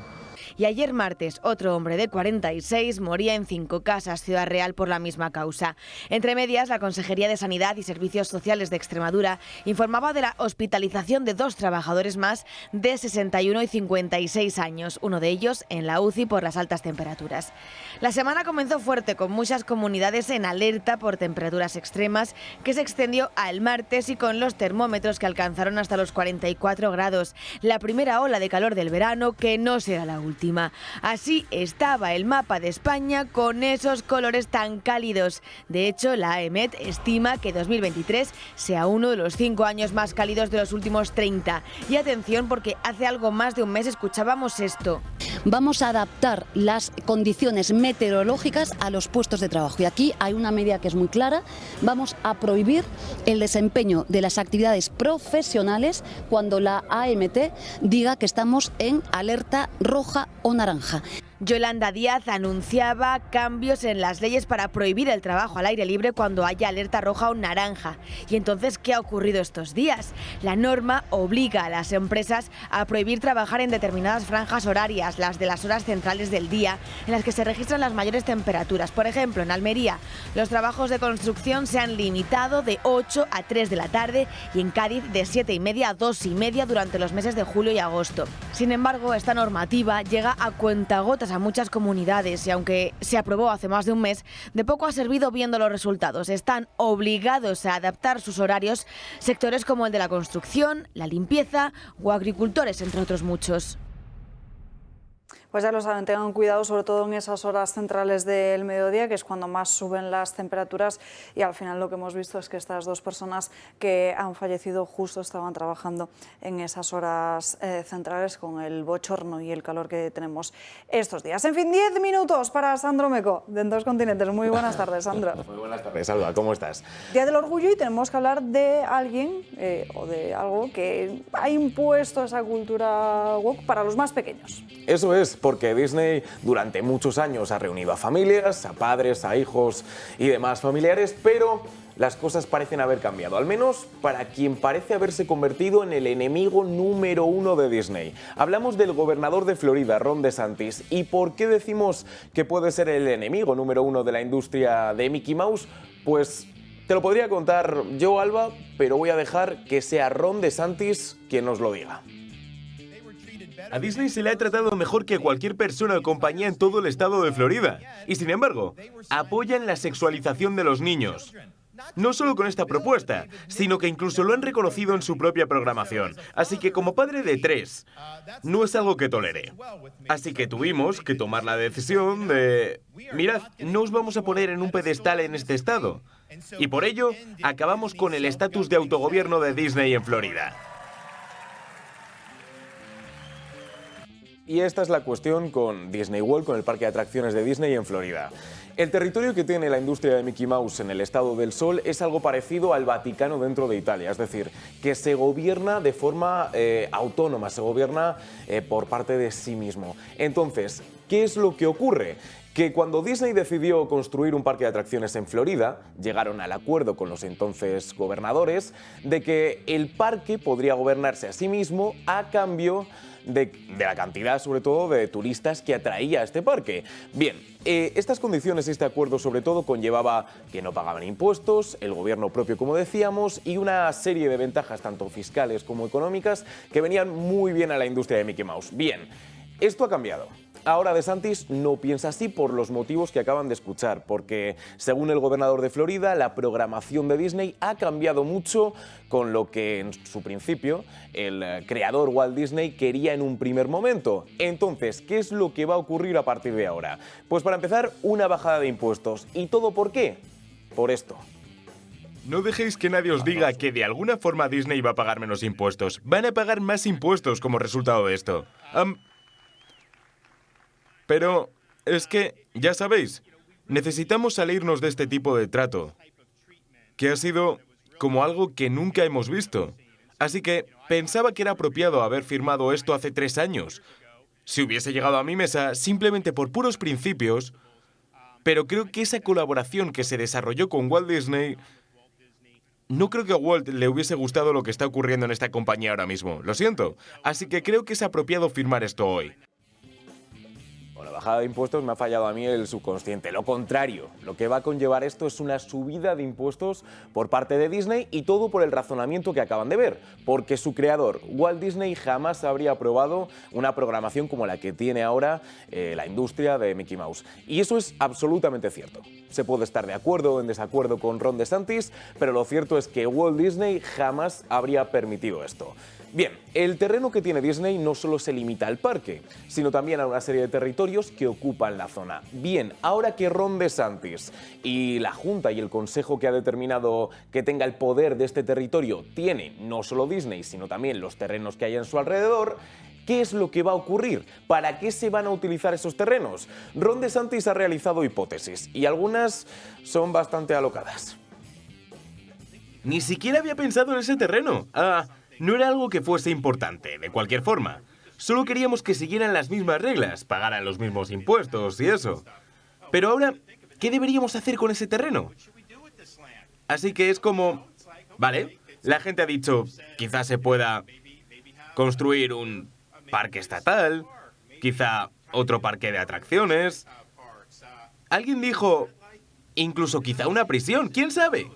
Y ayer martes, otro hombre de 46 moría en 5 Casas, Ciudad Real, por la misma causa. Entre medias, la Consejería de Sanidad y Servicios Sociales de Extremadura informaba de la hospitalización de 2 trabajadores más de 61 y 56 años, uno de ellos en la UCI por las altas temperaturas. La semana comenzó fuerte, con muchas comunidades en alerta por temperaturas extremas, que se extendió al martes y con los termómetros que alcanzaron hasta los 44 grados. La primera ola de calor del verano, que no será la última. Así estaba el mapa de España con esos colores tan cálidos. De hecho, la AEMET estima que 2023 sea uno de los 5 años más cálidos de los últimos 30. Y atención, porque hace algo más de un mes escuchábamos esto. Vamos a adaptar las condiciones meteorológicas a los puestos de trabajo. Y aquí hay una medida que es muy clara. Vamos a prohibir el desempeño de las actividades profesionales cuando la AEMT diga que estamos en alerta roja o naranja. Yolanda Díaz anunciaba cambios en las leyes para prohibir el trabajo al aire libre cuando haya alerta roja o naranja. ¿Y entonces qué ha ocurrido estos días? La norma obliga a las empresas a prohibir trabajar en determinadas franjas horarias, las de las horas centrales del día, en las que se registran las mayores temperaturas. Por ejemplo, en Almería, los trabajos de construcción se han limitado de 8 a 3 de la tarde y en Cádiz de 7:30 a 2:30 durante los meses de julio y agosto. Sin embargo, esta normativa llega a cuentagotas a muchas comunidades y aunque se aprobó hace más de un mes, de poco ha servido viendo los resultados. Están obligados a adaptar sus horarios sectores como el de la construcción, la limpieza o agricultores, entre otros muchos. Pues ya lo saben, tengan cuidado sobre todo en esas horas centrales del mediodía, que es cuando más suben las temperaturas, y al final lo que hemos visto es que estas dos personas que han fallecido justo estaban trabajando en esas horas centrales con el bochorno y el calor que tenemos estos días. En fin, 10 minutos para Sandro Meco, de En Dos Continentes. Muy buenas tardes, Sandro. Muy buenas tardes, Alba, ¿cómo estás? Día del Orgullo, y tenemos que hablar de alguien o de algo que ha impuesto esa cultura woke para los más pequeños. Eso es, porque Disney durante muchos años ha reunido a familias, a padres, a hijos y demás familiares, pero las cosas parecen haber cambiado, al menos para quien parece haberse convertido en el enemigo número 1 de Disney. Hablamos del gobernador de Florida, Ron DeSantis. ¿Y por qué decimos que puede ser el enemigo número 1 de la industria de Mickey Mouse? Pues te lo podría contar yo, Alba, pero voy a dejar que sea Ron DeSantis quien nos lo diga. A Disney se le ha tratado mejor que a cualquier persona o compañía en todo el estado de Florida. Y sin embargo, apoyan la sexualización de los niños. No solo con esta propuesta, sino que incluso lo han reconocido en su propia programación. Así que como padre de 3, no es algo que tolere. Así que tuvimos que tomar la decisión de... Mirad, no os vamos a poner en un pedestal en este estado. Y por ello, acabamos con el estatus de autogobierno de Disney en Florida. Y esta es la cuestión con Disney World, con el parque de atracciones de Disney en Florida. El territorio que tiene la industria de Mickey Mouse en el Estado del Sol es algo parecido al Vaticano dentro de Italia, es decir, que se gobierna de forma autónoma, se gobierna por parte de sí mismo. Entonces, ¿qué es lo que ocurre? Que cuando Disney decidió construir un parque de atracciones en Florida, llegaron al acuerdo con los entonces gobernadores de que el parque podría gobernarse a sí mismo a cambio de la cantidad, sobre todo, de turistas que atraía a este parque. Bien, estas condiciones, este acuerdo sobre todo conllevaba que no pagaban impuestos, el gobierno propio, como decíamos, y una serie de ventajas tanto fiscales como económicas que venían muy bien a la industria de Mickey Mouse. Bien, esto ha cambiado. Ahora DeSantis no piensa así por los motivos que acaban de escuchar, porque según el gobernador de Florida, la programación de Disney ha cambiado mucho con lo que en su principio el creador Walt Disney quería en un primer momento. Entonces, ¿qué es lo que va a ocurrir a partir de ahora? Pues para empezar, una bajada de impuestos. ¿Y todo por qué? Por esto. No dejéis que nadie os diga que de alguna forma Disney va a pagar menos impuestos. Van a pagar más impuestos como resultado de esto. Pero es que, ya sabéis, necesitamos salirnos de este tipo de trato, que ha sido como algo que nunca hemos visto. Así que pensaba que era apropiado haber firmado esto hace 3 años. Si hubiese llegado a mi mesa simplemente por puros principios, pero creo que esa colaboración que se desarrolló con Walt Disney... No creo que a Walt le hubiese gustado lo que está ocurriendo en esta compañía ahora mismo. Lo siento. Así que creo que es apropiado firmar esto hoy. La bajada de impuestos me ha fallado a mí el subconsciente. Lo contrario, lo que va a conllevar esto es una subida de impuestos por parte de Disney, y todo por el razonamiento que acaban de ver. Porque su creador, Walt Disney, jamás habría aprobado una programación como la que tiene ahora la industria de Mickey Mouse. Y eso es absolutamente cierto. Se puede estar de acuerdo o en desacuerdo con Ron DeSantis, pero lo cierto es que Walt Disney jamás habría permitido esto. Bien, el terreno que tiene Disney no solo se limita al parque, sino también a una serie de territorios que ocupan la zona. Bien, ahora que Ron DeSantis y la Junta y el Consejo que ha determinado que tenga el poder de este territorio tiene no solo Disney, sino también los terrenos que hay en su alrededor, ¿qué es lo que va a ocurrir? ¿Para qué se van a utilizar esos terrenos? Ron DeSantis ha realizado hipótesis y algunas son bastante alocadas. Ni siquiera había pensado en ese terreno. No era algo que fuese importante, de cualquier forma. solo queríamos que siguieran las mismas reglas, pagaran los mismos impuestos y eso. Pero ahora, ¿qué deberíamos hacer con ese terreno? Así que es como, vale, la gente ha dicho, quizás se pueda construir un parque estatal, quizá otro parque de atracciones. Alguien dijo, incluso quizá una prisión, ¿quién sabe?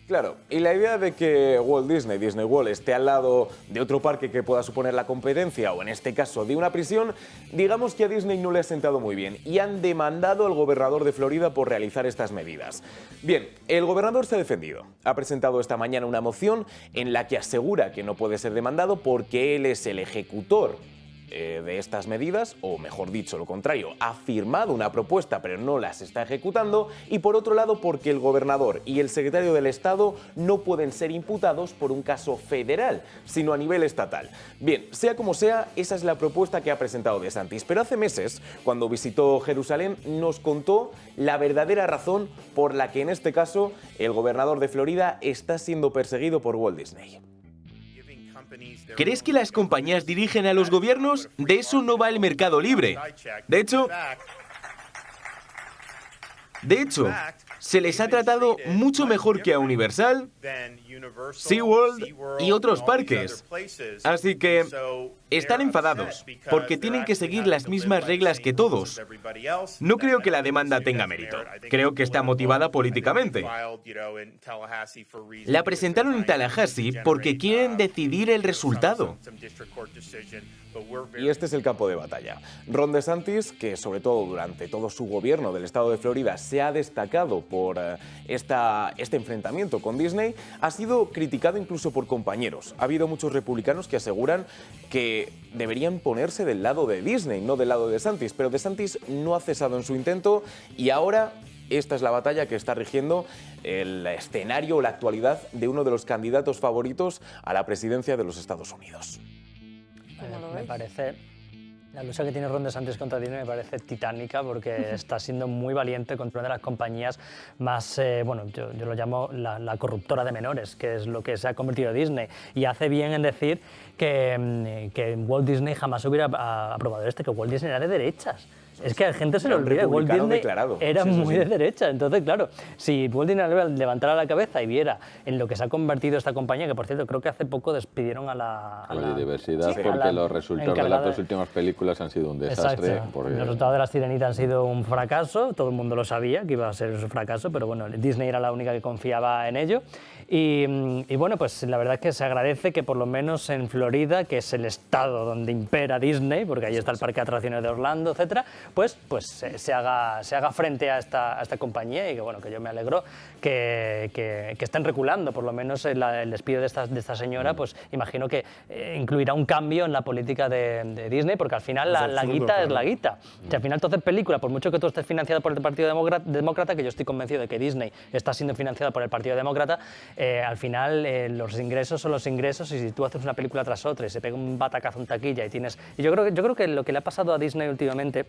Claro, y la idea de que Walt Disney, Disney World, esté al lado de otro parque que pueda suponer la competencia, o en este caso de una prisión, digamos que a Disney no le ha sentado muy bien y han demandado al gobernador de Florida por realizar estas medidas. Bien, el gobernador se ha defendido. Ha presentado esta mañana una moción en la que asegura que no puede ser demandado porque él es el ejecutor de estas medidas, o mejor dicho, lo contrario, ha firmado una propuesta pero no las está ejecutando, y por otro lado porque el gobernador y el secretario del Estado no pueden ser imputados por un caso federal, sino a nivel estatal. Bien, sea como sea, esa es la propuesta que ha presentado DeSantis, pero hace meses, cuando visitó Jerusalén, nos contó la verdadera razón por la que en este caso el gobernador de Florida está siendo perseguido por Walt Disney. ¿Crees que las compañías dirigen a los gobiernos? De eso no va el mercado libre. De hecho, se les ha tratado mucho mejor que a Universal, SeaWorld y otros parques. Así que están enfadados porque tienen que seguir las mismas reglas que todos. No creo que la demanda tenga mérito. Creo que está motivada políticamente. La presentaron en Tallahassee porque quieren decidir el resultado. Y este es el campo de batalla. Ron DeSantis, que sobre todo durante todo su gobierno del estado de Florida se ha destacado por este enfrentamiento con Disney, ha sido criticado incluso por compañeros. Ha habido muchos republicanos que aseguran que deberían ponerse del lado de Disney, no del lado de DeSantis, pero DeSantis no ha cesado en su intento y ahora esta es la batalla que está rigiendo el escenario o la actualidad de uno de los candidatos favoritos a la presidencia de los Estados Unidos. Me parece, la lucha que tiene Ron DeSantis contra Disney me parece titánica porque está siendo muy valiente contra una de las compañías más, bueno, yo lo llamo la corruptora de menores, que es lo que se ha convertido Disney. Y hace bien en decir que Walt Disney jamás hubiera aprobado que Walt Disney era de derechas. Es que a la gente se le olvida, Walt Disney era muy de derecha. Entonces, claro, si Walt Disney levantara la cabeza y viera en lo que se ha convertido esta compañía, que por cierto creo que hace poco despidieron a la diversidad, porque los resultados de las dos últimas películas han sido un desastre. Los resultados de La Sirenita han sido un fracaso, todo el mundo lo sabía que iba a ser un fracaso, pero bueno, Disney era la única que confiaba en ello. Y bueno, pues la verdad es que se agradece que por lo menos en Florida, que es el estado donde impera Disney, porque ahí está el parque de atracciones de Orlando, etcétera, pues se haga frente a esta compañía y que bueno, que yo me alegro que estén reculando, por lo menos el despido de esta señora, pues imagino que incluirá un cambio en la política de Disney, porque al final la guita es la guita. Si al final tú haces película, por mucho que tú estés financiado por el Partido Demócrata, que yo estoy convencido de que Disney está siendo financiada por el Partido Demócrata, al final los ingresos son los ingresos, y si tú haces una película tras otra y se pega un batacazo en taquilla y tienes... Y yo creo que lo que le ha pasado a Disney últimamente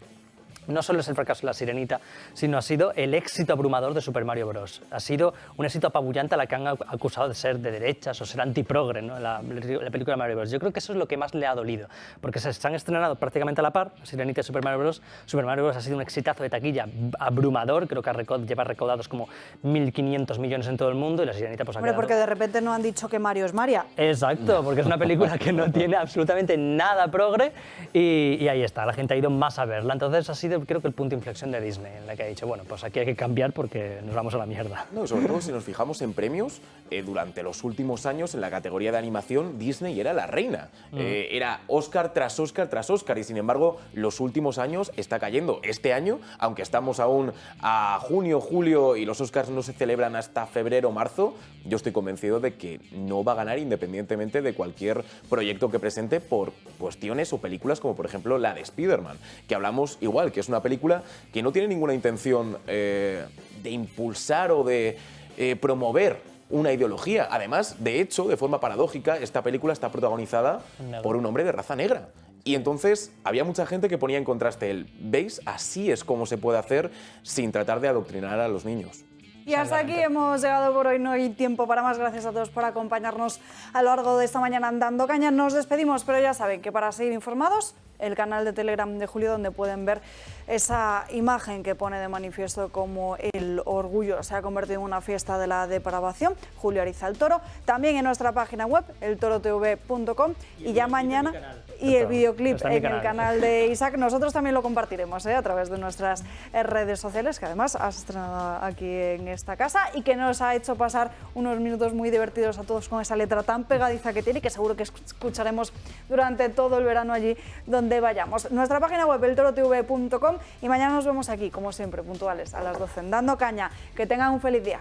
no solo es el fracaso de La Sirenita, sino ha sido el éxito abrumador de Super Mario Bros. Ha sido un éxito apabullante a la que han acusado de ser de derechas o ser antiprogre, ¿no? la película de Mario Bros. Yo creo que eso es lo que más le ha dolido, porque se han estrenado prácticamente a la par, La Sirenita y Super Mario Bros. Super Mario Bros. Ha sido un exitazo de taquilla abrumador, creo que lleva recaudados como 1.500 millones en todo el mundo, y La Sirenita pues ha quedado... porque de repente no han dicho que Mario es María. Exacto, porque es una película que no tiene absolutamente nada progre, y ahí está, la gente ha ido más a verla. Entonces ha sido, creo que el punto de inflexión de Disney, en la que ha dicho, bueno, pues aquí hay que cambiar porque nos vamos a la mierda. No, sobre todo si nos fijamos en premios, durante los últimos años en la categoría de animación Disney era la reina. Era Oscar tras Oscar tras Oscar, y sin embargo los últimos años está cayendo. Este año, aunque estamos aún a junio, julio y los Oscars no se celebran hasta febrero, marzo, yo estoy convencido de que no va a ganar independientemente de cualquier proyecto que presente, por cuestiones o películas como por ejemplo la de Spider-Man, que hablamos igual, que es una película que no tiene ninguna intención de impulsar o de promover una ideología. Además, de hecho, de forma paradójica, esta película está protagonizada por un hombre de raza negra. Y entonces había mucha gente que ponía en contraste ¿veis? Así es como se puede hacer sin tratar de adoctrinar a los niños. Y hasta aquí hemos llegado por hoy, no hay tiempo para más. Gracias a todos por acompañarnos a lo largo de esta mañana en Dando Caña. Nos despedimos, pero ya saben que para seguir informados, el canal de Telegram de Julio, donde pueden ver esa imagen que pone de manifiesto cómo el orgullo se ha convertido en una fiesta de la depravación. Julio Ariza el Toro. También en nuestra página web, eltorotv.com. Y ya mañana... Y el videoclip en el canal de Isaac. Nosotros también lo compartiremos a través de nuestras redes sociales, que además has estrenado aquí en esta casa y que nos ha hecho pasar unos minutos muy divertidos a todos con esa letra tan pegadiza que tiene y que seguro que escucharemos durante todo el verano allí donde vayamos. Nuestra página web, eltorotv.com, y mañana nos vemos aquí, como siempre, puntuales a las 12 en Dando Caña. Que tengan un feliz día.